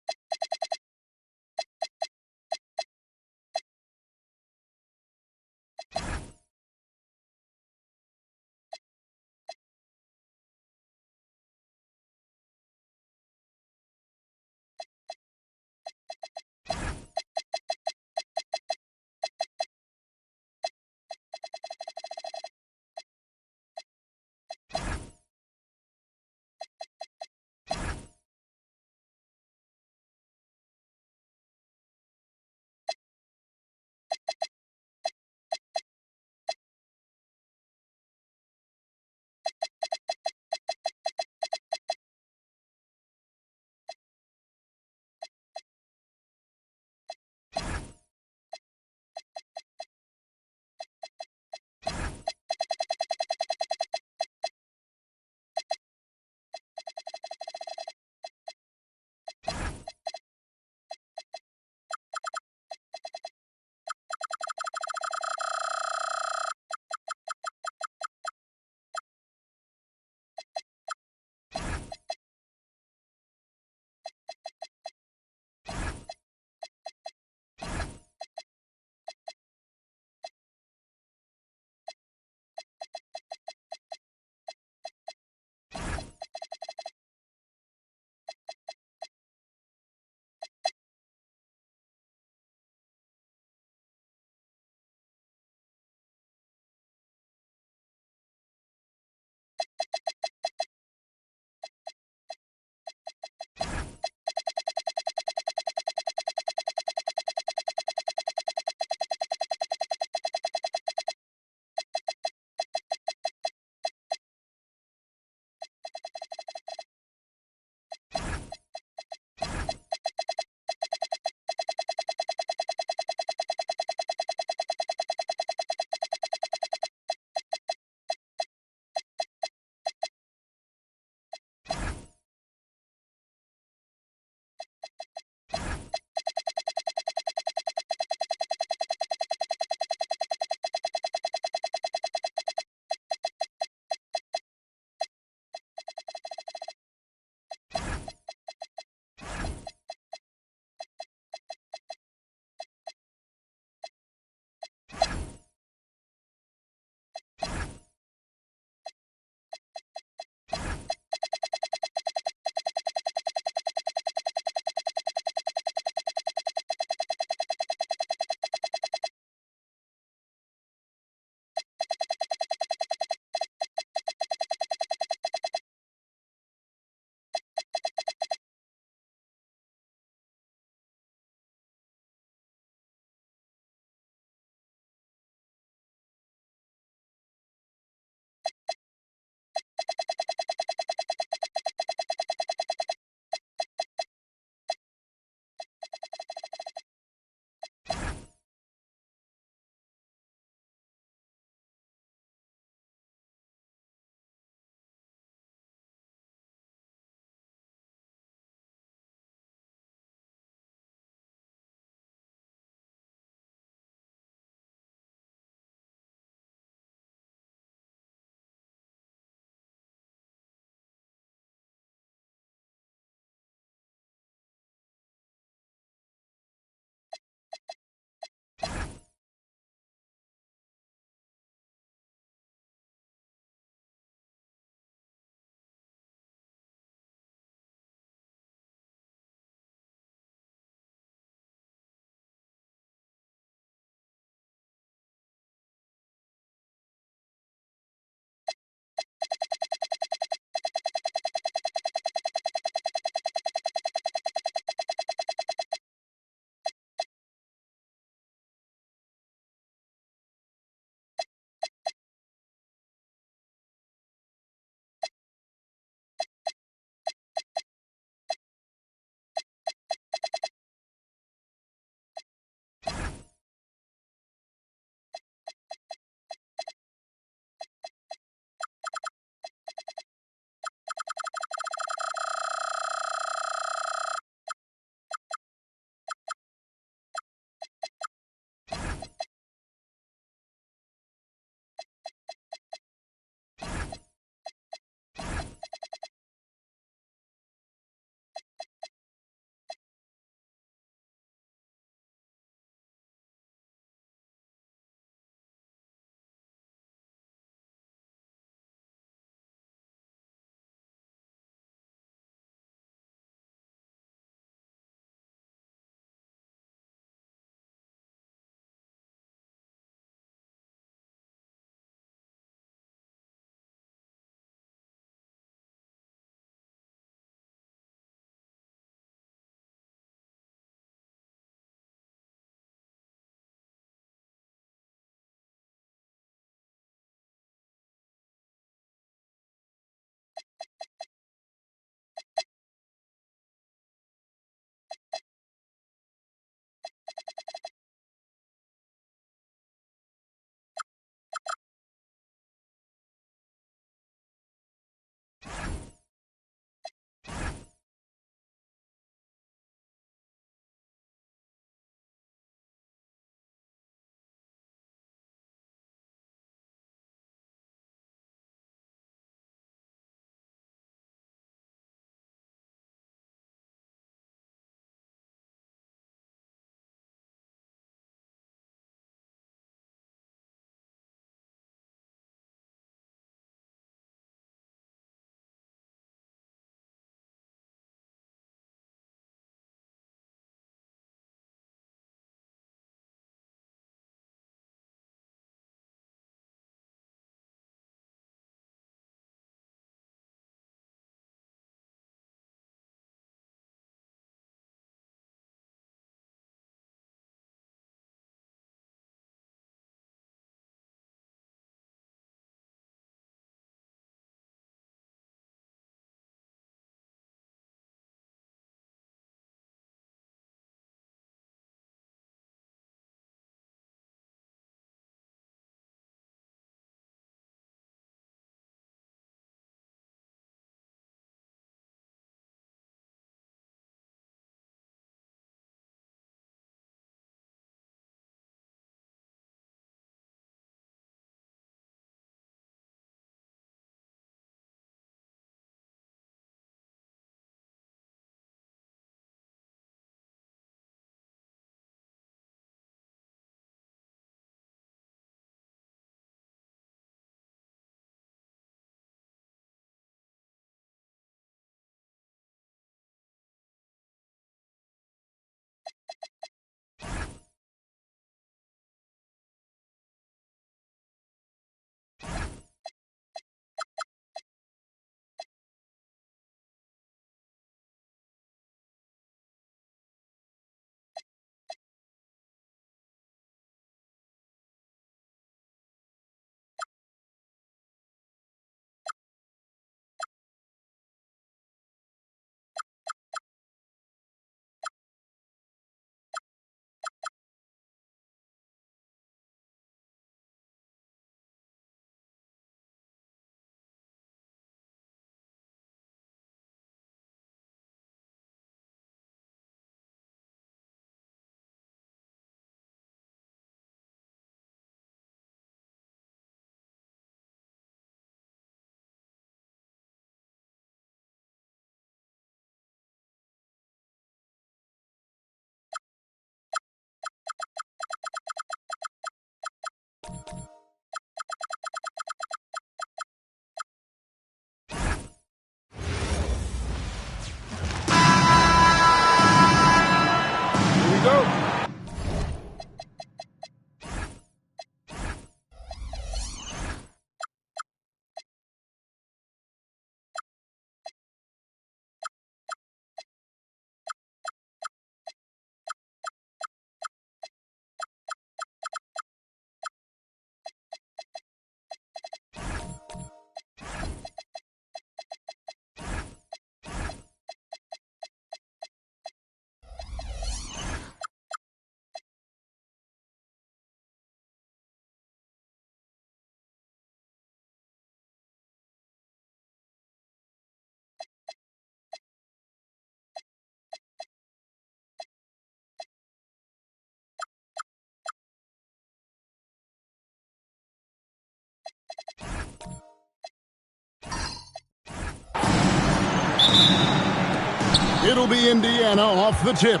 It'll be Indiana off the tip.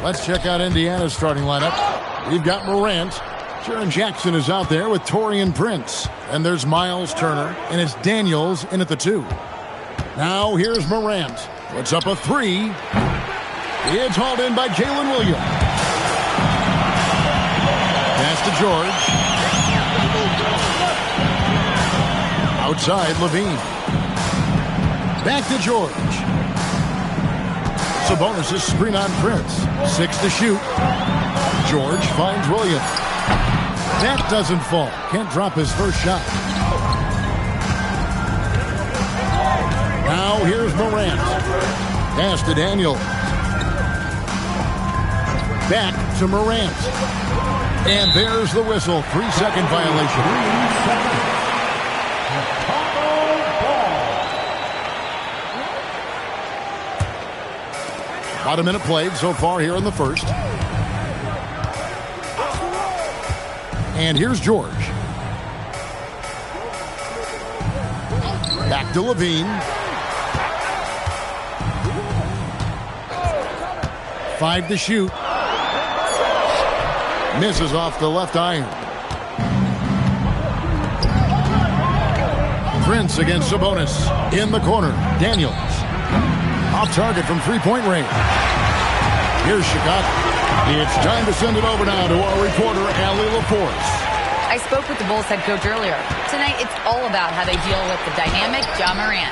Let's check out Indiana's starting lineup. We've got Morant. Jaren Jackson is out there with Taurean Prince. And there's Miles Turner, and it's Daniels in at the 2. Now here's Morant. Puts up a 3. It's hauled in by Jalen Williams. Pass to George. Outside, Levine. Back to George. Sabonis' screen on Prince. 6 to shoot. George finds Williams. That doesn't fall. Can't drop his first shot. Now here's Morant. Pass to Daniel. Back to Morant. And there's the whistle. 3-second violation. About a minute played so far here in the first. And here's George. Back to Levine. 5 to shoot. Misses off the left iron. Prince against Sabonis. In the corner. Daniels. Off target from three-point range. Here's Chicago. It's time to send it over now to our reporter, Allie LaForce. I spoke with the Bulls head coach earlier. Tonight, it's all about how they deal with the dynamic Ja Morant.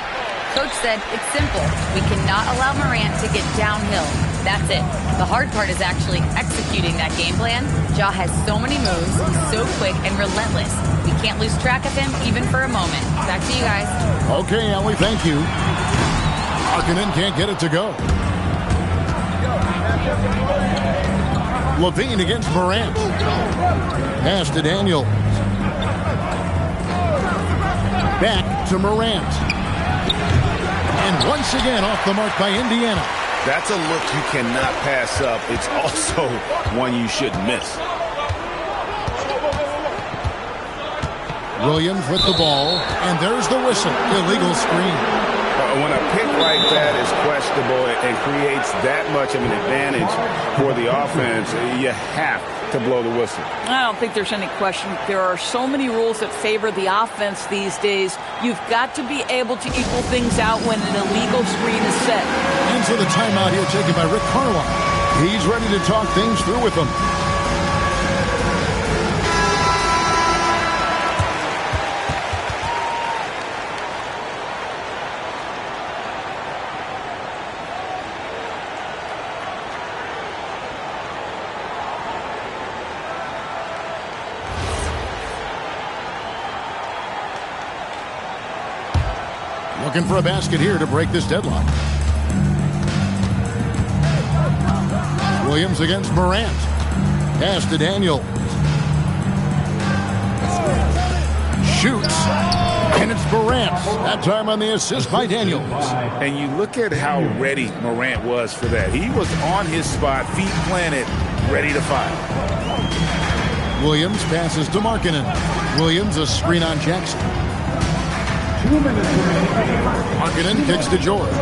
Coach said it's simple. We cannot allow Morant to get downhill. That's it. The hard part is actually executing that game plan. Ja has so many moves. He's so quick and relentless. We can't lose track of him even for a moment. Back to you guys. Okay, Allie, thank you. Markkanen can't get it to go. Levine against Morant. Pass to Daniel. Back to Morant. And once again off the mark by Indiana. That's a look you cannot pass up. It's also one you shouldn't miss. Williams with the ball. And there's the whistle. Illegal screen. When a pick like that is questionable and creates that much of an advantage for the offense, you have to blow the whistle. I don't think there's any question. There are so many rules that favor the offense these days. You've got to be able to equal things out when an illegal screen is set. Into the timeout here taken by Rick Carlisle. He's ready to talk things through with them. Looking for a basket here to break this deadlock. Williams against Morant. Pass to Daniel. Shoots. And it's Morant. That time on the assist by Daniels. And you look at how ready Morant was for that. He was on his spot, feet planted, ready to fire. Williams passes to Markkanen. Williams a screen on Jackson. 2 minutes remaining. Markkanen kicks to George.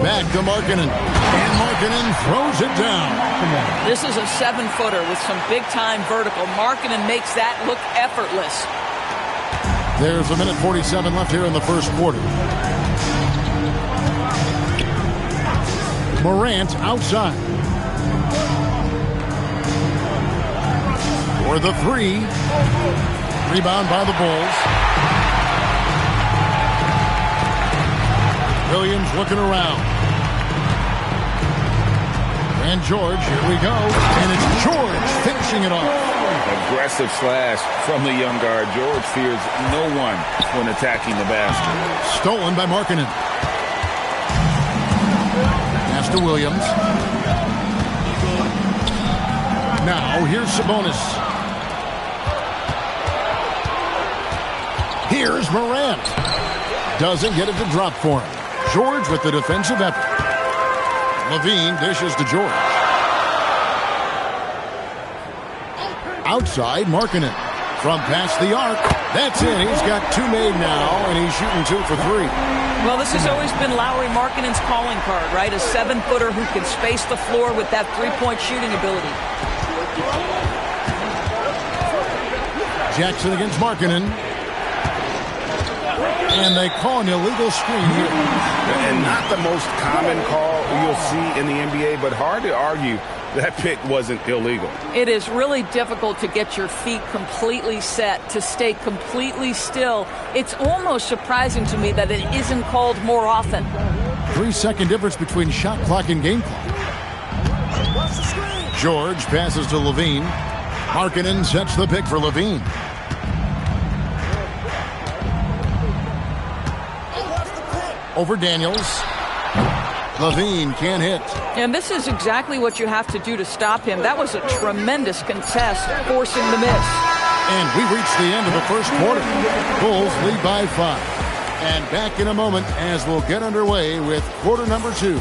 Back to Markkanen. And Markkanen throws it down. This is a 7-footer with some big-time vertical. Markkanen makes that look effortless. There's a minute 47 left here in the first quarter. Morant outside. For the 3. Rebound by the Bulls. Williams looking around. And George, here we go. And it's George finishing it off. Aggressive slash from the young guard. George fears no one when attacking the basket. Stolen by Markkanen. Pass to Williams. Now here's Sabonis. Here's Morant. Doesn't get it to drop for him. George with the defensive effort. Levine dishes to George. Outside, Markkanen. from past the arc. That's it. He's got 2 made now, and he's shooting 2 for 3. Well, this has always been Lauri Markkanen's calling card, right? A 7-footer who can space the floor with that three-point shooting ability. Jackson against Markkanen. And they call an illegal screen here. And not the most common call you'll see in the NBA, but hard to argue that pick wasn't illegal. It is really difficult to get your feet completely set, to stay completely still. It's almost surprising to me that it isn't called more often. 3-second difference between shot clock and game clock. George passes to Levine. Markkanen sets the pick for Levine. Over Daniels. Levine can't hit. And this is exactly what you have to do to stop him. That was a tremendous contest, forcing the miss. And we reached the end of the first quarter. Bulls lead by 5. And back in a moment as we'll get underway with quarter number 2.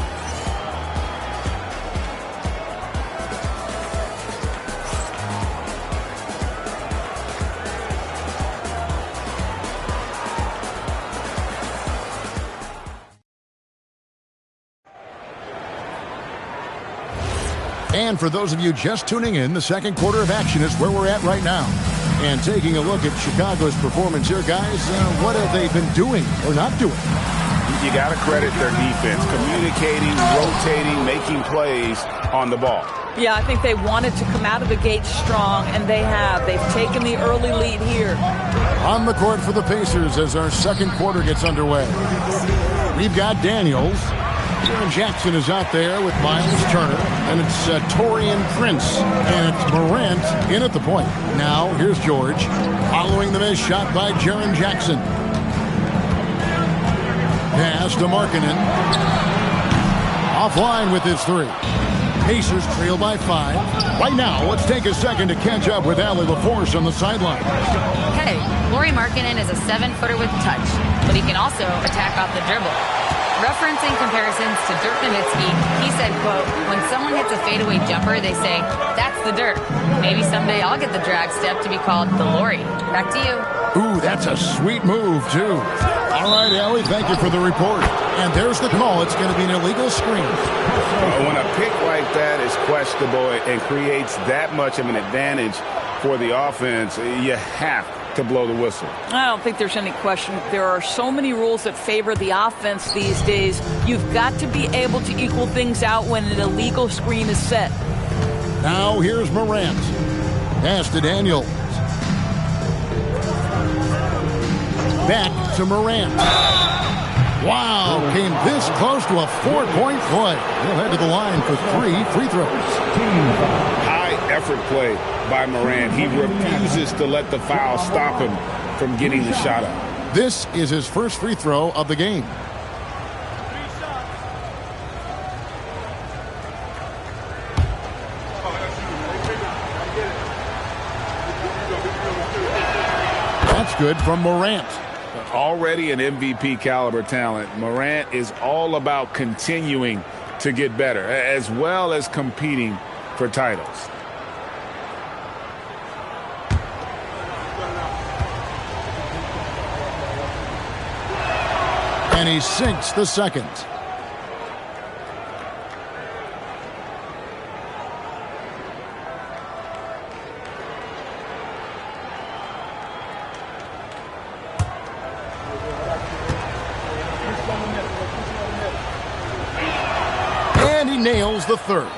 And for those of you just tuning in, the second quarter of action is where we're at right now. And taking a look at Chicago's performance here, guys, what have they been doing or not doing? You got to credit their defense, communicating, rotating, making plays on the ball. Yeah, I think they wanted to come out of the gate strong, and they have. They've taken the early lead here. On the court for the Pacers as our second quarter gets underway. We've got Daniels. Jaren Jackson is out there with Miles Turner, and it's Taurean Prince, and it's Morant in at the point. Now, here's George, following the miss shot by Jaren Jackson. Pass to Markkanen. Offline with his 3. Pacers trail by 5. Right now, let's take a second to catch up with Allie LaForce on the sideline. Hey, Lauri Markkanen is a 7-footer with touch, but he can also attack off the dribble. Referencing comparisons to Dirk Nowitzki, he said, quote, when someone hits a fadeaway jumper, they say, that's the Dirk. Maybe someday I'll get the drag step to be called the Lauri. Back to you. Ooh, that's a sweet move, too. All right, Allie, thank you for the report. And there's the call. It's going to be an illegal screen. When a pick like that is questionable and creates that much of an advantage for the offense, you have to blow the whistle. I don't think there's any question. There are so many rules that favor the offense these days. You've got to be able to equal things out when an illegal screen is set. Now here's Morant. Pass to Daniels. Back to Morant. Wow, came this close to a 4-point play. He'll head to the line for 3 free throws. Effort play by Morant. He refuses to let the foul stop him from getting the shot up. This is his first free throw of the game. That's good from Morant. Already an MVP caliber talent, Morant is all about continuing to get better, as well as competing for titles. And he sinks the second. And he nails the third.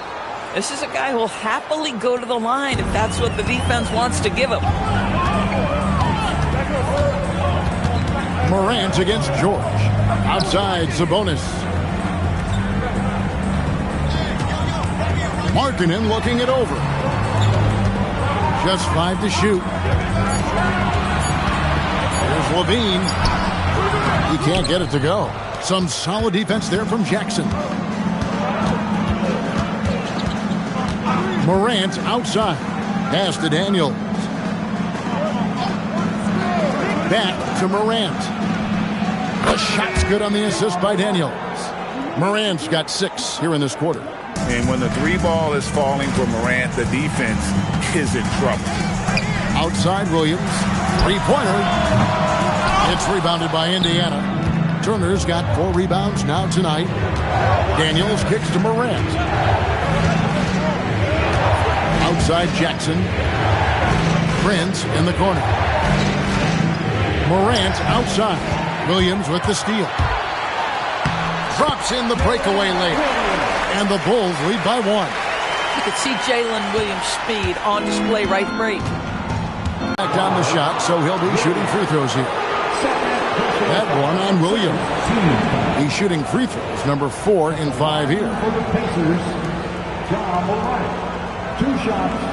This is a guy who will happily go to the line if that's what the defense wants to give him. Morant against George. Outside, Sabonis. Markkanen looking it over. Just 5 to shoot. Here's Levine. He can't get it to go. Some solid defense there from Jackson. Morant outside. Pass to Daniels. Back to Morant. The shot's good on the assist by Daniels. Morant's got 6 here in this quarter. And when the 3 ball is falling for Morant, the defense is in trouble. Outside Williams. Three-pointer. It's rebounded by Indiana. Turner's got 4 rebounds now tonight. Daniels kicks to Morant. Outside Jackson. Prince in the corner. Morant outside. Williams with the steal. Drops in the breakaway late. And the Bulls lead by 1. You could see Jalen Williams' speed on display right break. Back down the shot, so he'll be shooting free throws here. That one on Williams. He's shooting free throws, number 4 in 5 here. For the Pacers, Ja Morant. 2 shots.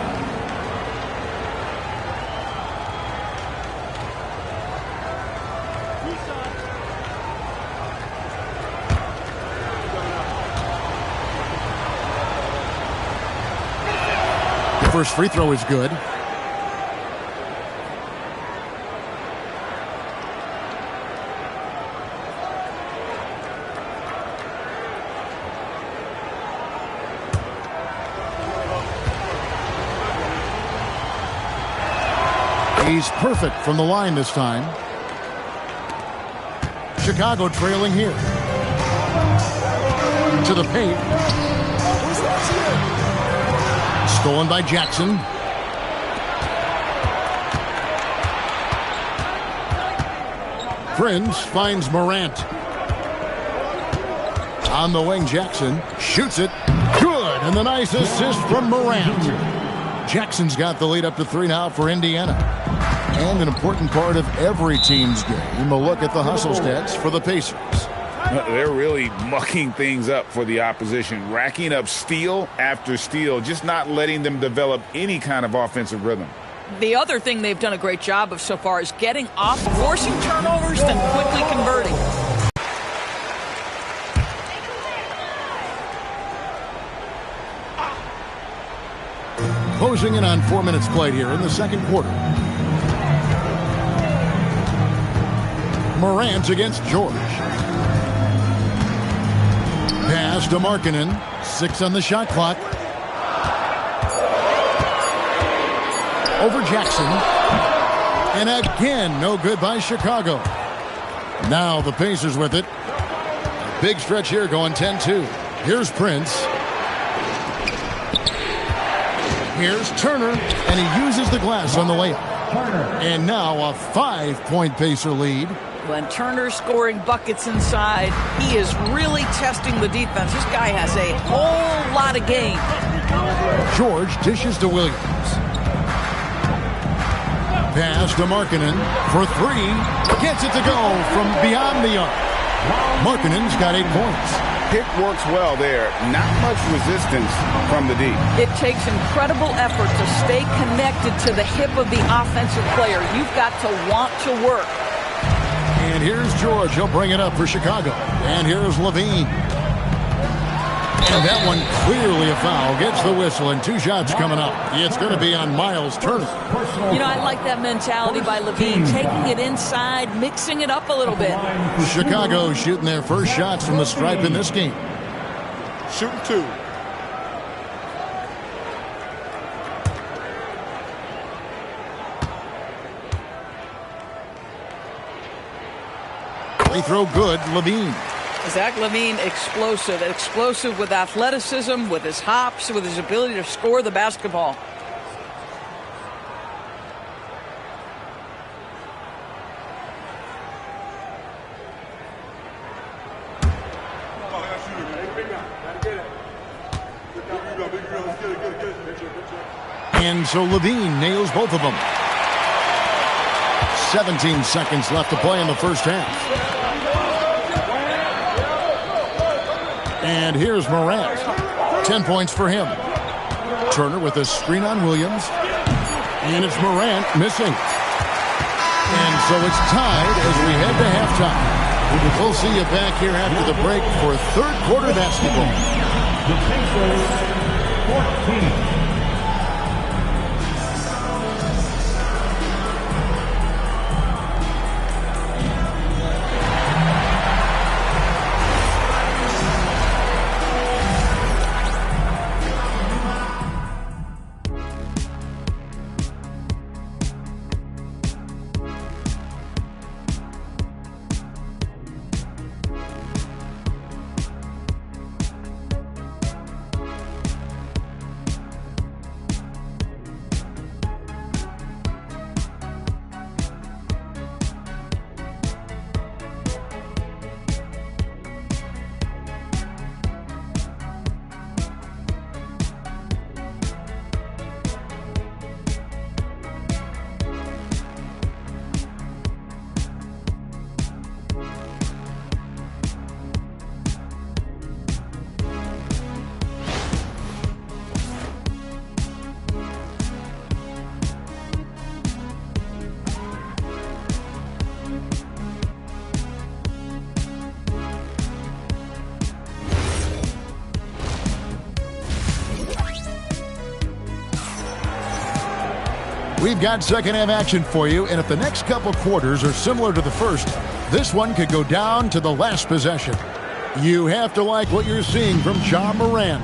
The first free throw is good. He's perfect from the line this time. Chicago trailing here. To the paint. Stolen by Jackson. Prince finds Morant. On the wing, Jackson shoots it. Good, and the nice assist from Morant. Jackson's got the lead up to 3 now for Indiana. And an important part of every team's game, a look at the hustle stats for the Pacers. They're really mucking things up for the opposition, racking up steal after steal, just not letting them develop any kind of offensive rhythm. The other thing they've done a great job of so far is getting off, forcing turnovers, then quickly converting. Closing in on 4 minutes played here in the second quarter. Morant against George. Pass to Markkanen. 6 on the shot clock. Over Jackson. And again, no good by Chicago. Now the Pacers with it. Big stretch here going 10-2. Here's Prince. Here's Turner, and he uses the glass on the layup. And now a 5-point Pacer lead. When Turner's scoring buckets inside, he is really testing the defense. This guy has a whole lot of game. George dishes to Williams. Pass to Markkanen for 3. Gets it to go from beyond the arc. Markkanen's got 8 points. Pick works well there. Not much resistance from the D. It takes incredible effort to stay connected to the hip of the offensive player. You've got to want to work. And here's George. He'll bring it up for Chicago. And here's Levine. And that one clearly a foul. Gets the whistle, and 2 shots coming up. It's going to be on Miles Turner. You know, I like that mentality by Levine, taking it inside, mixing it up a little bit. Chicago shooting their first shots from the stripe in this game. Shooting 2. Free throw good, Levine. Zach LaVine, explosive with athleticism, with his hops, with his ability to score the basketball. And so Levine nails both of them. 17 seconds left to play in the first half. And here's Morant. 10 points for him. Turner with a screen on Williams. And it's Morant missing. And so it's tied as we head to halftime. We'll see you back here after the break for third quarter basketball. The Pacers 14. We've got second half action for you, and if the next couple quarters are similar to the first, this one could go down to the last possession. You have to like what you're seeing from Ja Morant.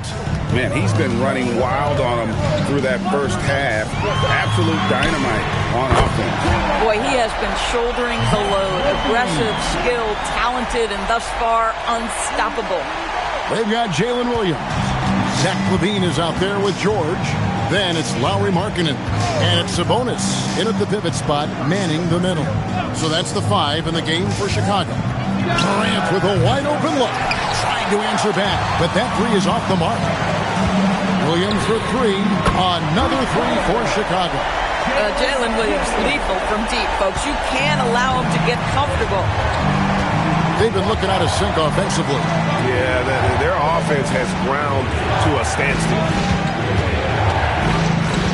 Man, he's been running wild on him through that first half. Absolute dynamite on offense. Boy, he has been shouldering the load. Aggressive, skilled, talented, and thus far unstoppable. They've got Jalen Williams. Zach LaVine is out there with George. Then it's Lauri Markkanen. And it's Sabonis in at the pivot spot, manning the middle. So that's the 5 in the game for Chicago. Morant with a wide-open look. Trying to answer back, but that 3 is off the mark. Williams for 3. Another 3 for Chicago. Jalen Williams lethal from deep, folks. You can't allow him to get comfortable. They've been looking out of sync offensively. Yeah, their offense has ground to a standstill.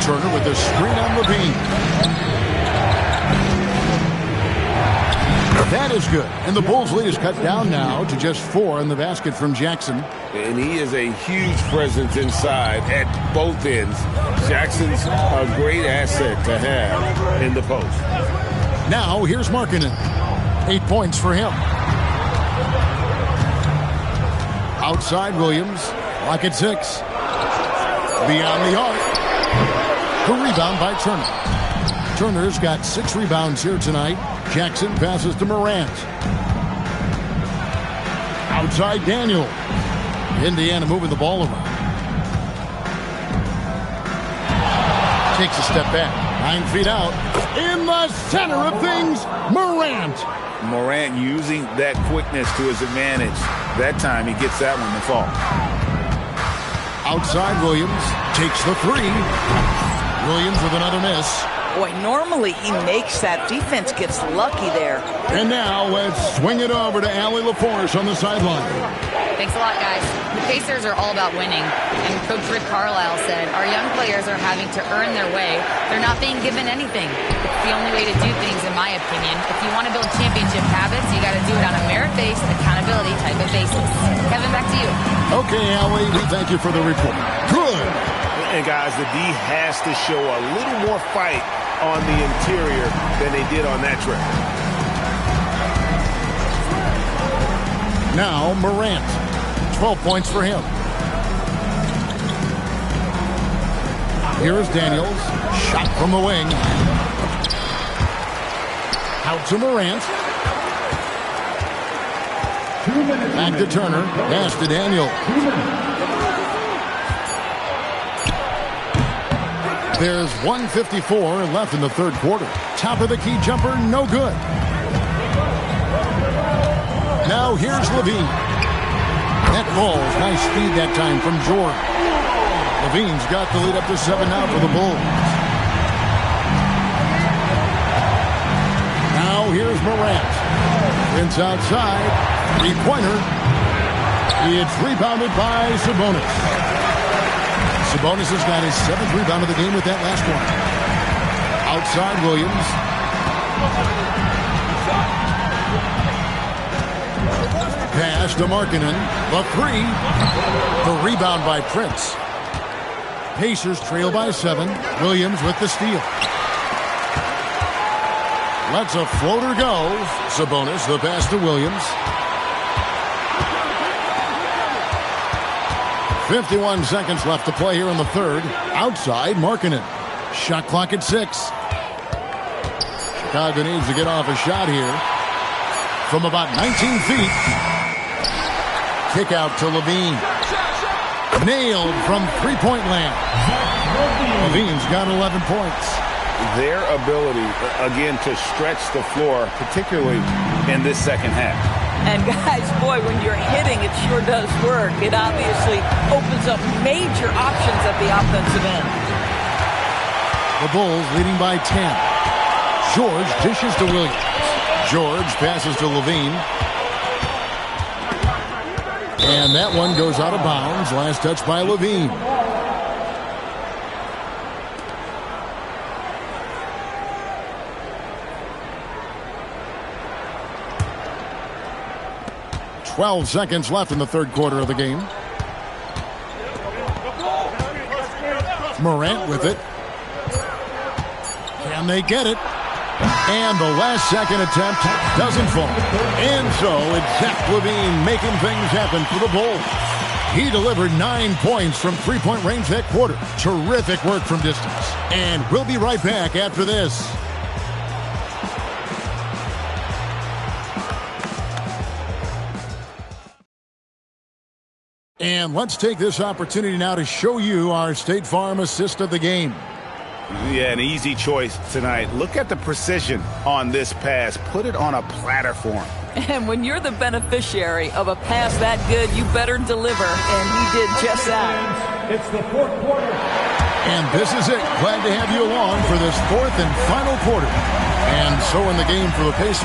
Turner with the screen on LaVine. That is good. And the Bulls' lead is cut down now to just 4 in the basket from Jackson. And he is a huge presence inside at both ends. Jackson's a great asset to have in the post. Now, here's Markkanen. 8 points for him. Outside Williams. Lock at 6. Beyond the arc. The rebound by Turner. Turner's got 6 rebounds here tonight. Jackson passes to Morant. Outside Daniel. Indiana moving the ball around. Takes a step back. 9 feet out. In the center of things, Morant. Morant using that quickness to his advantage. That time he gets that one to fall. Outside Williams. Takes the 3. Williams with another miss. Boy, normally he makes that. Defense gets lucky there. And now let's swing it over to Allie LaForce on the sideline. Thanks a lot, guys. The Pacers are all about winning. And Coach Rick Carlisle said, our young players are having to earn their way. They're not being given anything. It's the only way to do things, in my opinion. If you want to build championship habits, you got to do it on a merit-based, accountability type of basis. Kevin, back to you. Okay, Allie, we thank you for the report. Good. And guys, the D has to show a little more fight on the interior than they did on that trip. Now Morant. 12 points for him. Here's Daniels. Shot from the wing. Out to Morant. Back to Turner. Pass to Daniel. There's 1:54 left in the third quarter. Top of the key jumper, no good. Now here's LaVine. That ball's nice speed that time from Jordan. LaVine's got the lead up to 7 now for the Bulls. Now here's Morant. Prince outside. 3-pointer. It's rebounded by Sabonis. Sabonis has got his 7th rebound of the game with that last one. Outside Williams. Pass to Markkanen. The 3. The rebound by Prince. Pacers trail by 7. Williams with the steal. Lets a floater go. Sabonis, the pass to Williams. 51 seconds left to play here in the third. Outside, Markkanen. Shot clock at 6. Chicago needs to get off a shot here from about 19 feet. Kick out to LaVine. Nailed from three-point land. LaVine's got 11 points. Their ability, again, to stretch the floor, particularly in this second half. And guys, boy, when you're hitting, it sure does work. It obviously opens up major options at the offensive end. The Bulls leading by 10. George dishes to Williams. George passes to LaVine. And that one goes out of bounds. Last touch by LaVine. .12 seconds left in the third quarter of the game. Morant with it. Can they get it? And the last-second attempt doesn't fall. And so it's Zach LaVine making things happen for the Bulls. He delivered 9 points from three-point range that quarter. Terrific work from distance. And we'll be right back after this. And let's take this opportunity now to show you our State Farm assist of the game. Yeah, an easy choice tonight. Look at the precision on this pass. Put it on a platter for him. And when you're the beneficiary of a pass that good, you better deliver. And he did just that. It's the fourth quarter. And this is it. Glad to have you along for this fourth and final quarter. And so in the game for the Pacers.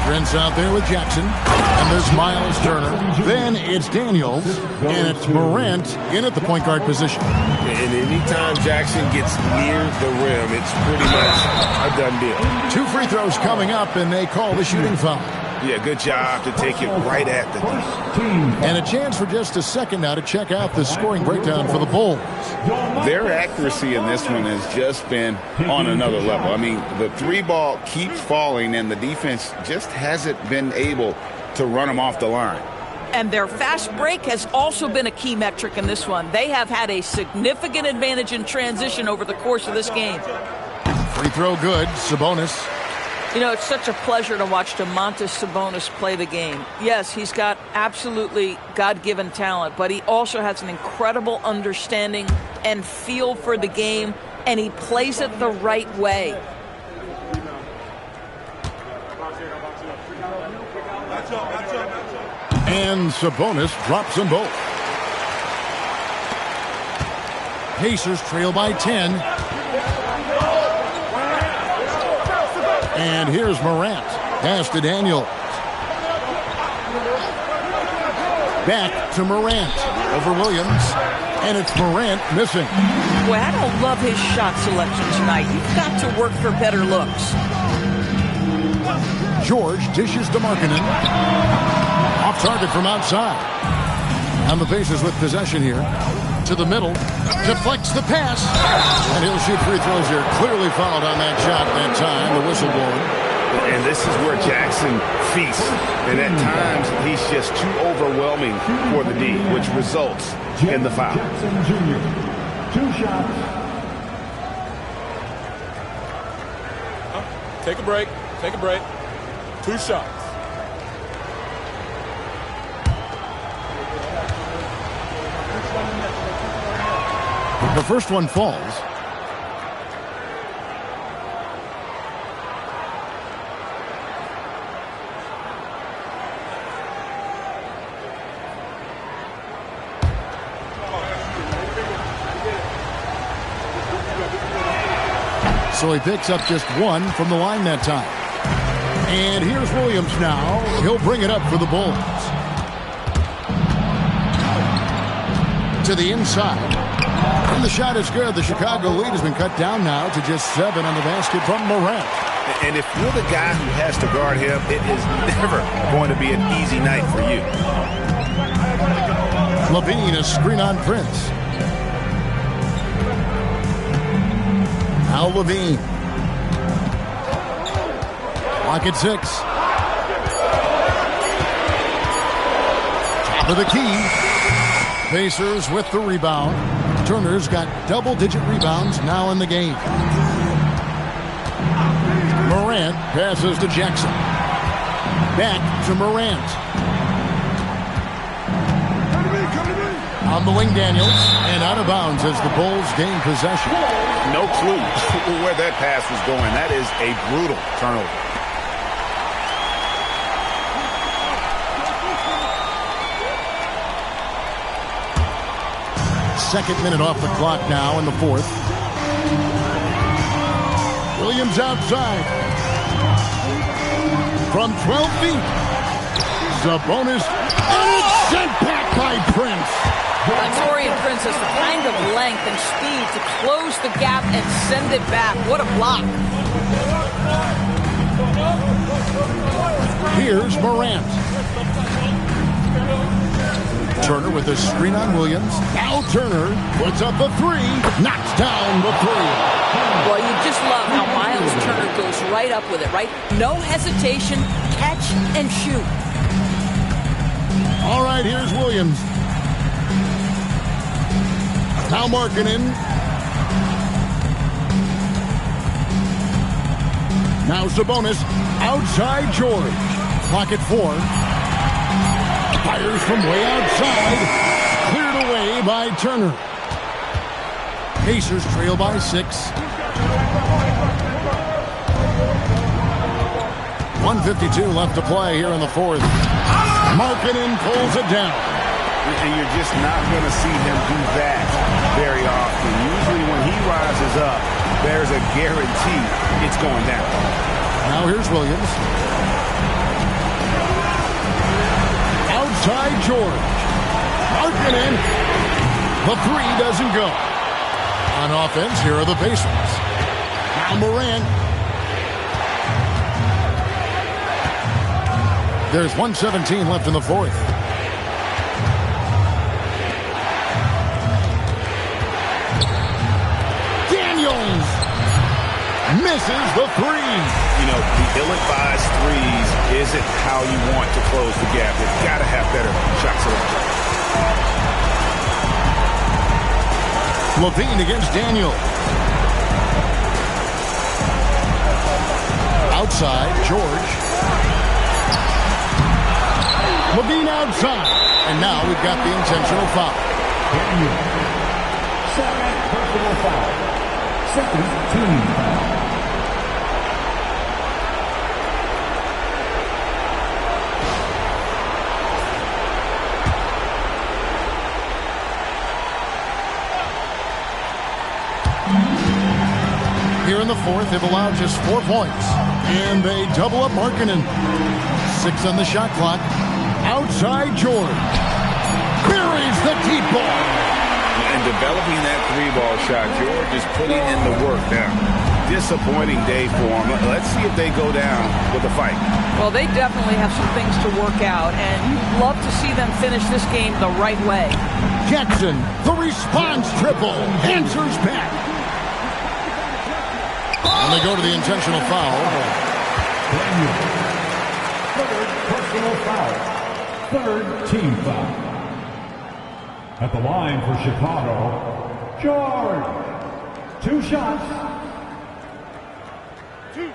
Prince out there with Jackson. And there's Miles Turner. Then it's Daniels. And it's Morant in at the point guard position. And anytime Jackson gets near the rim, it's pretty much a done deal. 2 free throws coming up, and they call the shooting foul. Yeah, good job to take it right at the D. And a chance for just a second now to check out the scoring breakdown for the Bulls. Their accuracy in this one has just been on another level. I mean, the three ball keeps falling, and the defense just hasn't been able to run them off the line. And their fast break has also been a key metric in this one. They have had a significant advantage in transition over the course of this game. Free throw good. Sabonis. You know, it's such a pleasure to watch Domantas Sabonis play the game. Yes, he's got absolutely God-given talent, but he also has an incredible understanding and feel for the game, and he plays it the right way. And Sabonis drops them both. Pacers trail by 10. And here's Morant. Pass to Daniels. Back to Morant. Over Williams. And it's Morant missing. Boy, I don't love his shot selection tonight. You've got to work for better looks. George dishes to Markkanen. Off target from outside. And the Pacers with possession here. To the middle. Deflects the pass. And he'll shoot free throws here. Clearly fouled on that shot that time. The whistle blowing. And this is where Jackson feasts. And at times, he's just too overwhelming for the D, which results in the foul. Jackson Jr. 2 shots. Take a break. Take a break. 2 shots. The first one falls. So he picks up just 1 from the line that time. And here's Williams now. He'll bring it up for the Bulls. To the inside. And the shot is good. The Chicago lead has been cut down now to just 7 on the basket from Morant. And if you're the guy who has to guard him, it is never going to be an easy night for you. LaVine, a screen on Prince. Now LaVine. Clock at 6. Top of the key. Pacers with the rebound. Turner's got double-digit rebounds now in the game. Morant passes to Jackson. Back to Morant. On the wing, Daniels. And out of bounds as the Bulls gain possession. No clue where that pass was going. That is a brutal turnover. Second minute off the clock now in the fourth. Williams outside. From 12 feet. Sabonis. And it's sent back by Prince. Taurean Prince has the kind of length and speed to close the gap and send it back. What a block. Here's Morant. Turner with a screen on Williams. Now Turner puts up a 3. Knocks down the 3. Well, you just love how right up with it, right? No hesitation, catch and shoot. All right, here's Williams. Now Markkanen. Now Sabonis. Outside George. Clock at 4. Fires from way outside. Cleared away by Turner. Pacers trail by 6. 1:52 left to play here in the fourth. Markkanen pulls it down. And you're just not going to see him do that very often. Usually when he rises up, there's a guarantee it's going down. Now here's Williams. Outside George. Markkanen. The 3 doesn't go. On offense, here are the Pacers. Now Morant. There's 1:17 left in the fourth. Daniels misses the 3. You know, the ill-advised threes isn't how you want to close the gap. They've got to have better shot selection. Levine against Daniel. Outside, George. Levine outside. And now we've got the intentional foul. Second personal foul. Second team foul. Here in the fourth, they've allowed just 4 points. And they double up Markkanen. 6 on the shot clock. Outside George. Buries the deep ball. And developing that 3-ball shot, George is putting in the work now. Disappointing day for him. Let's see if they go down with a fight. Well, they definitely have some things to work out, and you'd love to see them finish this game the right way. Jackson, the response triple, answers back. And they go to the intentional foul. Third personal foul. Third team foul. At the line for Chicago, George. 2 shots. 2.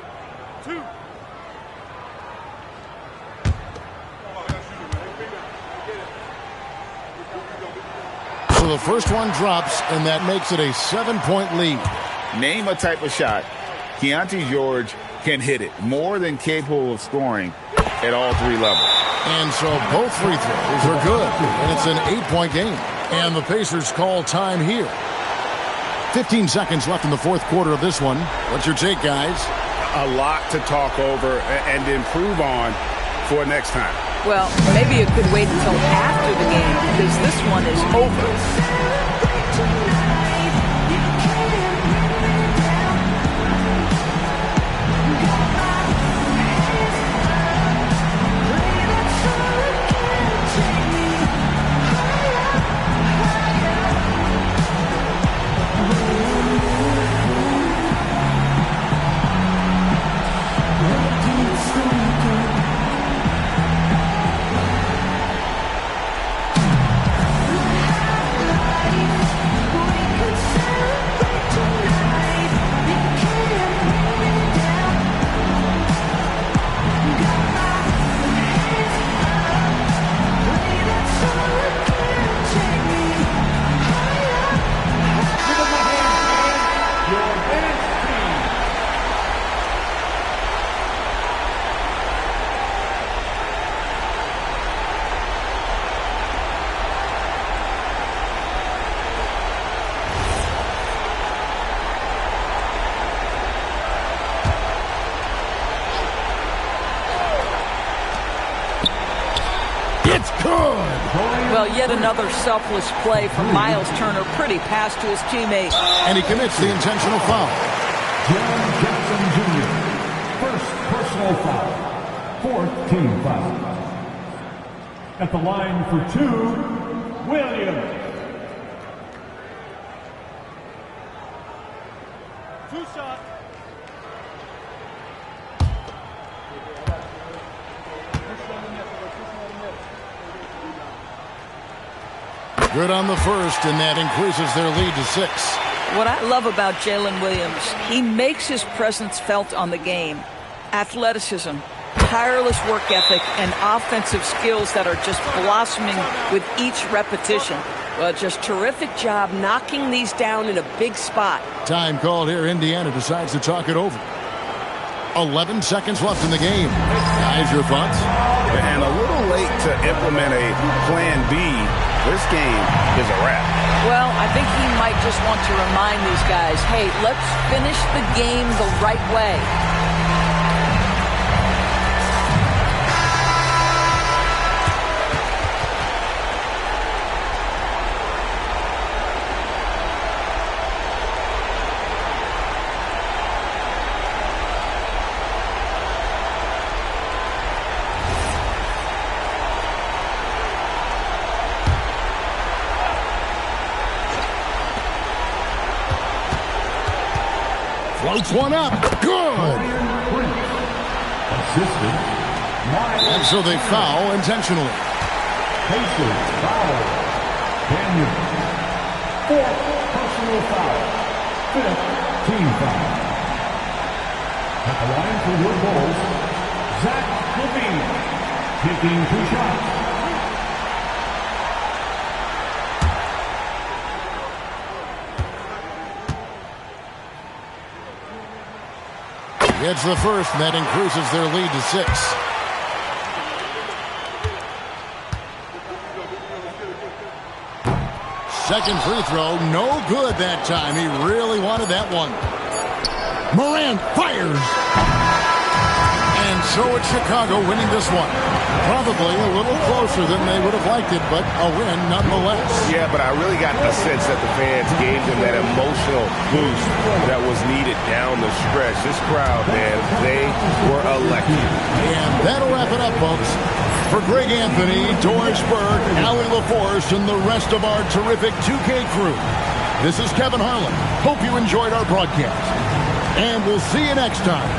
So the first one drops, and that makes it a 7-point lead. Name a type of shot Keontae George can hit it, more than capable of scoring at all 3 levels. And so both free throws are good, and it's an 8-point game. And the Pacers call time here. 15 seconds left in the fourth quarter of this one. What's your take, guys? A lot to talk over and improve on for next time. Well, maybe you could wait until after the game, because this one is over. Well, yet another selfless play from Miles Turner. Pretty pass to his teammate. And he commits the intentional foul. John Jackson Jr. First personal foul. Fourth team foul. At the line for 2, Williams. 2 shots. Good on the first, and that increases their lead to 6. What I love about Jalen Williams, he makes his presence felt on the game. Athleticism, tireless work ethic, and offensive skills that are just blossoming with each repetition. Well, just terrific job knocking these down in a big spot. Time called here. Indiana decides to talk it over. 11 seconds left in the game. Guys, your thoughts? And a little late to implement a plan B. This game is a wrap. Well, I think he might just want to remind these guys, hey, let's finish the game the right way. Floats one up. Good. And so they foul intentionally. Pacers foul. Daniel. 4th personal foul. 5th team foul. At the line for your Bulls, Zach LaVine. Taking 2 shots. It's the first, and that increases their lead to 6. Second free throw, no good that time. He really wanted that one. Morant fires. And so it's Chicago winning this one. Probably a little closer than they would have liked it, but a win nonetheless. Yeah, but I really got the sense that the fans gave them that emotional boost that was needed down the stretch. This crowd, man, they were electric. And that'll wrap it up, folks. For Greg Anthony, Doris Burke, Allie LaForce, and the rest of our terrific 2K crew, this is Kevin Harlan. Hope you enjoyed our broadcast. And we'll see you next time